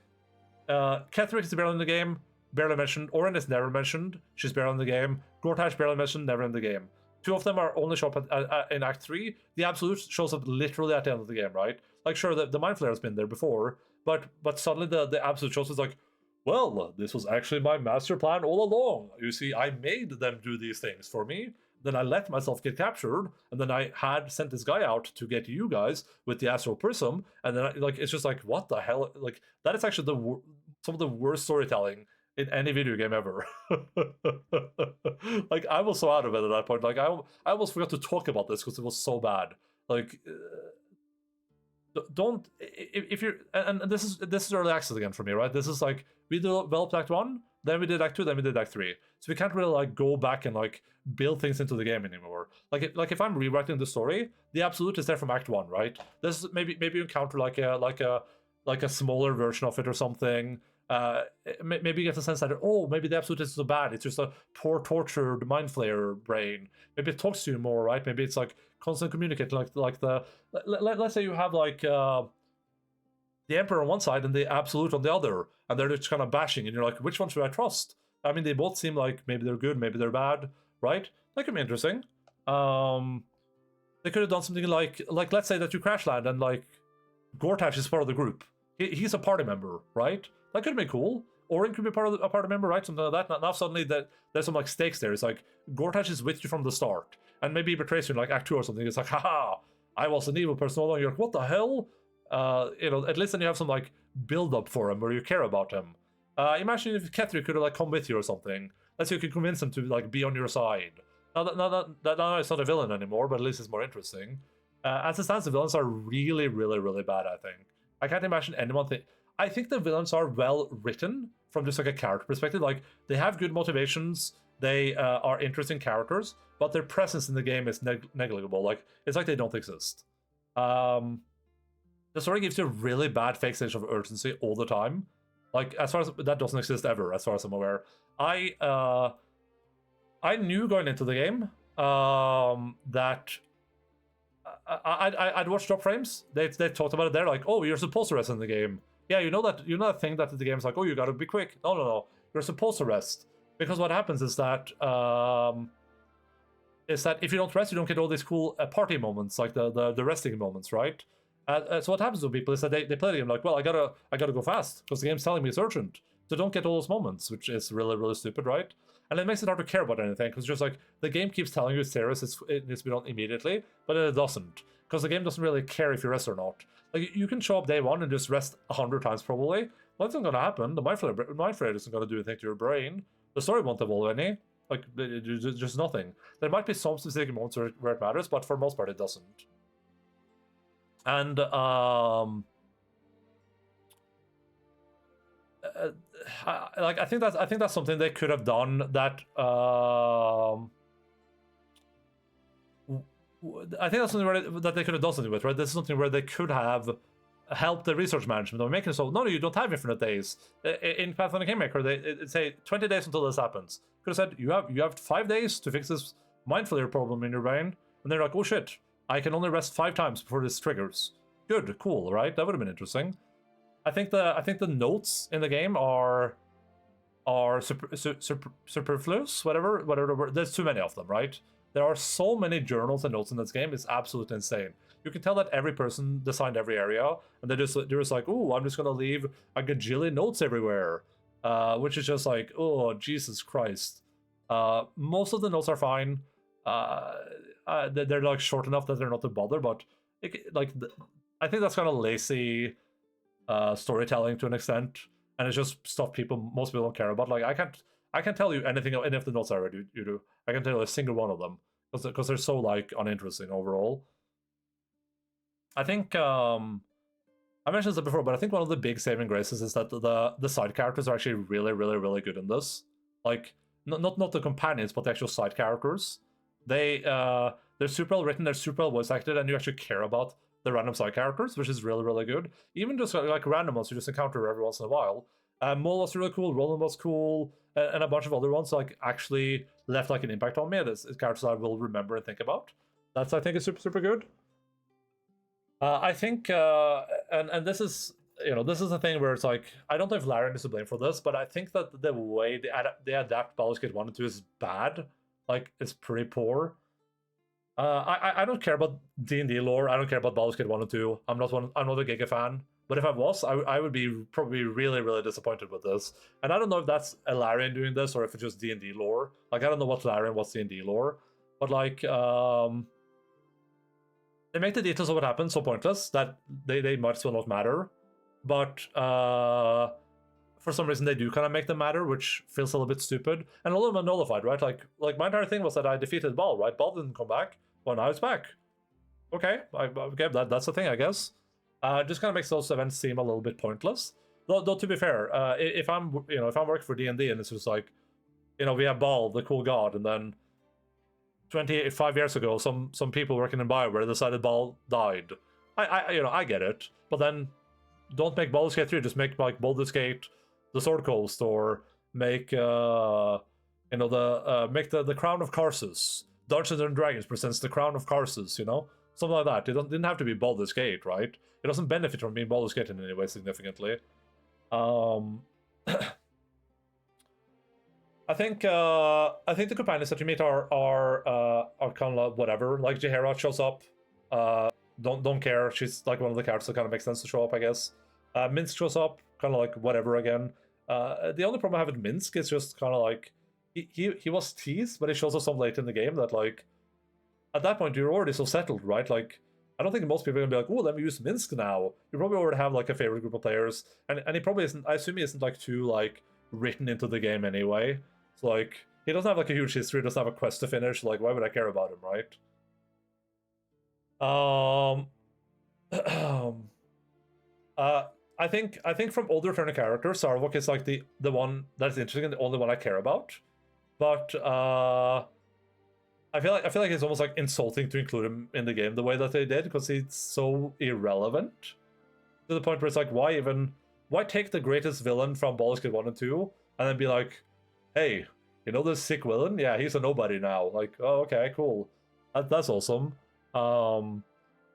Ketheric is barely in the game, barely mentioned. Orin is never mentioned. She's barely in the game. Gortash barely mentioned, never in the game. 2 of them are only show up in Act 3. The Absolute shows up literally at the end of the game, right? Like, sure, the Mind Flayer has been there before, but suddenly the Absolute shows up like, well, this was actually my master plan all along. You see, I made them do these things for me. Then I let myself get captured, and then I had sent this guy out to get you guys with the Astral Prism, and then it's just like, what the hell? Like, that is actually some of the worst storytelling in any video game ever. Like, I was so out of it at that point. Like, I almost forgot to talk about this because it was so bad. Like, don't, if you're, and this is early access again for me, right? This is like, we developed Act 1, then we did Act 2, then we did Act 3. So we can't really like go back and like build things into the game anymore. Like if I'm rewriting the story, the Absolute is there from Act 1, right? This is maybe you encounter like a smaller version of it or something. Maybe you get the sense that, oh, maybe the Absolute isn't so bad. It's just a poor, tortured Mind Flayer brain. Maybe it talks to you more, right? Maybe it's like constant communicating, like the let's say you have like the Emperor on one side and the Absolute on the other, and they're just kind of bashing, and you're like, which one should I trust? I mean, they both seem like maybe they're good, maybe they're bad, right? That could be interesting. They could have done something like let's say that you crash land and like Gortash is part of the group. He's a party member, right? That could be cool. Orin could be a party member, right? Something like that. Now suddenly there's some like stakes there. It's like Gortash is with you from the start, and maybe he betrays you in like Act 2 or something. It's like, haha, I was an evil person all along. You're like, what the hell? At least then you have some like build up for him where you care about him. Imagine if Ketri could have like come with you or something. Let's say you could convince him to like be on your side. Now it's not a villain anymore, but at least it's more interesting. As it stands, the villains are really, really, really bad, I think. I can't imagine anyone think... I think the villains are well written from just like a character perspective. Like, they have good motivations, they are interesting characters, but their presence in the game is negligible. Like, it's like they don't exist. The story gives you a really bad fake sense of urgency all the time. Like, as far as... that doesn't exist ever, as far as I'm aware. I knew going into the game that I'd watched drop frames. They talked about it there, like, oh, you're supposed to rest in the game. Yeah, you know that thing that the game's like, oh, you gotta be quick. No, you're supposed to rest, because what happens is that if you don't rest, you don't get all these cool party moments, like the resting moments, right? So what happens with people is that they play the game like, well, I gotta go fast because the game's telling me it's urgent. So don't get all those moments, which is really, really stupid, right? And it makes it hard to care about anything, because just like, the game keeps telling you it's serious, it needs to be done immediately, but then it doesn't. Because the game doesn't really care if you rest or not. Like, you can show up day one and just rest 100 times probably. What's not gonna happen? The mind flare isn't gonna do anything to your brain. The story won't evolve any. Like, just nothing. There might be some specific moments where it matters, but for the most part it doesn't. And, I think that's something they could have done that I think that's something that they could have done something with, right? This is something where they could have helped the research management or making it so, no, you don't have infinite days. In Pathfinder Kingmaker, they say 20 days until this happens. Could have said, you have 5 days to fix this mind flare problem in your brain, and they're like, oh shit, I can only rest 5 times before this triggers. Good, cool, right? That would have been interesting. I think the notes in the game are superfluous, whatever the word. There's too many of them, right? There are so many journals and notes in this game. It's absolutely insane. You can tell that every person designed every area, and they're just like, oh, I'm just gonna leave a gajillion notes everywhere, which is just like, oh, Jesus Christ. Most of the notes are fine. They're like short enough that they're not to bother, but I think that's kind of lazy storytelling to an extent, and it's just stuff most people don't care about. Like, I can't tell you any of the notes I read you do. I can tell you a single one of them because they're so like uninteresting overall. I think I mentioned this before, but I think one of the big saving graces is that the side characters are actually really, really, really good in this. Like, not the companions, but the actual side characters. They're super well written, they're super well voice acted, and you actually care about the random side characters, which is really, really good. Even just like random ones you just encounter every once in a while. Mole was really cool, Roland was cool, and a bunch of other ones like actually left like an impact on me. It's characters I will remember and think about. That's, I think, is super, super good. I think, and this is, this is the thing where it's like, I don't know if Larian is to blame for this, but I think that the way they adapt Baldur's Gate 1 and 2 is bad. Like, it's pretty poor. I don't care about D&D lore. I don't care about Baldur's Gate 1 and 2. I'm not a Giga fan. But if I was, I would be probably really, really disappointed with this. And I don't know if that's a Larian doing this or if it's just D&D lore. Like, I don't know what's Larian, what's D&D lore. But like, they make the details of what happened so pointless that they might as well not matter. But for some reason they do kind of make them matter, which feels a little bit stupid. And a little bit nullified, right? Like my entire thing was that I defeated Bal, right? Bal didn't come back. Well, now it's back. Okay, okay, that's the thing, I guess. Just kind of makes those events seem a little bit pointless. Though to be fair, if I'm working for D&D and it's just like, we have Bal, the cool god, and then 25 years ago, some people working in BioWare decided Bal died. I get it, but then don't make Baldur's Gate 3. Just make like Baldur's Gate, the Sword Coast, or make make the Crown of Karsus. Dungeons and Dragons presents the Crown of Karsus. Something like that. It didn't have to be Baldur's Gate, right? It doesn't benefit from being Baldur's Gate in any way significantly. I think the companions that you meet are kind of whatever. Like Jaheira shows up. Don't care. She's like one of the characters that kind of makes sense to show up, I guess. Minsk shows up, kind of like whatever again. The only problem I have with Minsk is just kind of like he was teased, but he shows up so late in the game that like at that point you're already so settled, right? Like I don't think most people are gonna be like, oh, let me use Minsk now. You probably already have like a favorite group of players, and he probably isn't. I assume he isn't like too like written into the game anyway. So like he doesn't have like a huge history, doesn't have a quest to finish. Like why would I care about him, right? I think from older returning characters, Sarvok is like the one that's interesting and the only one I care about. But I feel like it's almost like insulting to include him in the game the way that they did because he's so irrelevant to the point where it's like why take the greatest villain from Baldur's Gate 1 and 2 and then be like, hey, you know this sick villain? Yeah, he's a nobody now. Like, oh, okay, cool. That's awesome. And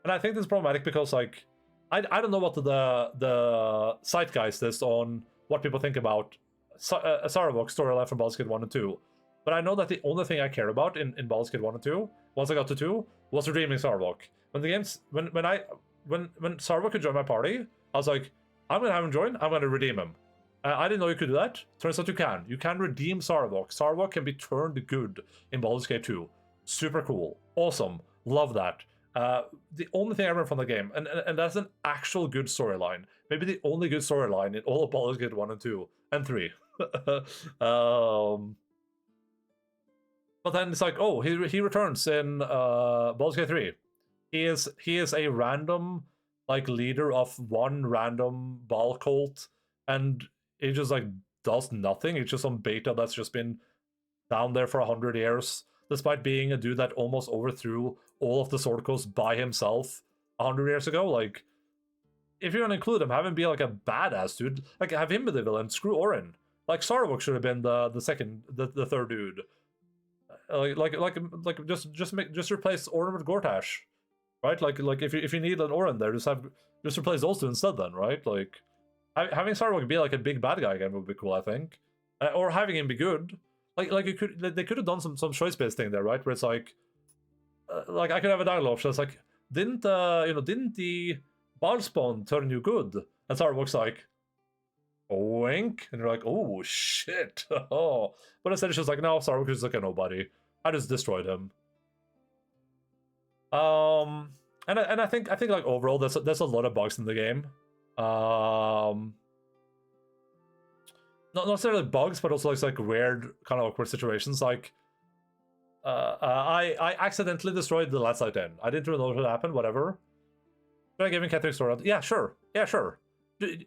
I think this is problematic because like I don't know what the zeitgeist is on what people think about Sarvok's storyline from Baldur's Gate 1 and 2. But I know that the only thing I care about in Baldur's Gate 1 and 2, once I got to 2, was redeeming Sarvok. When the games when Sarvok could join my party, I was like, I'm gonna have him join, I'm gonna redeem him. I didn't know you could do that. Turns out you can. You can redeem Sarvok. Sarvok can be turned good in Baldur's Gate 2. Super cool. Awesome. Love that. The only thing I remember from the game, and that's an actual good storyline. Maybe the only good storyline in all of Baldur's Gate 1 and 2 and 3. But then it's like, oh, he returns in Baldur's Gate 3. He is a random like leader of one random Baal cult, and he just like does nothing. It's just some beta that's just been down there for 100 years, despite being a dude that almost overthrew all of the Sword Coast by himself 100 years ago. Like, if you're gonna include him, have him be like a badass dude. Like, have him be the villain. Screw Orin. Like, Sarvok should have been the third dude. Just replace Orin with Gortash, right? Like if you need an Orin there, just replace those two instead. Then, right? Like, having Sarvok be like a big bad guy again would be cool, I think, or having him be good. Like they could have done some choice based thing there, right? Where it's like I could have a dialogue. So it's like, didn't the Baalspawn turn you good? And Sarvok's like, wink, and you're like, oh shit, oh. But instead it's just like, no, Sarvok is like a nobody. I just destroyed him. And I think like overall there's a lot of bugs in the game. Not necessarily bugs, but also like weird kind of awkward situations. Like I accidentally destroyed the last light in. I didn't really know what happened. Whatever. Should I give him Catherine story? Yeah, sure.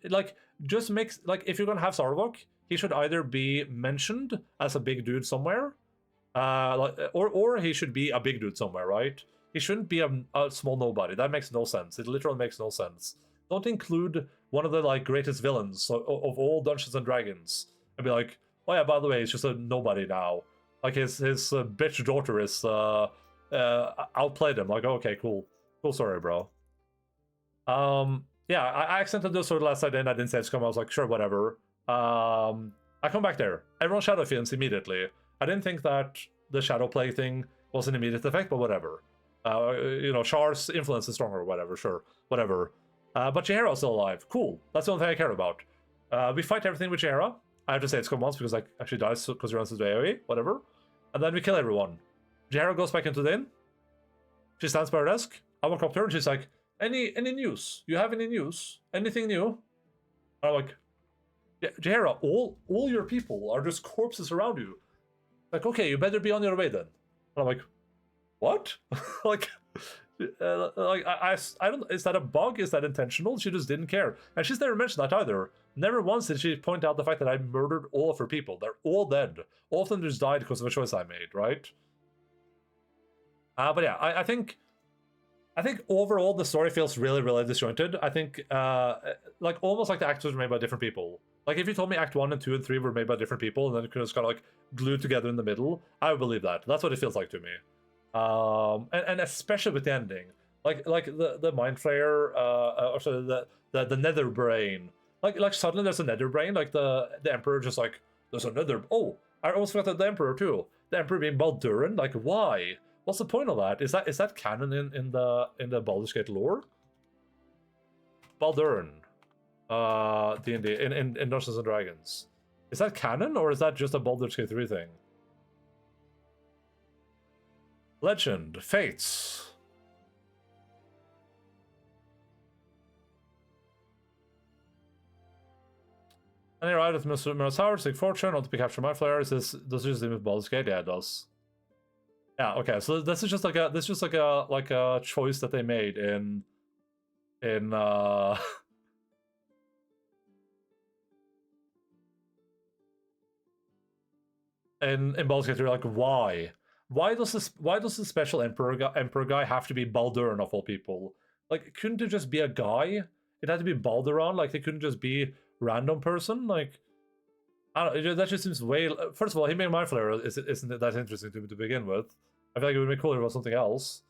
Like, just makes like if you're gonna have Sarvok, he should either be mentioned as a big dude somewhere, or he should be a big dude somewhere, right? He shouldn't be a small nobody. That makes no sense. It literally makes no sense. Don't include one of the like greatest villains of all Dungeons and Dragons and be like, oh yeah, by the way, he's just a nobody now. Like his bitch daughter is outplayed him. Like, okay, cool story, bro. Yeah, I accidentally did sort of last night and I didn't say it's come. I was like, sure, whatever. I come back there. Everyone shadow feels immediately. I didn't think that the shadow play thing was an immediate effect, but whatever. Char's influence is stronger, whatever, sure, whatever. But Jaheira's still alive. Cool. That's the only thing I care about. We fight everything with Jaheira. I have to say it's come once because like actually dies because he runs into AoE, whatever. And then we kill everyone. Jaheira goes back into the inn. She stands by her desk. I walk up to her and she's like, Any news? You have any news? Anything new? And I'm like, Jaheira, all your people are just corpses around you. Like, okay, you better be on your way then. And I'm like, what? like I don't. Is that a bug? Is that intentional? She just didn't care, and she's never mentioned that either. Never once did she point out the fact that I murdered all of her people. They're all dead. All of them just died because of a choice I made, right? But yeah, I think overall the story feels really, really disjointed. I think like almost like the acts were made by different people. Like if you told me Act 1 and 2 and 3 were made by different people and then it could just kind of like glued together in the middle, I would believe that. That's what it feels like to me. And especially with the ending, like the mind flayer, or sorry, the nether brain. Like suddenly there's a nether brain. Like the emperor just like there's a nether. Oh, I also forgot the Emperor too. The Emperor being Baldurin. Like, why? What's the point of that? Is that canon in the Baldur's Gate lore? Baldurin, D&D in Dungeons and Dragons. Is that canon or is that just a Baldur's Gate 3 thing? Legend, Fates. Any ride at Minotaur, Seek Fortune, not to be captured by flares. Does this just with Baldur's Gate? Yeah, it does. Yeah, okay, so this is just like a choice that they made in in Baldur's Gate 3, like why? Why does the special emperor guy have to be Baldurin of all people? Like, couldn't it just be a guy? It had to be Balduran. Like, they couldn't just be random person. Like, I don't know. That just seems way. First of all, he made Mind Flayer isn't that interesting to me to begin with. I feel like it would be cooler if it was something else.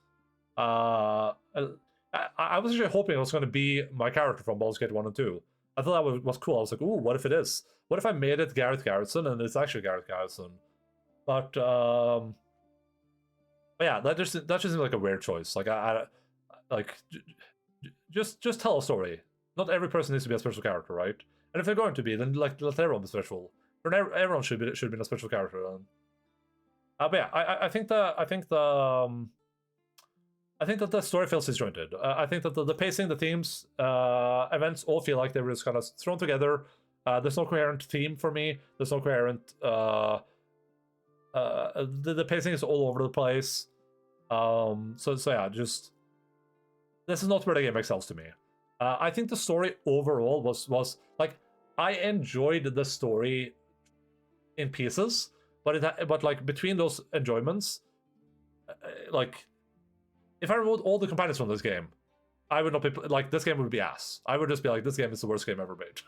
I was actually hoping it was going to be my character from Baldur's Gate 1 and 2. I thought that was cool. I was like, ooh, what if it is? What if I made it Gareth Garrettson and it's actually Gareth Garrettson? But yeah, that just seems like a weird choice. Like I like just tell a story. Not every person needs to be a special character, right? And if they're going to be, then like let everyone be special. Or everyone should be a special character then. But yeah, I think that the story feels disjointed. I think that the pacing, the themes, events all feel like they were just kind of thrown together. There's no coherent theme for me. There's no coherent. The pacing is all over the place. So yeah, just this is not where the game excels to me. I think the story overall was like I enjoyed the story in pieces, but like between those enjoyments, like. If I removed all the companions from this game, I would not be like this game would be ass. I would just be like, this game is the worst game ever made.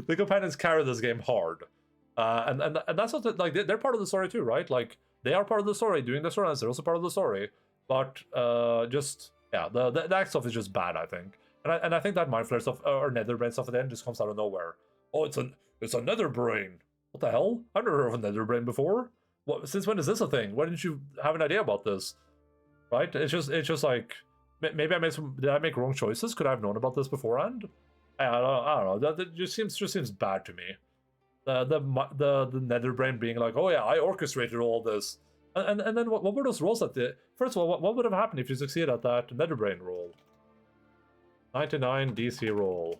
The companions carry this game hard, and that's not like they're part of the story too, right? Like they are part of the story, doing the storylines. They're also part of the story, but just yeah, the act stuff is just bad, I think. And I think that Mind Flayer stuff or Netherbrain stuff at the end just comes out of nowhere. Oh, it's a Netherbrain. What the hell? I've never heard of a Netherbrain before. What, since when is this a thing? Why didn't you have an idea about this? Right? It's just like maybe did I make wrong choices? Could I have known about this beforehand? I don't know. That just seems bad to me. The Netherbrain being like, oh yeah, I orchestrated all this, and then what were those rolls that did? First of all, what would have happened if you succeed at that Netherbrain roll? 99 DC roll.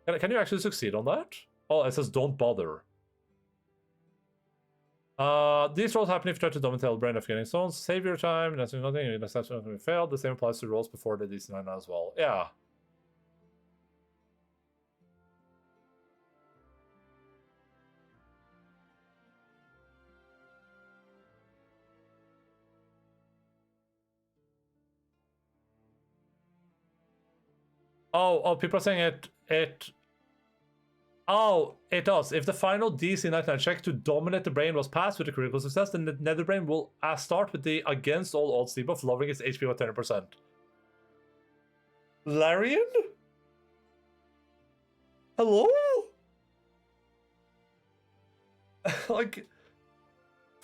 Can you actually succeed on that? Oh, it says don't bother. These rolls happen if you try to dominate the brain of getting stones. Save your time, that's nothing, you're going to fail. The same applies to rolls before the DC9 as well. Yeah. Oh, people are saying it. Oh, it does. If the final DC 99 check to dominate the brain was passed with a critical success, then the Netherbrain will start with the against all odds debuff, lowering its HP by 10%. Larian? Hello? Like,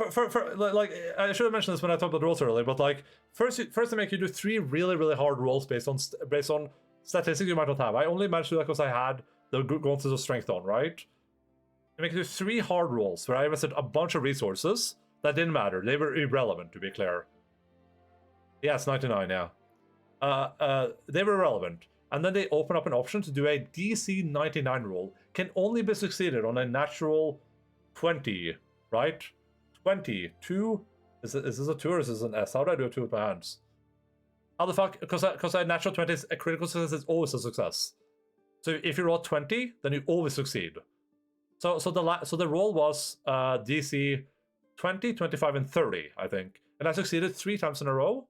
like, I should have mentioned this when I talked about rolls earlier, but like, first they make you do 3 really hard rolls based on statistics you might not have. I only managed to do that because I had the Gonzes of Strength on, right? They make you do 3 hard rolls where I invested a bunch of resources that didn't matter. They were irrelevant, to be clear. Yeah, it's 99, yeah. They were irrelevant. And then they open up an option to do a DC 99 roll. Can only be succeeded on a natural 20, right? 20. 2? Is this a 2 or is this an S? How do I do a 2 with my hands? How the fuck? Because a natural 20 is a critical success is always a success. So if you roll 20, then you always succeed. So the roll was DC 20, 25, and 30, I think. And I succeeded 3 times in a row.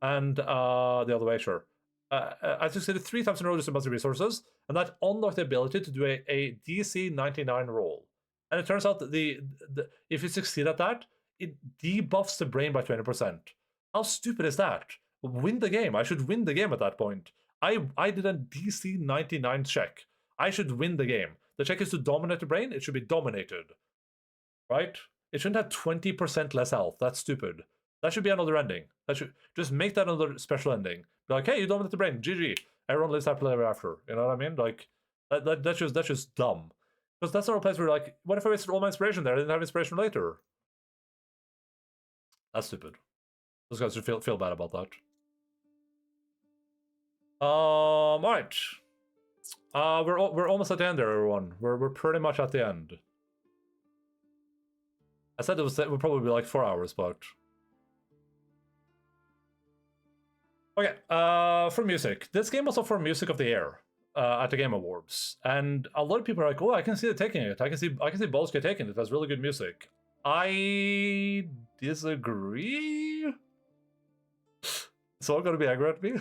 And the other way, sure. I succeeded 3 times in a row with a bunch of resources, and that unlocked the ability to do a DC 99 roll. And it turns out that if you succeed at that, it debuffs the brain by 20%. How stupid is that? Win the game. I should win the game at that point. I did a DC 99 check. I should win the game. The check is to dominate the brain. It should be dominated, right? It shouldn't have 20% less health. That's stupid. That should be another ending. That should just make that another special ending. Be like, hey, you dominate the brain. GG. Everyone lives happily ever after. You know what I mean? Like that's just dumb. Because that's not a place where like, what if I wasted all my inspiration there? I didn't have inspiration later. That's stupid. Those guys should feel bad about that. Alright. We're almost at the end there, everyone. We're pretty much at the end. I said it would probably be like 4 hours, but okay. For music, this game was up for Music of the Year at the Game Awards, and a lot of people are like, "Oh, I can see it taking it. I can see Baldur's Gate taking it. It has really good music." I disagree. So I'm gonna be angry at me.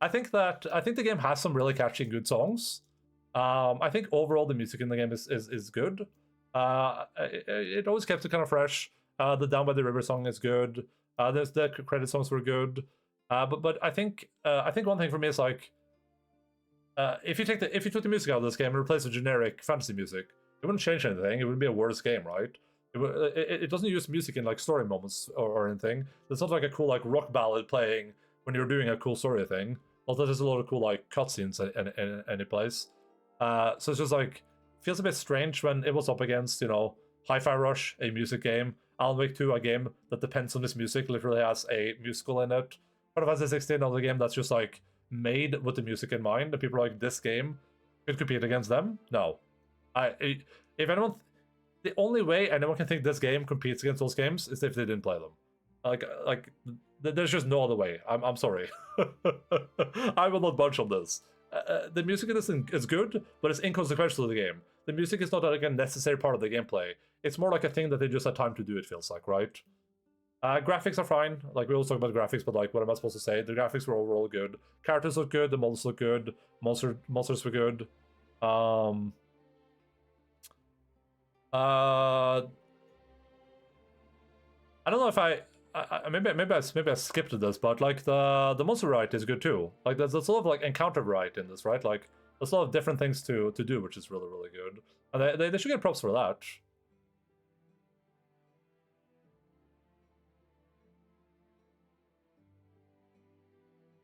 I think the game has some really catchy, good songs. I think overall the music in the game is good. It always kept it kind of fresh. The Down by the River song is good. The credit songs were good. But I think one thing for me is like, if you took the music out of this game and replace the generic fantasy music, it wouldn't change anything. It wouldn't be a worse game, right? It doesn't use music in like story moments or anything. There's not like a cool like rock ballad playing when you're doing a cool story thing. Although there's a lot of cool like cutscenes in any place. So it's just like feels a bit strange when it was up against, you know, Hi-Fi Rush, a music game, Alan Wake 2, a game that depends on this music, literally has a musical in it. Final Fantasy 16, another game that's just like made with the music in mind. And people are like, this game could compete against them? No. If anyone, the only way anyone can think this game competes against those games is if they didn't play them. Like there's just no other way. I'm sorry. I will not budge on this. The music in this is good, but it's inconsequential to the game. The music is not like a necessary part of the gameplay. It's more like a thing that they just had time to do, it feels like, right? Graphics are fine. Like, we always talk about graphics, but like, what am I supposed to say? The graphics were overall good. Characters look good, the models look good, monsters were good. I don't know if maybe I skipped this, but like the monster variety is good too. Like there's a sort of like encounter variety in this, right? Like there's a lot of different things to do, which is really good. And they should get props for that.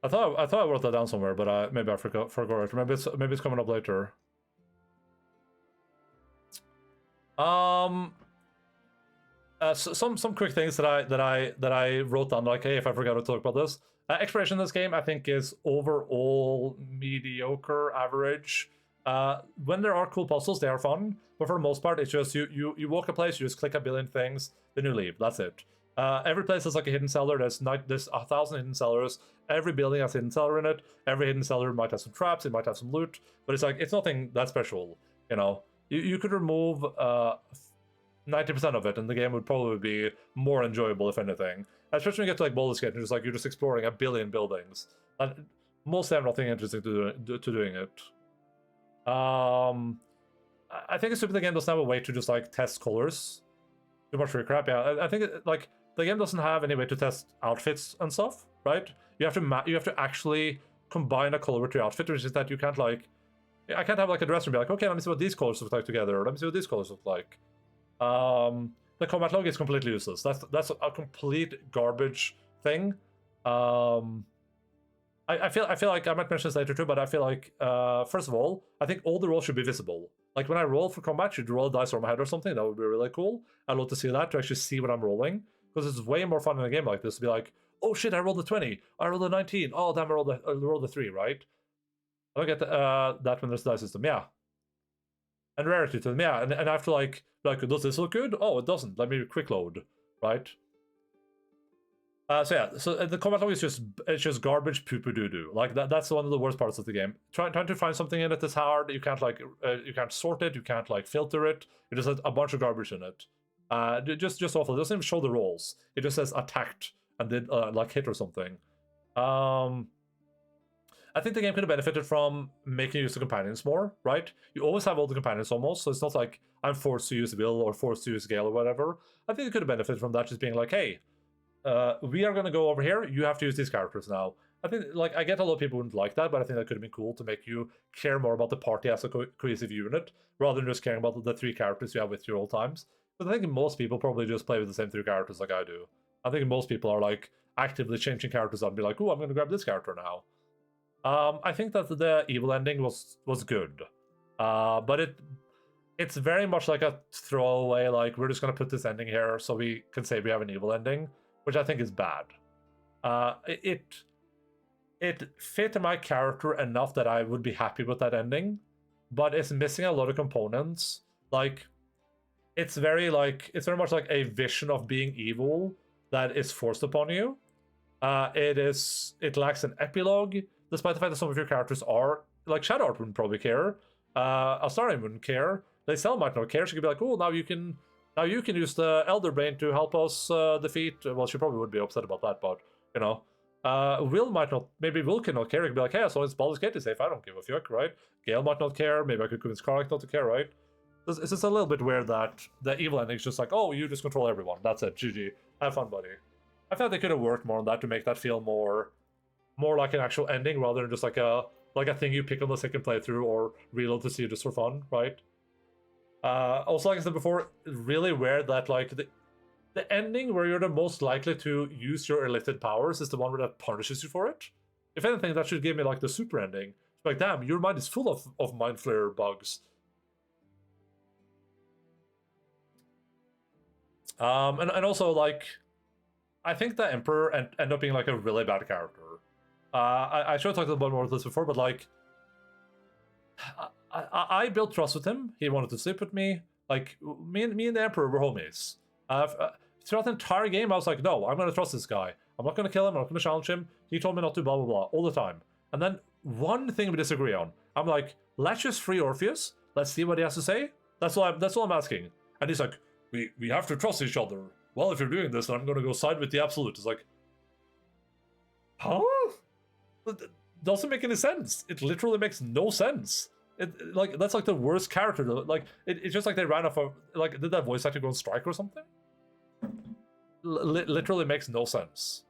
I thought I wrote that down somewhere, but maybe I forgot it. Maybe it's coming up later. Some quick things that I wrote down, like, hey, if I forgot to talk about this. Exploration in this game, I think, is overall mediocre, average. When there are cool puzzles, they are fun, but for the most part, it's just you walk a place, you just click a billion things, then you leave. That's it. Every place has like a hidden cellar. There's 1,000 hidden cellars. Every building has a hidden cellar in it. Every hidden cellar might have some traps. It might have some loot, but it's like it's nothing that special. You know, you could remove 90% of it, and the game would probably be more enjoyable, if anything. Especially when you get to like Baldur's Gate, and you're just exploring a billion buildings, and mostly have nothing interesting to doing it. I think it's stupid the game doesn't have a way to just like test colors. Too much free crap. Yeah, I think like the game doesn't have any way to test outfits and stuff, right? You have to actually combine a color with your outfit, which is that you can't like. I can't have like a dresser and be like, okay, let me see what these colors look like together, or let me see what these colors look like. The combat log is completely useless. That's a complete garbage thing. I feel like I might mention this later too, but I feel like first of all, I think all the rolls should be visible. Like when I roll for combat, should roll a dice on my head or something. That would be really cool. I'd love to see that, to actually see what I'm rolling, because it's way more fun in a game like this to be like, oh shit, I rolled a 20, I rolled a 19, oh damn, I rolled a 3, right? I don't get that when there's a dice system, yeah. And rarity to them, yeah, and I have to like, does this look good? Oh, it doesn't. Let me quick load, right? So the combat log is just garbage, poo-poo doo-doo. Like that's one of the worst parts of the game. Trying to find something in it is hard. You can't like you can't sort it. You can't like filter it. It just has a bunch of garbage in it. Just awful. It doesn't even show the rolls. It just says attacked and did like hit or something. I think the game could have benefited from making use of companions more, right? You always have all the companions almost, so it's not like I'm forced to use Will or forced to use Gale or whatever. I think it could have benefited from that, just being like, hey, we are going to go over here, you have to use these characters now. I think like I get a lot of people wouldn't like that, but I think that could have been cool to make you care more about the party as a cohesive unit rather than just caring about the 3 characters you have with you all times. But I think most people probably just play with the same 3 characters like I do. I think most people are like actively changing characters up and be like, oh, I'm gonna grab this character now. I think that the evil ending was good, but it's very much like a throwaway. Like we're just gonna put this ending here so we can say we have an evil ending, which I think is bad. It fit my character enough that I would be happy with that ending, but it's missing a lot of components. Like it's very much like a vision of being evil that is forced upon you. It lacks an epilogue, despite the fact that some of your characters are like Shadowheart wouldn't probably care. Astarion wouldn't care. Lae'zel might not care. She could be like, oh, now you can use the Elder Brain to help us defeat. Well, she probably would be upset about that, but you know. Will might not, maybe Will cannot care. He could be like, hey, as long as Baldur's Gate is safe, I don't give a fuck, right? Gale might not care. Maybe I could convince Karlach not to care, right? It's just a little bit weird that the evil ending is just like, oh, you just control everyone. That's it. GG. Have fun, buddy. I thought they could have worked more on that to make that feel more like an actual ending rather than just like a thing you pick on the second playthrough or reload to see just for fun, right? Also, like I said before, really weird that like the ending where you're the most likely to use your elicited powers is the one that punishes you for it. If anything, that should give me like the super ending. It's like, damn, your mind is full of mind flare bugs. And also like, I think the Emperor ended up being like a really bad character. I should have talked about more of this before, but like, I built trust with him. He wanted to sleep with me. Like me and the Emperor were homies. Throughout the entire game, I was like, no, I'm gonna trust this guy. I'm not gonna kill him. I'm not gonna challenge him. He told me not to, blah blah blah, all the time. And then one thing we disagree on. I'm like, let's just free Orpheus. Let's see what he has to say. That's all I'm asking. And he's like, we have to trust each other. Well, if you're doing this, then I'm gonna go side with the Absolute. It's like, huh? That doesn't make any sense. It literally makes no sense. Like that's like the worst character. Like it's just like they ran off of like did that voice actor go on strike or something? Literally makes no sense.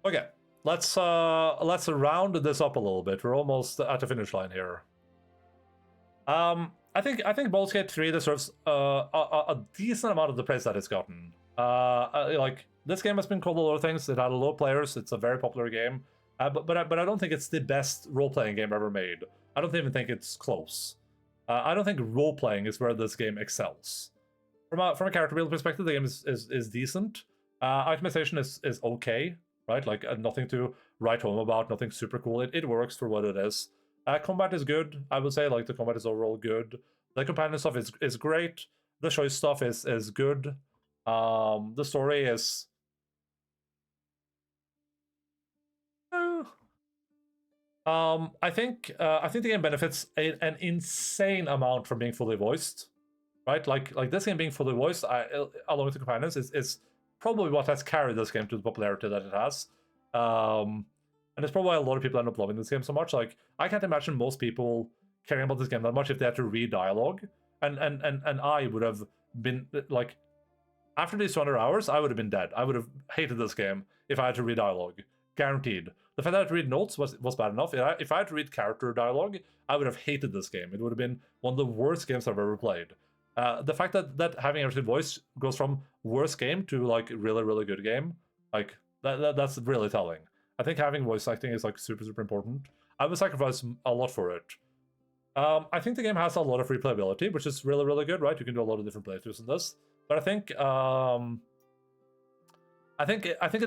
Okay, let's round this up a little bit. We're almost at the finish line here. I think Baldur's Gate 3 deserves a decent amount of the praise that it's gotten. Like this game has been called a lot of things. It had a lot of players. It's a very popular game. But I don't think it's the best role-playing game ever made. I don't even think it's close. I don't think role-playing is where this game excels. From a character build perspective, the game is decent. Itemization is okay, right? Like nothing to write home about, nothing super cool. It works for what it is. Combat is good. I would say like the combat is overall good. The companion stuff is great. The choice stuff is good. The story is. I think the game benefits an insane amount from being fully voiced, right? Like this game being fully voiced, along with the companions, is probably what has carried this game to the popularity that it has. And it's probably why a lot of people end up loving this game so much. Like I can't imagine most people caring about this game that much if they had to read dialogue. And I would have been like, after these 200 hours, I would have been dead. I would have hated this game if I had to read dialogue, guaranteed. The fact that I had to read notes was bad enough. If I had to read character dialogue, I would have hated this game. It would have been one of the worst games I've ever played. The fact that having every voice goes from worst game to like really, really good game, like that's really telling. I think having voice acting is like super, super important. I would sacrifice a lot for it. I think the game has a lot of replayability, which is really, really good, right? You can do a lot of different playthroughs in this. But I think a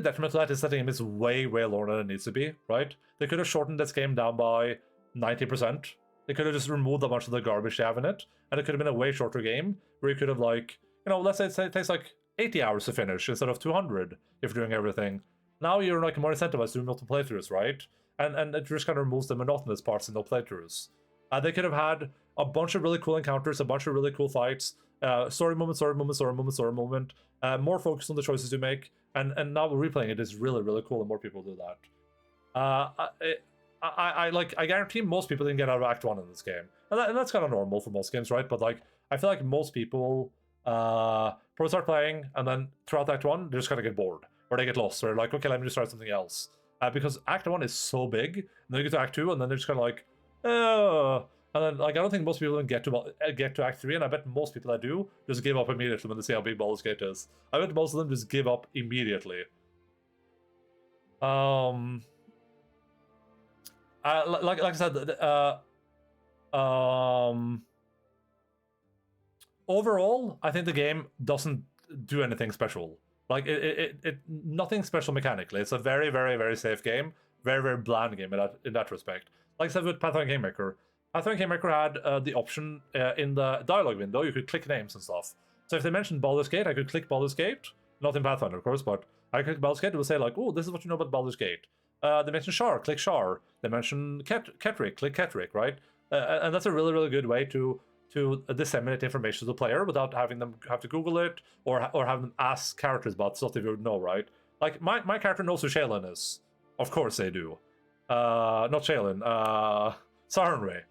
detriment to that is that the game is way, way longer than it needs to be, right? They could have shortened this game down by 90%. They could have just removed a bunch of the garbage they have in it, and it could have been a way shorter game where you could have like, let's say it takes like 80 hours to finish instead of 200 if you're doing everything. Now you're like more incentivized to do multiple playthroughs, right? And it just kind of removes the monotonous parts in the playthroughs. They could have had a bunch of really cool encounters, a bunch of really cool fights, story moment, more focus on the choices you make, and now replaying it is really, really cool, and more people do that. I guarantee most people didn't get out of Act 1 in this game, and that's kind of normal for most games, right? But like, I feel like most people probably start playing, and then throughout Act 1, they just kind of get bored. or they get lost, or like, okay, let me just try something else. Because Act 1 is so big, and then you get to Act 2, and then they're just kind of like, oh. And then, like, I don't think most people get to Act 3, and I bet most people that do just give up immediately when they see how big Baldur's Gate is. I bet most of them just give up immediately. Like I said, overall, I think the game doesn't do anything special. Like it nothing special mechanically. It's a very, very, very safe game, very, very bland game in that respect. Like I said with Pathfinder Kingmaker, Pathfinder Kingmaker had the option in the dialogue window. You could click names and stuff. So if they mentioned Baldur's Gate, I could click Baldur's Gate. Not in Pathfinder, of course, but I click Baldur's Gate. It will say like, "Oh, this is what you know about Baldur's Gate." They mention Shar, click Shar. They mention Ketrick, click Ketrick, right? And that's a really, really good way to disseminate information to the player without having them have to Google it or have them ask characters about stuff they would know, right? Like my character knows who Shaylin is. Of course they do. Not Shaylin. Sarenrae.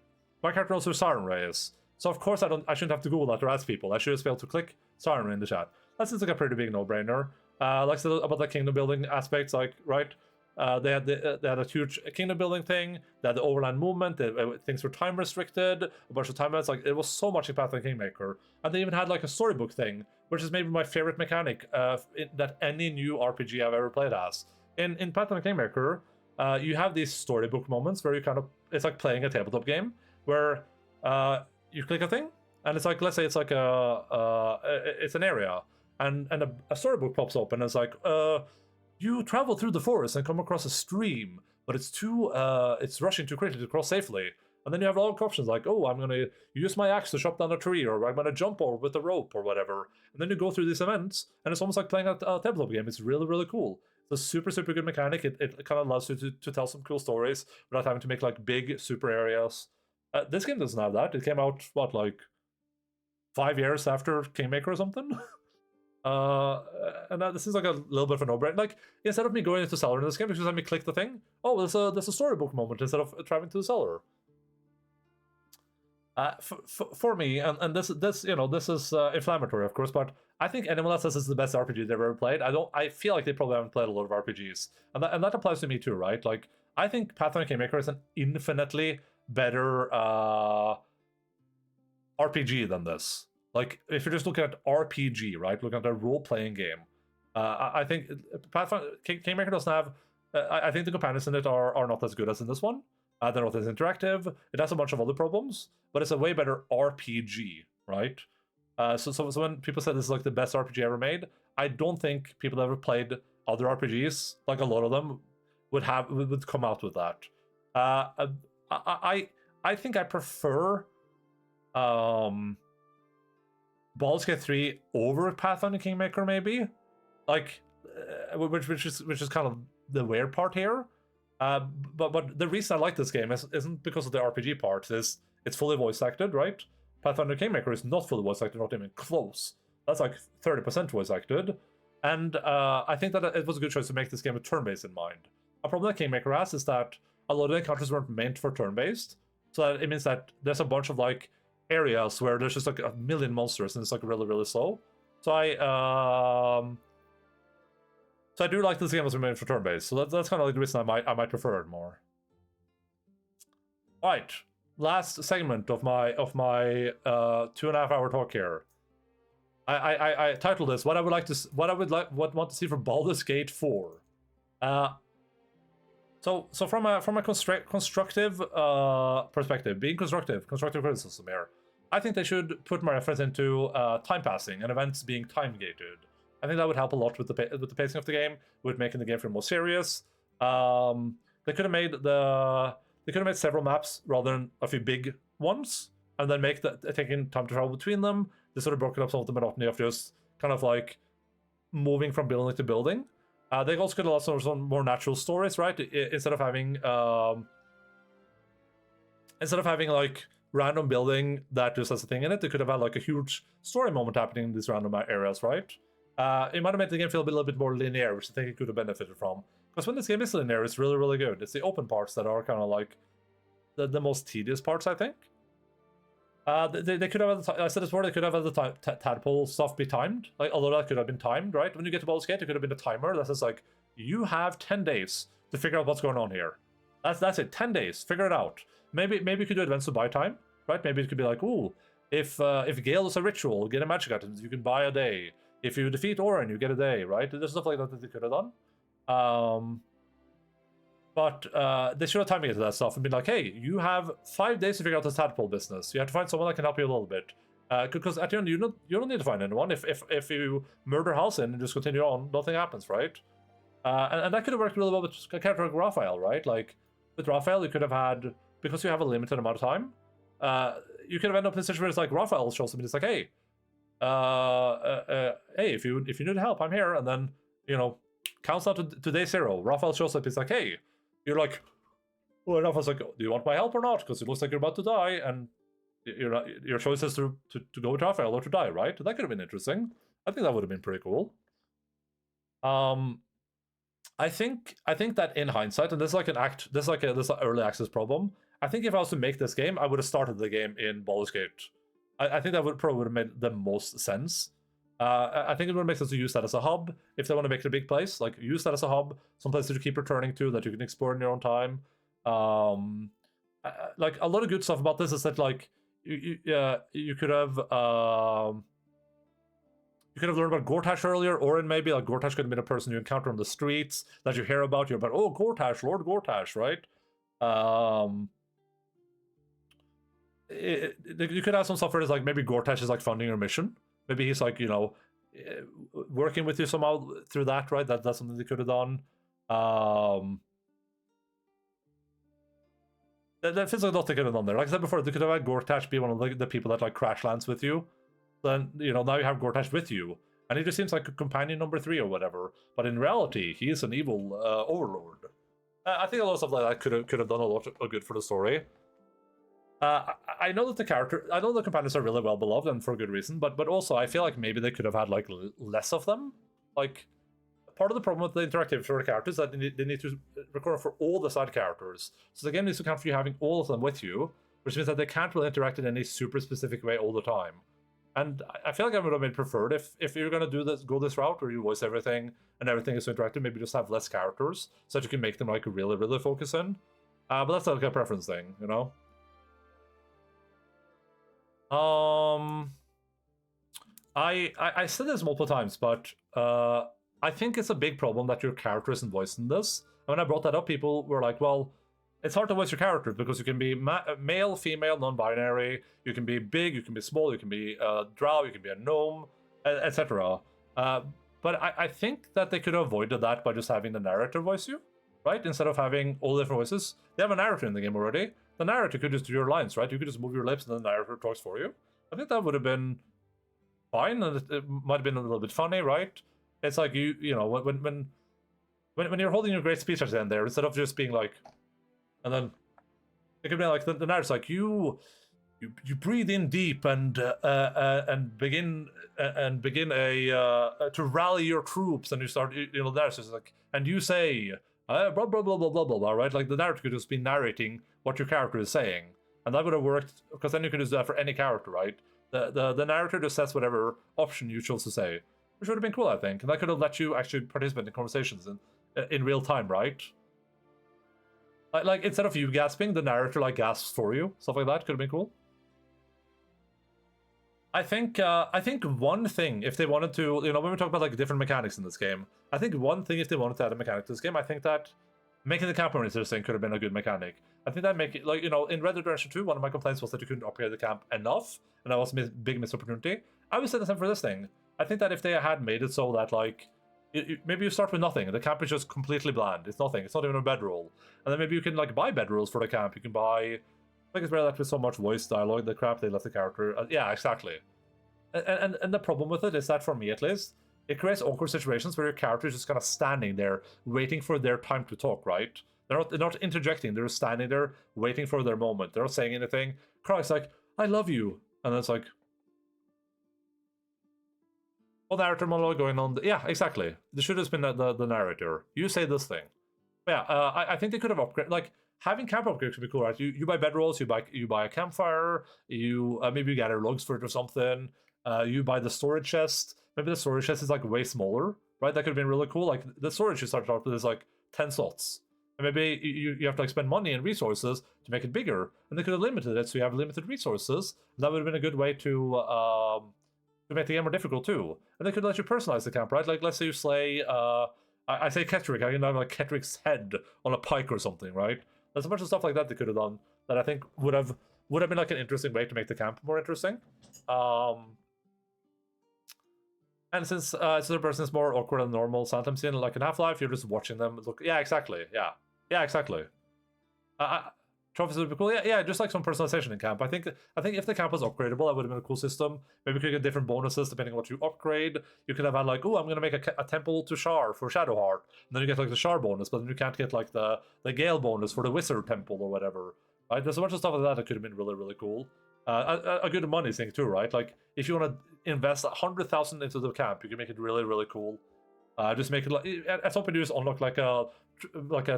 My character knows who Sarenrae is. So of course I shouldn't have to Google that or ask people. I should just be able to click Sarenrae in the chat. That seems like a pretty big no-brainer. Like I said about the kingdom building aspects, like right. They had a huge kingdom building thing. They had the overland movement. Things were time restricted. A bunch of time events. Like it was so much in Pathfinder Kingmaker, and they even had like a storybook thing, which is maybe my favorite mechanic that any new RPG I've ever played has. In Pathfinder Kingmaker, you have these storybook moments where you kind of it's like playing a tabletop game where you click a thing and it's like let's say it's like it's an area and a storybook pops up and it's like you travel through the forest and come across a stream, but it's rushing too quickly to cross safely. And then you have all options like, oh, I'm gonna use my axe to chop down a tree, or I'm gonna jump over with a rope, or whatever. And then you go through these events, and it's almost like playing a tabletop game. It's really, really cool. It's a super, super good mechanic. It kind of allows you to tell some cool stories without having to make like big super areas. This game doesn't have that. It came out what like 5 years after Kingmaker or something. And this is like a little bit of a no-brainer. Like instead of me going into cellar in this game, just let me click the thing. Oh, there's a storybook moment instead of traveling to the cellar. For me, and this is inflammatory, of course, but I think anyone that says this is the best RPG they've ever played, I feel like they probably haven't played a lot of RPGs, and that applies to me too, right? Like I think Pathfinder Kingmaker is an infinitely better RPG than this. Like, if you're just looking at RPG, right? Looking at a role-playing game, I think Pathfinder Kingmaker doesn't have. I think the companions in it are not as good as in this one. They're not as interactive. It has a bunch of other problems, but it's a way better RPG, right? So when people say this is like the best RPG ever made, I don't think people that ever played other RPGs, like a lot of them, would come out with that. I think I prefer Baldur's Gate 3 over Pathfinder Kingmaker, maybe, like, which is kind of the weird part here. But the reason I like this game isn't because of the RPG part. It's fully voice acted, right? Pathfinder Kingmaker is not fully voice acted, not even close. That's like 30% voice acted, and I think that it was a good choice to make this game with turn-based in mind. A problem that Kingmaker has is that a lot of the encounters weren't meant for turn-based, so that it means that there's a bunch of like areas where there's just like a million monsters and it's like really, really slow. So I do like this game as made for turn-based. So that's kind of like the reason I might prefer it more. All right, last segment of my 2.5 hour talk here. I titled this what I want to see from Baldur's Gate 4. So from a constructive perspective, being constructive criticism here, I think they should put more reference into time passing and events being time gated. I think that would help a lot with the pacing of the game, with making the game feel more serious. They could have made several maps rather than a few big ones, and then taking time to travel between them. They sort of broken up some of the monotony of just kind of like moving from building to building. They also could have some more natural stories, right? Instead of having like random building that just has a thing in it, they could have had like a huge story moment happening in these random areas, right? It might have made the game feel a little bit more linear, which I think it could have benefited from. Because when this game is linear, it's really, really good. It's the open parts that are kind of like the most tedious parts, I think. They could have. I said this before. They could have had the tadpole stuff be timed. Like, although that could have been timed, right? When you get to Baldur's Gate, it could have been a timer that says like, you have 10 days to figure out what's going on here. That's it. 10 days. Figure it out. Maybe you could do advanced to buy time, right? Maybe it could be like, ooh, if Gale is a ritual, get a magic item, you can buy a day. If you defeat Orin, you get a day, right? There's stuff like that they could have done. But they should have timing into that stuff and been like, hey, you have 5 days to figure out this tadpole business. You have to find someone that can help you a little bit. Because at the end, you don't need to find anyone. If you murder Halsin and just continue on, nothing happens, right? And that could have worked really well with a character like Raphael, right? Like, with Raphael, you could have had, because you have a limited amount of time, you could have ended up in a situation where it's like Raphael shows up and it's like, hey, hey, if you need help, I'm here. And then, counts down to day 0. Raphael shows up, it's like, hey, you're like, well, Raphael's like, do you want my help or not? Because it looks like you're about to die, and your choice is to go with Raphael or to die, right? That could have been interesting. I think that would have been pretty cool. I think that in hindsight, and this is like this is early access problem. I think if I was to make this game, I would have started the game in Baldur's Gate. I think that probably would have made the most sense. I think it would make sense to use that as a hub if they want to make it a big place. Like, use that as a hub, some place that you keep returning to that you can explore in your own time. Like, a lot of good stuff about this is that like you could have learned about Gortash earlier, or in maybe like Gortash could have been a person you encounter on the streets that you hear about. You're about, oh, Gortash, Lord Gortash, right? You could have some stuff where it's like maybe Gortash is like funding your mission. Maybe he's like, working with you somehow through that, right? That's something they could have done. That feels like a lot they could have done there. Like I said before, they could have had Gortash be one of the people that like crash lands with you. Then, now you have Gortash with you. And he just seems like a companion number 3 or whatever. But in reality, he is an evil overlord. I think a lot of stuff like that could have done a lot of good for the story. I know that the companions are really well beloved and for good reason, but also I feel like maybe they could have had like less of them. Like, part of the problem with the interactivity for the characters is that they need to record for all the side characters. So the game needs to account for you having all of them with you, which means that they can't really interact in any super specific way all the time. And I feel like I would have been preferred if you're gonna go this route where you voice everything and everything is so interactive, maybe just have less characters so that you can make them like really, really focus in. But that's like a preference thing, I said this multiple times, but I think it's a big problem that your character isn't voiced in this. And when I brought that up, people were like, well, it's hard to voice your character because you can be male, female, non-binary, you can be big, you can be small, you can be a drow, you can be a gnome, etc. But I think that they could have avoided that by just having the narrator voice you, right? Instead of having all the different voices. They have a narrator in the game already. The narrator could just do your lines, right? You could just move your lips and the narrator talks for you. I think that would have been fine, and it might have been a little bit funny, right? It's like when you're holding your great speech at the end there, instead of just being like, and then it could be like the narrator's like, you breathe in deep and begin to rally your troops, and you start, the narrator's like, and you say blah blah blah blah blah blah blah, right? Like the narrator could just be narrating what your character is saying, and that would have worked because then you could just do that for any character, right? The narrator just says whatever option you chose to say, which would have been cool, I think, and that could have let you actually participate in conversations in real time, right? Like instead of you gasping, the narrator like gasps for you, stuff like that could have been cool. I think one thing, if they wanted to, when we talk about like different mechanics in this game, I think one thing if they wanted to add a mechanic to this game, I think that making the camp more interesting could have been a good mechanic. I think that make it, like, in Red Dead Redemption 2, one of my complaints was that you couldn't upgrade the camp enough, and that was a big missed opportunity. I would say the same for this thing. I think that if they had made it so that, like, maybe you start with nothing, the camp is just completely bland, it's nothing, it's not even a bedroll. And then maybe you can, like, buy bedrolls for the camp, you can buy, I think it's better that with so much voice dialogue, the crap they left the character, yeah, exactly. And the problem with it is that, for me at least, it creates awkward situations where your character is just kind of standing there, waiting for their time to talk, right? They're not interjecting, they're just standing there, waiting for their moment. They're not saying anything. Christ's like, I love you. And then it's like, well, narrator monologue going on. Yeah, exactly. This should have been the narrator. You say this thing. But yeah, I think they could have upgraded. Like, having camp upgrades could be cool, right? You buy bedrolls, you buy a campfire, you maybe you gather logs for it or something. You buy the storage chest. Maybe the storage chest is like way smaller, right? That could have been really cool. Like the storage you started off with is like 10 slots. And maybe you have to like spend money and resources to make it bigger. And they could have limited it so you have limited resources. That would have been a good way to make the game more difficult too. And they could let you personalize the camp, right? Like let's say you slay I say Ketrick, I can have like Ketrick's head on a pike or something, right? There's a bunch of stuff like that they could have done that I think would have been like an interesting way to make the camp more interesting. And since the person is more awkward than normal, sometimes in like in Half-Life, you're just watching them look. Yeah, exactly. Yeah, exactly. Trophies would be cool. Yeah, just like some personalization in camp. I think if the camp was upgradable, that would have been a cool system. Maybe you could get different bonuses depending on what you upgrade. You could have had like, oh, I'm gonna make a temple to Shar for Shadowheart, and then you get like the Shar bonus, but then you can't get like the Gale bonus for the Wizard Temple or whatever. Right? There's a bunch of stuff like that that could have been really, really cool. A good money thing too, right? Like if you want to invest 100,000 into the camp, you can make it really, really cool. Just make it like at some point you just unlock like a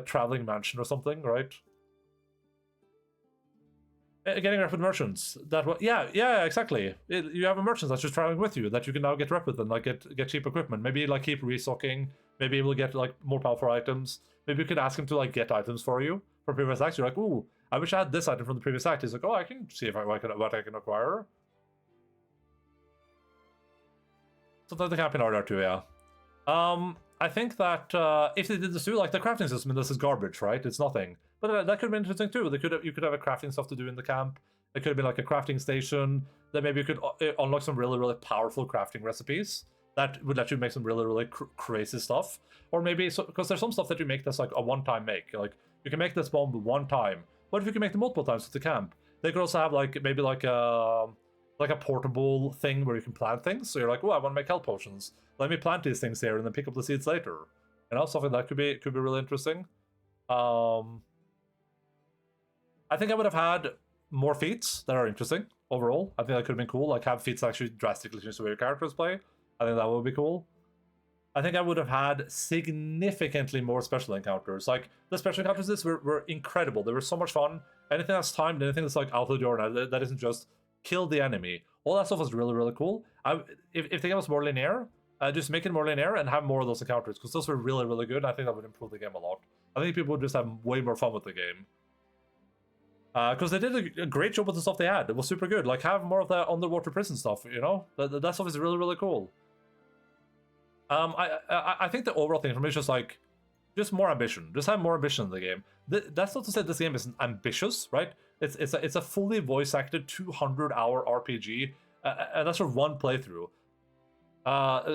traveling mansion or something, right? Getting rep with merchants. Yeah, exactly. You have a merchant that's just traveling with you that you can now get rep with and like get cheap equipment. Maybe like keep restocking. Maybe able to get like more powerful items. Maybe you could ask him to like get items for you for previous acts. You're like, ooh, I wish I had this item from the previous act. He's like, oh, I can see if what I can acquire. Sometimes the campaign art too, yeah. I think that if they did this too, like the crafting system in this is garbage, right? It's nothing. But that could have been interesting too. You could have a crafting stuff to do in the camp. It could have been like a crafting station. Then maybe you could unlock some really, really powerful crafting recipes that would let you make some really, really crazy stuff. Or maybe because there's some stuff that you make that's like a one-time make. Like you can make this bomb one time. What if you can make them multiple times with the camp? They could also have like maybe like a portable thing where you can plant things. So you're like, oh, I want to make health potions. Let me plant these things here and then pick up the seeds later. You know, stuff like that could be really interesting. I think I would have had more feats that are interesting overall. I think that could have been cool. Like have feats that actually drastically change the way your characters play. I think that would be cool. I think I would have had significantly more special encounters. Like the special encounters this were incredible. They were so much fun. Anything that's timed, anything that's like out of the ordinary, that isn't just kill the enemy. All that stuff was really, really cool. If the game was more linear, just make it more linear and have more of those encounters because those were really, really good. I think that would improve the game a lot. I think people would just have way more fun with the game. Because they did a great job with the stuff they had. It was super good. Like have more of that underwater prison stuff. You know, that stuff is really, really cool. I think the overall thing for me is just more ambition. Just have more ambition in the game. That's not to say this game isn't ambitious, right? It's a fully voice acted 200-hour RPG, and that's for one playthrough.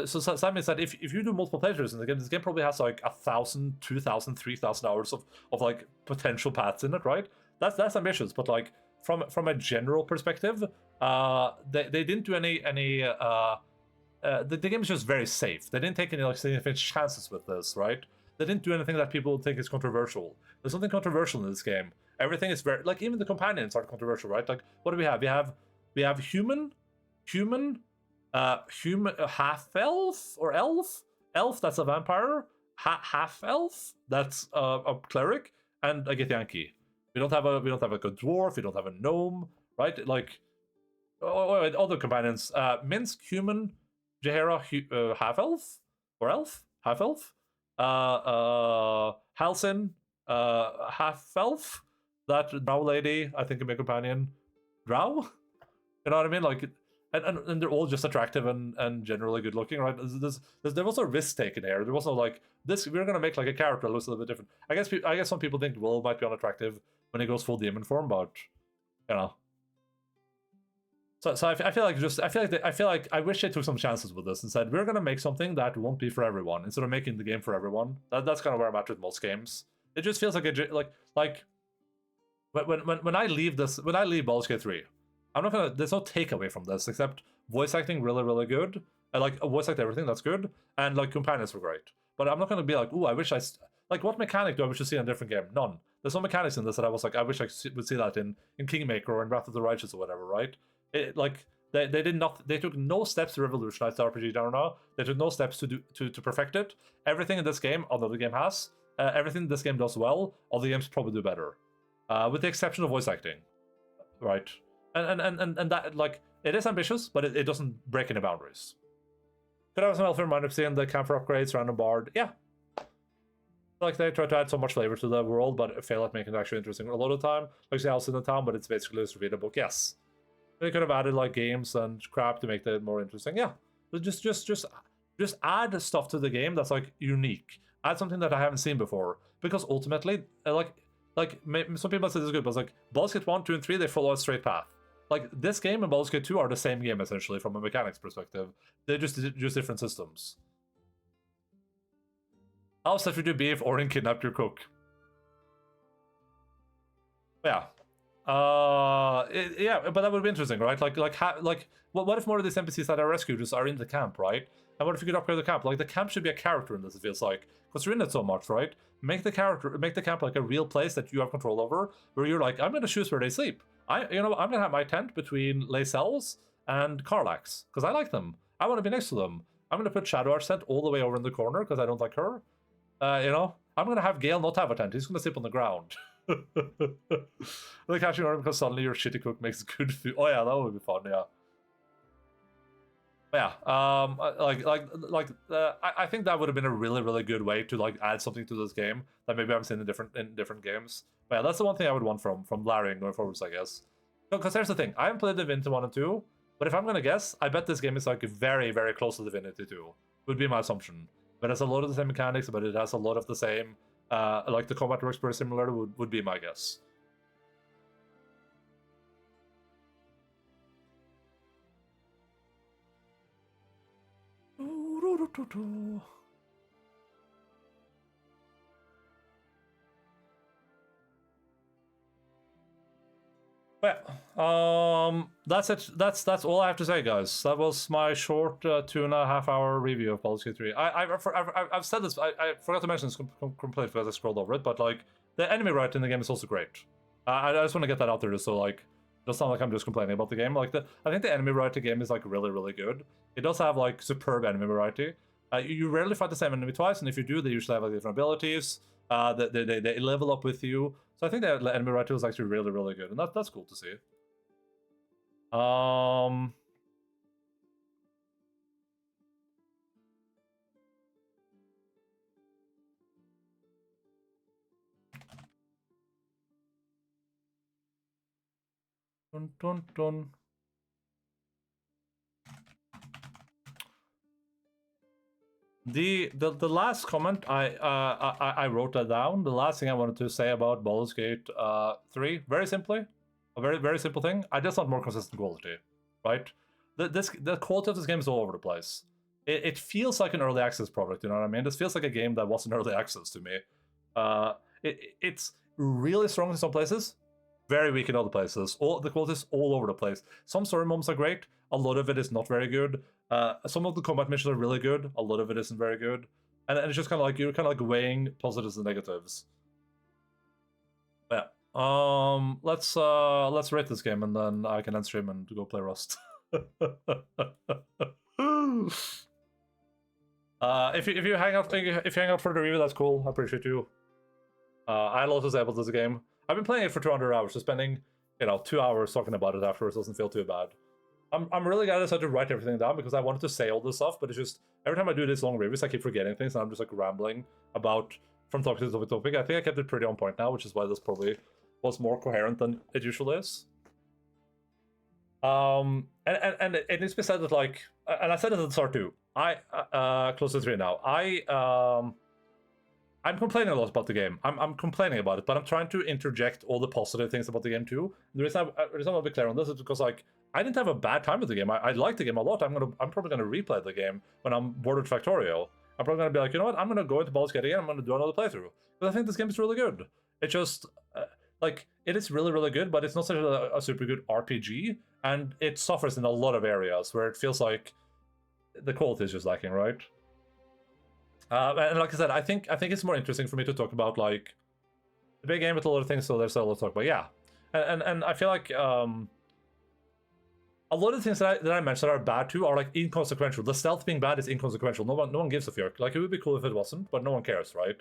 So that means that if you do multiple playthroughs in the game, this game probably has like 1,000, 2,000, 3,000 hours of like potential paths in it, right? That's ambitious, but like from a general perspective, they didn't do any the game is just very safe. They didn't take any like significant chances with this, right? They didn't do anything that people think is controversial. There's something controversial in this game. Everything is very like even the companions are controversial, right? Like what do we have? We have human, half elf or elf that's a vampire, half elf that's a cleric, and a Githyanki. We don't have a good dwarf. We don't have a gnome, right? Like other companions. Minsk, human, Jahera, half elf or elf, half elf. Halsin, half elf. That drow lady, I think, my companion, drow. You know what I mean? Like, and they're all just attractive and generally good looking, right? There was a risk taken here. There was no like this. We're gonna make like a character that looks a little bit different. I guess some people think Will might be unattractive when he goes full demon form, but you know. So I feel like I wish they took some chances with this and said we're gonna make something that won't be for everyone instead of making the game for everyone. That's kind of where I'm at with most games. It just feels like when I leave Baldur's Gate 3, I'm not gonna. There's no takeaway from this except voice acting really, really good. I like voice act everything that's good, and like companions were great. But I'm not gonna be like, ooh, I wish like what mechanic do I wish to see in a different game? None. There's no mechanics in this that I was like, I wish I would see that in Kingmaker or in Wrath of the Righteous or whatever, right? They did not. They took no steps to revolutionize the RPG genre. They took no steps to perfect it. Everything in this game, although the game has everything this game does well, all the games probably do better. with the exception of voice acting, right? And that, like, it is ambitious, but it doesn't break any boundaries. Could have some help in mind of seeing the camper upgrades, random bard, yeah. Like, they try to add so much flavor to the world, but fail at making it actually interesting a lot of the time. Like, the house in the town, but it's basically just read a book, yes. They could have added, like, games and crap to make it more interesting, yeah. But just add stuff to the game that's, like, unique. Add something that I haven't seen before. Because ultimately, some people say this is good, but it's like, Baldur's Gate 1, 2, and 3, they follow a straight path. Like, this game and Baldur's Gate 2 are the same game, essentially, from a mechanics perspective. They're just different systems. How upset would you be if Orin kidnapped your cook? Yeah. Yeah, but that would be interesting, right? What if more of these NPCs that are rescued just are in the camp, right? And what if you could upgrade the camp? Like, the camp should be a character in this, it feels like. Because you're in it so much, right? Make the camp like a real place that you have control over, where you're like, I'm gonna choose where they sleep. I'm gonna have my tent between Laysells and Karlax, because I like them. I want to be next to them. I'm gonna put Shadow Arch tent all the way over in the corner, because I don't like her. I'm gonna have Gale not have a tent. He's gonna sleep on the ground. Like, catching on because suddenly your shitty cook makes good food. Oh yeah, that would be fun. Yeah. Yeah. I think that would have been a really, really good way to, like, add something to this game that maybe I've seen in different games. But yeah, that's the one thing I would want from Larian going forwards, I guess. Because here's the thing, I haven't played Divinity 1 and 2, but if I'm gonna guess, I bet this game is, like, very, very close to Divinity 2. Would be my assumption. But it has a lot of the same mechanics, but it has a lot of the same, like, the combat works very similar, would be my guess. Well, that's it. That's all I have to say, guys. That was my short 2.5 hour review of Baldur's Gate 3. I've said this. I forgot to mention this completely because I scrolled over it. But, like, the enemy writing in the game is also great. I just want to get that out there, just so, like, doesn't sound like I'm just complaining about the game. Like, I think the enemy variety game is, like, really, really good. It does have, like, superb enemy variety. You rarely fight the same enemy twice, and if you do, they usually have, like, different abilities. They level up with you. So I think the enemy variety was actually really, really good, and that's cool to see. Dun, dun, dun. The last comment I wrote that down. The last thing I wanted to say about Baldur's Gate 3, very simply, a very, very simple thing. I just want more consistent quality, right? The quality of this game is all over the place. It feels like an early access product, you know what I mean? This feels like a game that wasn't early access to me. It's really strong in some places, very weak in other places. The quality is all over the place. Some story moments are great. A lot of it is not very good. Some of the combat missions are really good. A lot of it isn't very good. And it's just kind of like, you're kind of like weighing positives and negatives. Yeah. Let's rate this game, and then I can end stream and go play Rust. If you hang out for the review, that's cool. I appreciate you. I had a lot to say about this game. I've been playing it for 200 hours, so spending 2 hours talking about it afterwards doesn't feel too bad. I'm really glad I decided to write everything down, because I wanted to say all this stuff, but it's just every time I do these long reviews, I keep forgetting things, and I'm just like rambling about from topic to topic. I think I kept it pretty on point now, which is why this probably was more coherent than it usually is. And it needs to be said that, like, and I said it at the start too. Close to 3 now. I'm complaining a lot about the game. I'm complaining about it, but I'm trying to interject all the positive things about the game too. The reason I want to be clear on this is because, like, I didn't have a bad time with the game. I like the game a lot. I'm probably gonna replay the game when I'm bored with Factorio. I'm probably gonna be like, you know what? I'm gonna go into Baldur's Gate again. I'm gonna do another playthrough, because I think this game is really good. It just like, it is really, really good, but it's not such a super good RPG, and it suffers in a lot of areas where it feels like the quality is just lacking, right? And like I said, I think it's more interesting for me to talk about, like, the big game with a lot of things, so there's a lot to talk about. Yeah, and I feel like a lot of the things that I mentioned that are bad too are, like, inconsequential. The stealth being bad is inconsequential. No one gives a fuck. Like, it would be cool if it wasn't, but no one cares, right?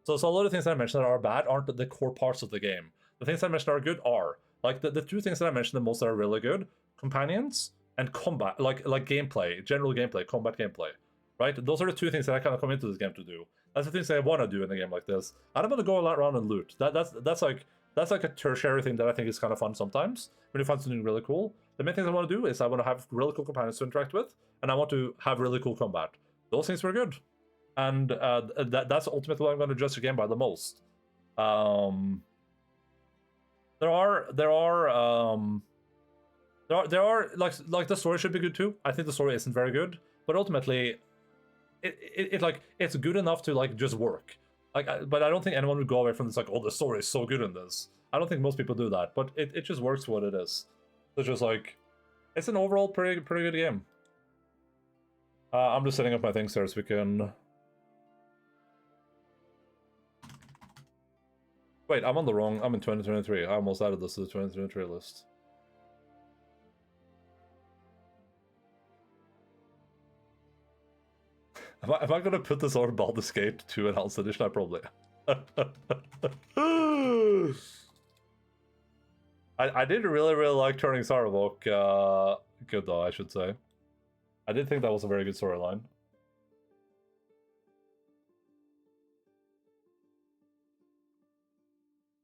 So a lot of things that I mentioned that are bad aren't the core parts of the game. the things I mentioned are good are like the two things that I mentioned the most that are really good: companions and combat, like gameplay, general gameplay, combat gameplay. Right? Those are the two things that I kind of come into this game to do. That's the things that I want to do in a game like this. I don't want to go around and loot. That's like a tertiary thing that I think is kind of fun sometimes when you find something really cool. The main thing I want to do is I want to have really cool companions to interact with, and I want to have really cool combat. Those things were good, and that's ultimately what I'm going to judge the game by the most. There are like the story should be good too. I think the story isn't very good, but ultimately, it's good enough to like just work. But I don't think anyone would go away from this like, oh, the story is so good in this. I don't think most people do that, but it just works for what it is. It's just like, it's an overall pretty good game. I'm just setting up my things here so we can... Wait, I'm in 2023. I almost added this to the 2023 list. Am I gonna put this on Baldur's Gate 2 Enhanced Edition? I probably... I did really like Turning Sarevok. Good though, I should say. I did think that was a very good storyline.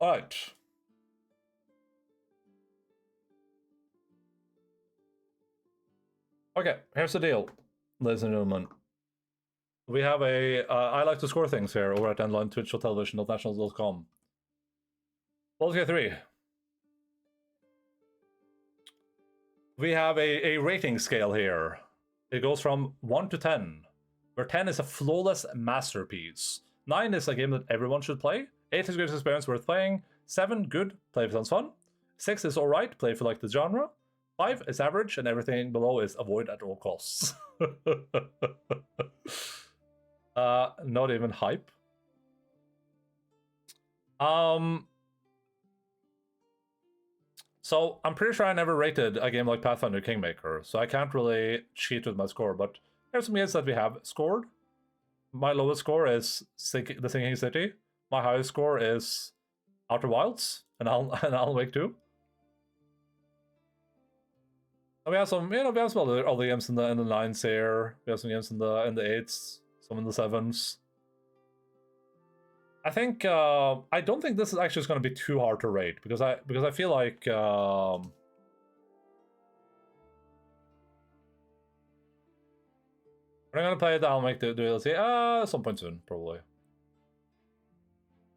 Alright. Okay, here's the deal, ladies and gentlemen. We have a... I like to score things here over at Endaline, twitch.tv.nationals.com. Baldur's Gate 3. We have a rating scale here. It goes from 1 to 10, where 10 is a flawless masterpiece. 9 is a game that everyone should play. 8 is a good experience worth playing. 7, good, play if it sounds fun. 6 is alright, play if you like the genre. 5 is average, and everything below is avoid at all costs. Not even hype. So I'm pretty sure I never rated a game like Pathfinder Kingmaker, so I can't really cheat with my score, but here's some games that we have scored. My lowest score is The Sinking City. My highest score is Outer Wilds and Alan Wake 2. And we have some, we have some other games in the 9s here. We have some games in the 8s, some in the 7s. I think I don't think this is actually going to be too hard to rate because I feel like we're gonna play the Alan Wake DLC at some point soon, probably.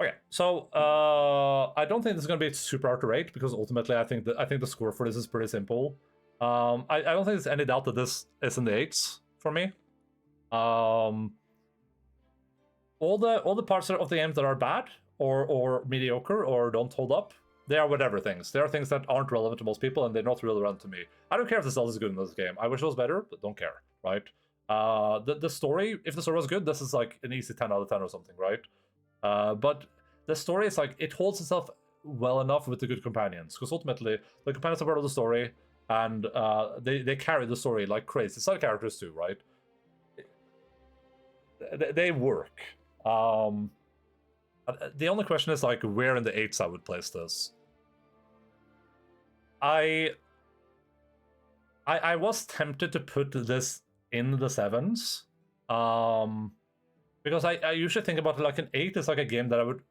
Okay, so I don't think this is gonna be super hard to rate because ultimately I think the score for this is pretty simple. I don't think there's any doubt that this is in the 8s for me. All the parts of the game that are bad or mediocre or don't hold up, they are whatever things. They are things that aren't relevant to most people and they're not really relevant to me. I don't care if the stealth is good in this game. I wish it was better, but don't care, right? The story, if the story was good, this is like an easy 10 out of 10 or something, right? But the story is like, it holds itself well enough with the good companions, because ultimately the companions are part of the story and they carry the story like crazy. Side characters too, right? They work. The only question is like where in the 8s I would place this. I was tempted to put this in the 7s, because I usually think about it like an 8 is like a game that I would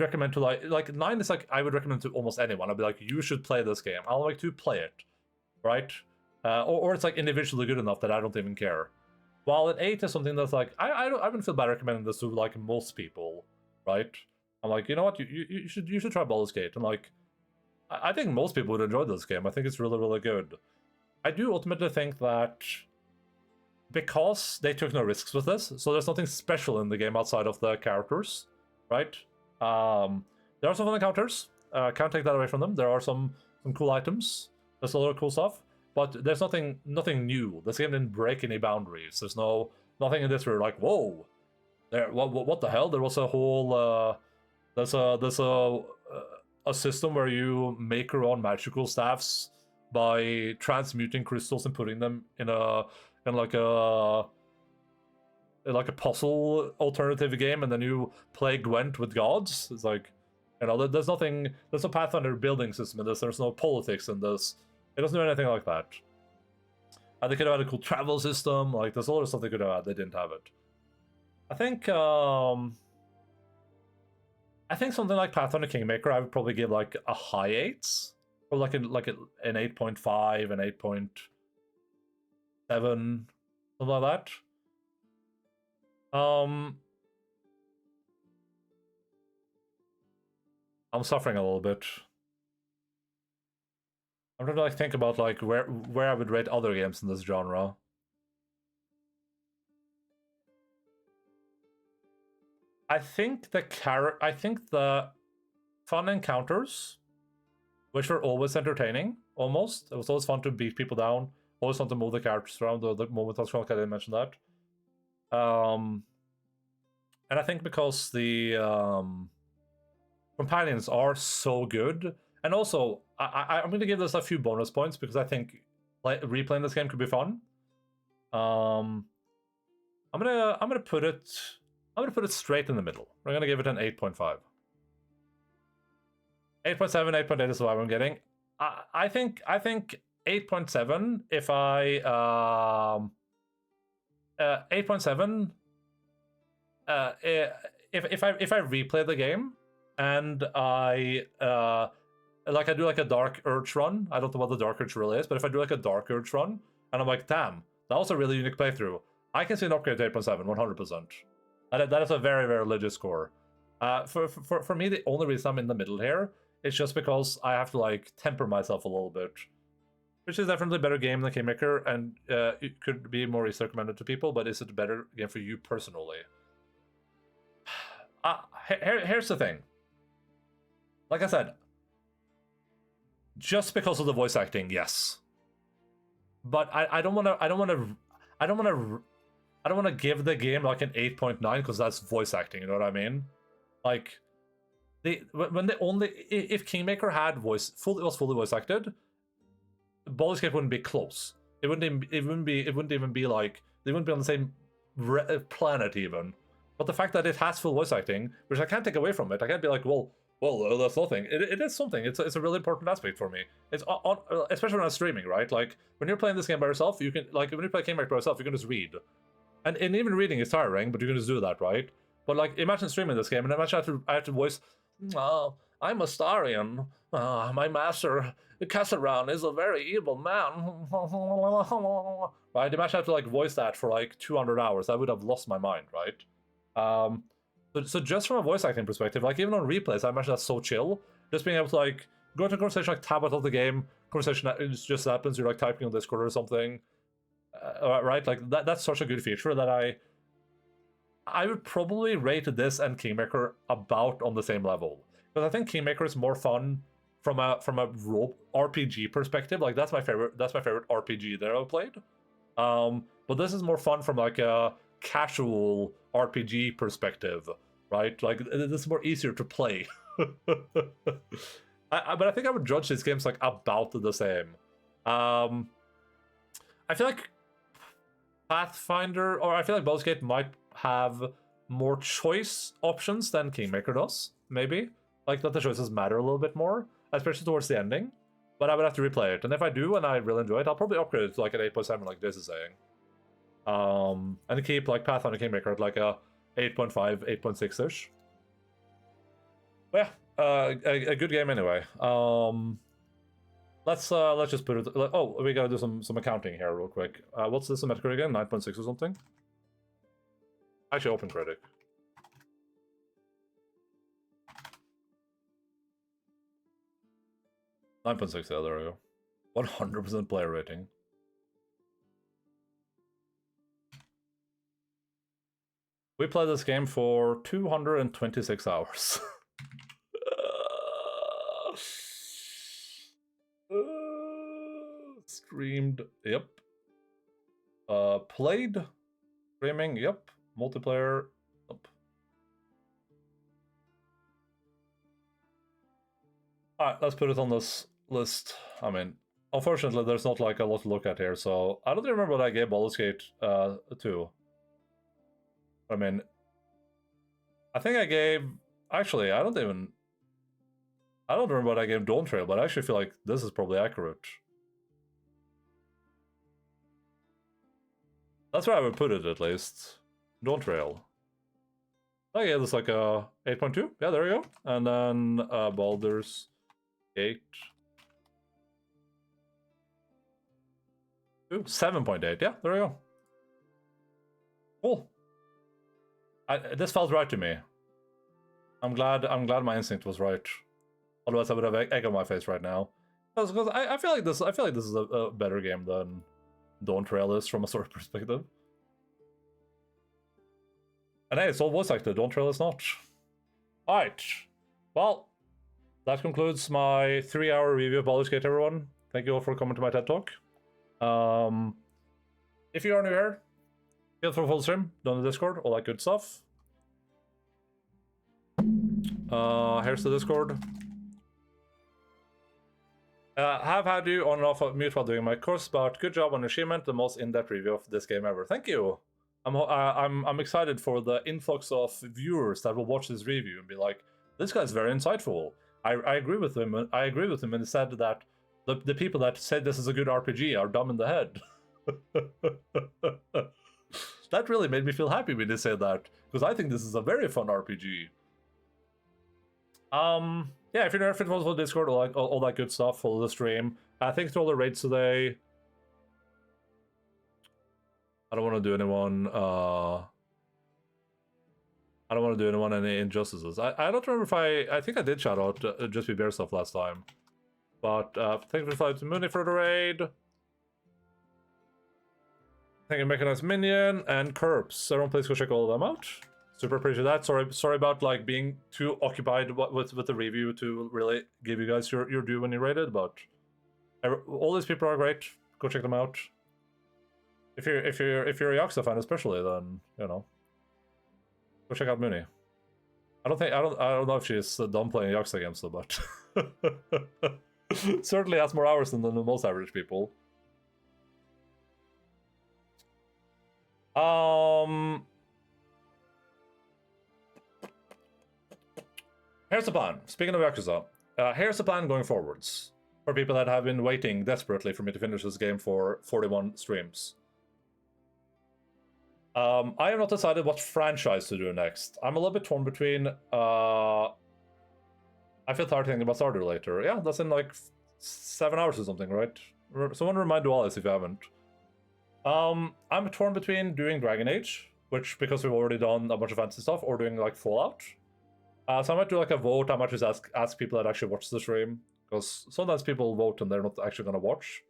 recommend to like 9 is like I would recommend to almost anyone. I'd be like, you should play this game. I'll like to play it, right? Or it's like individually good enough that I don't even care. While an 8 is something that's like, I wouldn't feel bad recommending this to like most people, right? I'm like, you know what, you should try Baldur's Gate. And like, I think most people would enjoy this game. I think it's really good. I do ultimately think that because they took no risks with this, so there's nothing special in the game outside of the characters, right? There are some fun encounters. Can't take that away from them. There are some cool items. There's a lot of cool stuff. But there's nothing new. This game didn't break any boundaries. There's nothing in this where you're like, whoa, what the hell? There was a whole there's a system where you make your own magical staffs by transmuting crystals and putting them in like a puzzle alternative game, and then you play Gwent with gods. It's like, You know, there's no Pathfinder building system in this. There's no politics in this. It doesn't do anything like that. They could have had a cool travel system. Like, there's a lot of stuff they could have had. They didn't have it. I think something like Pathfinder Kingmaker, I would probably give like a high 8s, or like an 8.5, an 8.7, something like that. I'm suffering a little bit. I'm trying to like think about like where I would rate other games in this genre. I think the fun encounters, which were always entertaining, almost. It was always fun to beat people down. Always fun to move the characters around. The moment I was drunk, I didn't mention that. And I think because the companions are so good, and also I'm going to give this a few bonus points because I think replaying this game could be fun. I'm gonna put it straight in the middle. We're gonna give it an 8.5. 8.7, 8.8 is what I'm getting. I think 8.7 if I 8.7 if I replay the game and I do like a Dark Urge run. I don't know what the Dark Urge really is, but if I do like a Dark Urge run and I'm like, damn, that was a really unique playthrough, I can see an upgrade to 8.7, 100%. That is a very, very legit score. For me, the only reason I'm in the middle here is just because I have to like temper myself a little bit, which is definitely a better game than Kingmaker, and it could be more easily recommended to people. But is it a better game for you personally? Here's the thing. Like I said, just because of the voice acting, yes. But I don't want to give the game like an 8.9 because that's voice acting. You know what I mean? Like, if Kingmaker had was fully voice acted, Baldur's Gate wouldn't be close. It wouldn't even be like they wouldn't be on the same planet even. But the fact that it has full voice acting, which I can't take away from it, I can't be like, well, that's nothing. It is something. It's a really important aspect for me. It's especially when I'm streaming, right? Like when you're playing this game by yourself, you can when you play Kingmaker by yourself, you can just read, and even reading is tiring, but you can just do that, right? But like imagine streaming this game, and imagine I have to voice, I'm Astarion. My master Kassaran is a very evil man. Right? Imagine I have to like voice that for like 200 hours. I would have lost my mind, right? So just from a voice acting perspective, like even on replays, I imagine that's so chill. Just being able to like go into a conversation, like tab out of the game, conversation that just happens, you're like typing on Discord or something, right? Like that's such a good feature that I would probably rate this and Kingmaker about on the same level, because I think Kingmaker is more fun from a role RPG perspective. Like that's my favorite RPG that I've played. But this is more fun from like a casual RPG perspective, right? Like this is more easier to play. But I think I would judge these games like about the same. I feel like Pathfinder, or I feel like Baldur's Gate might have more choice options than Kingmaker does, maybe. Like that the choices matter a little bit more, especially towards the ending. But I would have to replay it, and if I do and I really enjoy it, I'll probably upgrade it to like an 8.7 like this is saying. And keep like Pathfinder Kingmaker at like a 8.5, 8.6-ish. But yeah, a good game anyway. Let's just put it. Oh, we gotta do some accounting here real quick. What's this Metacritic again? 9.6 or something? Actually, open critic. .6, yeah, there we go. 100% player rating. We played this game for 226 hours. Streamed, yep. Played, streaming, yep. Multiplayer, yep. Alright, let's put it on this list. I mean, unfortunately, there's not like a lot to look at here, so I don't even remember what I gave Baldur's Gate 2. I mean, I think I gave... Actually, I don't even... I don't remember that game Dawn Trail, but I actually feel like this is probably accurate. That's where I would put it, at least. Dawn Trail. Oh yeah, that's like a 8.2. Yeah, there you go. And then Baldur's Gate. 7.8. Yeah, there you go. Cool. This felt right to me. I'm glad my instinct was right. Otherwise, I would have egg on my face right now. Because I feel like this is a better game than Dawn Trail is from a sort of perspective. And hey, it's all voice acted. Dawn Trail is not. All right. Well, that concludes my 3-hour review of Baldur's Gate, everyone. Thank you all for coming to my TED Talk. If you are new here, feel free to full stream, down the Discord, all that good stuff. Here's the Discord. Have had you on and off of mute while doing my course, but good job on achievement, the most in-depth review of this game ever. Thank you. I'm excited for the influx of viewers that will watch this review and be like, this guy's very insightful. I agree with him. I agree with him, and he said that the people that said this is a good RPG are dumb in the head. That really made me feel happy when they said that, because I think this is a very fun RPG. Yeah, if you're nerfed, follow the Discord, all that good stuff, follow the stream. Thanks to all the raids today. I don't want to do anyone, I don't want to do anyone any injustices. I don't remember if I think I did shout out Just Be Bear stuff last time. But, thank you for the Mooney for the raid. Thank you, Mechanized Minion, and Curbs. Everyone please go check all of them out. Super appreciate that. Sorry about like being too occupied with the review to really give you guys your due when you rated, but all these people are great. Go check them out. If you're a Yakuza fan especially, then you know, go check out Mooney. I don't know if she's done playing Yakuza games though, but certainly has more hours than the most average people. Here's the plan. Speaking of Yakuza, here's the plan going forwards. For people that have been waiting desperately for me to finish this game for 41 streams. I have not decided what franchise to do next. I'm a little bit torn between... I feel tired thinking about Stardew later. Yeah, that's in like 7 hours or something, right? Someone remind Dualis if you haven't. I'm torn between doing Dragon Age, which, because we've already done a bunch of fantasy stuff, or doing like Fallout. So I might do like a vote. I might just ask people that actually watch the stream, because sometimes people vote and they're not actually gonna watch.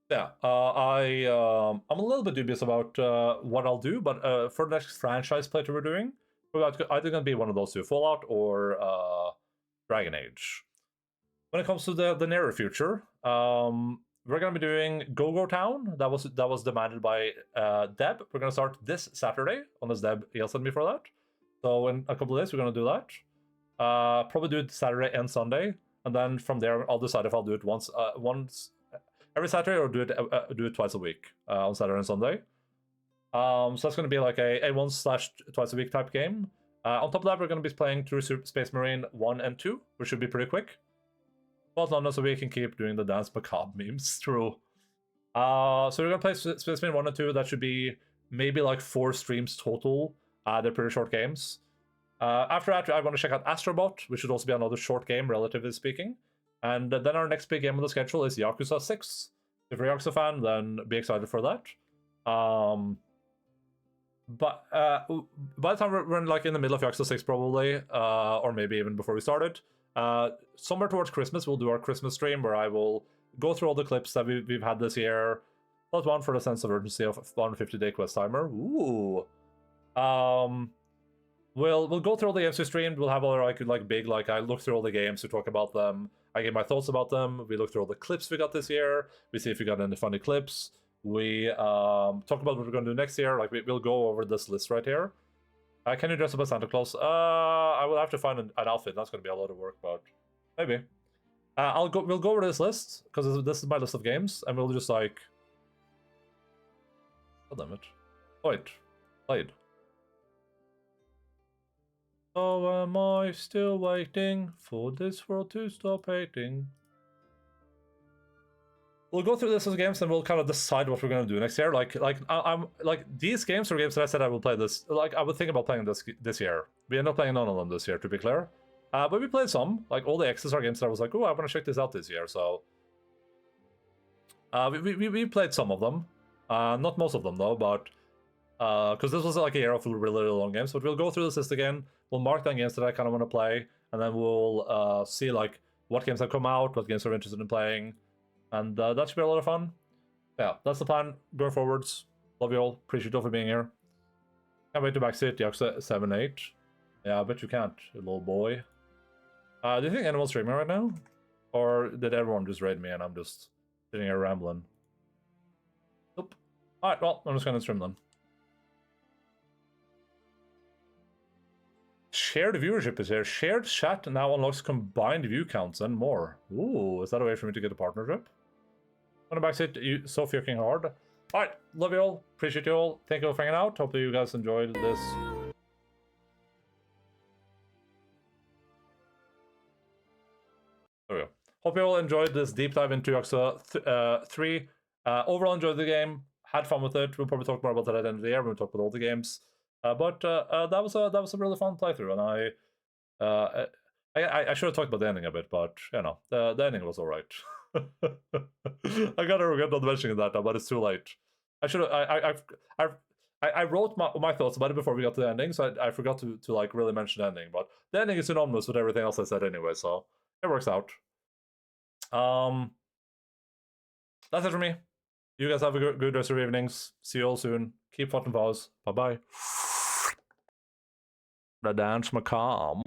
Yeah, I'm a little bit dubious about what I'll do, but for the next franchise playthrough we're doing, we're either gonna be one of those two, Fallout or Dragon Age. When it comes to the nearer future, we're gonna be doing Go-Go Town. That was demanded by Deb. We're gonna start this Saturday, unless Deb yells at me for that. So in a couple of days, we're gonna do that. Probably do it Saturday and Sunday, and then from there, I'll decide if I'll do it once every Saturday or do it twice a week on Saturday and Sunday. So that's gonna be like a once/twice a week type game. On top of that, we're gonna be playing through Space Marine 1 and 2, which should be pretty quick. Well, so we can keep doing the Dance Macabre memes through. So we're gonna play Space Marine 1 and 2. That should be maybe like 4 streams total. They're pretty short games. After that, I want to check out Astrobot, which should also be another short game, relatively speaking. And then our next big game on the schedule is Yakuza 6. If you're a Yakuza fan, then be excited for that. But by the time we're like in the middle of Yakuza 6 probably, or maybe even before we started, somewhere towards Christmas, we'll do our Christmas stream where I will go through all the clips that we've had this year. Plus one for the sense of urgency of 150-day quest timer. Ooh. We'll go through all the games we streamed. We'll have all our big I look through all the games, we talk about them. I give my thoughts about them. We look through all the clips we got this year. We see if we got any funny clips. We talk about what we're gonna do next year. Like we'll go over this list right here. Can you dress up as Santa Claus? I will have to find an outfit. That's gonna be a lot of work, but maybe. We'll go over this list because this is my list of games, and we'll just like. God damn it! Wait, played. So am I still waiting for this world to stop hating? We'll go through this as games and we'll kind of decide what we're gonna do next year. I'm like these games are games that I said I will play this. Like I would think about playing this year. We end up playing none of them this year, to be clear. But we played some. Like all the X's are games that I was like, oh, I want to check this out this year. So we played some of them. Not most of them though, but because this was like a year of really long games. But we'll go through this list again. We'll mark down games that I kind of want to play, and then we'll see like what games have come out, what games we're interested in playing. And that should be a lot of fun. Yeah, that's the plan going forwards. Love you all. Appreciate you all for being here. Can't wait to backseat Yakuza 7-8. Yeah, I bet you can't, you little boy. Do you think anyone's streaming right now? Or did everyone just raid me and I'm just sitting here rambling? Nope. Alright, well, I'm just gonna stream then. Shared viewership is here. Shared chat now unlocks combined view counts and more. Ooh, is that a way for me to get a partnership? I'm gonna backseat you so fucking hard. Alright, love you all. Appreciate you all. Thank you for hanging out. Hope you guys enjoyed this. There we go. Hope you all enjoyed this deep dive into Yakuza 3. Overall enjoyed the game. Had fun with it. We'll probably talk more about that at the end of the year when we talk about all the games. But that was a really fun playthrough, and I should have talked about the ending a bit, but you know, the ending was alright. I gotta regret not mentioning that now, but it's too late. I should have. I wrote my thoughts about it before we got to the ending, so I forgot to like really mention the ending. But the ending is synonymous with everything else I said anyway, so it works out. That's it for me. You guys have a good rest of your evenings. See you all soon. Keep fighting vows. Bye bye. The dance macabre.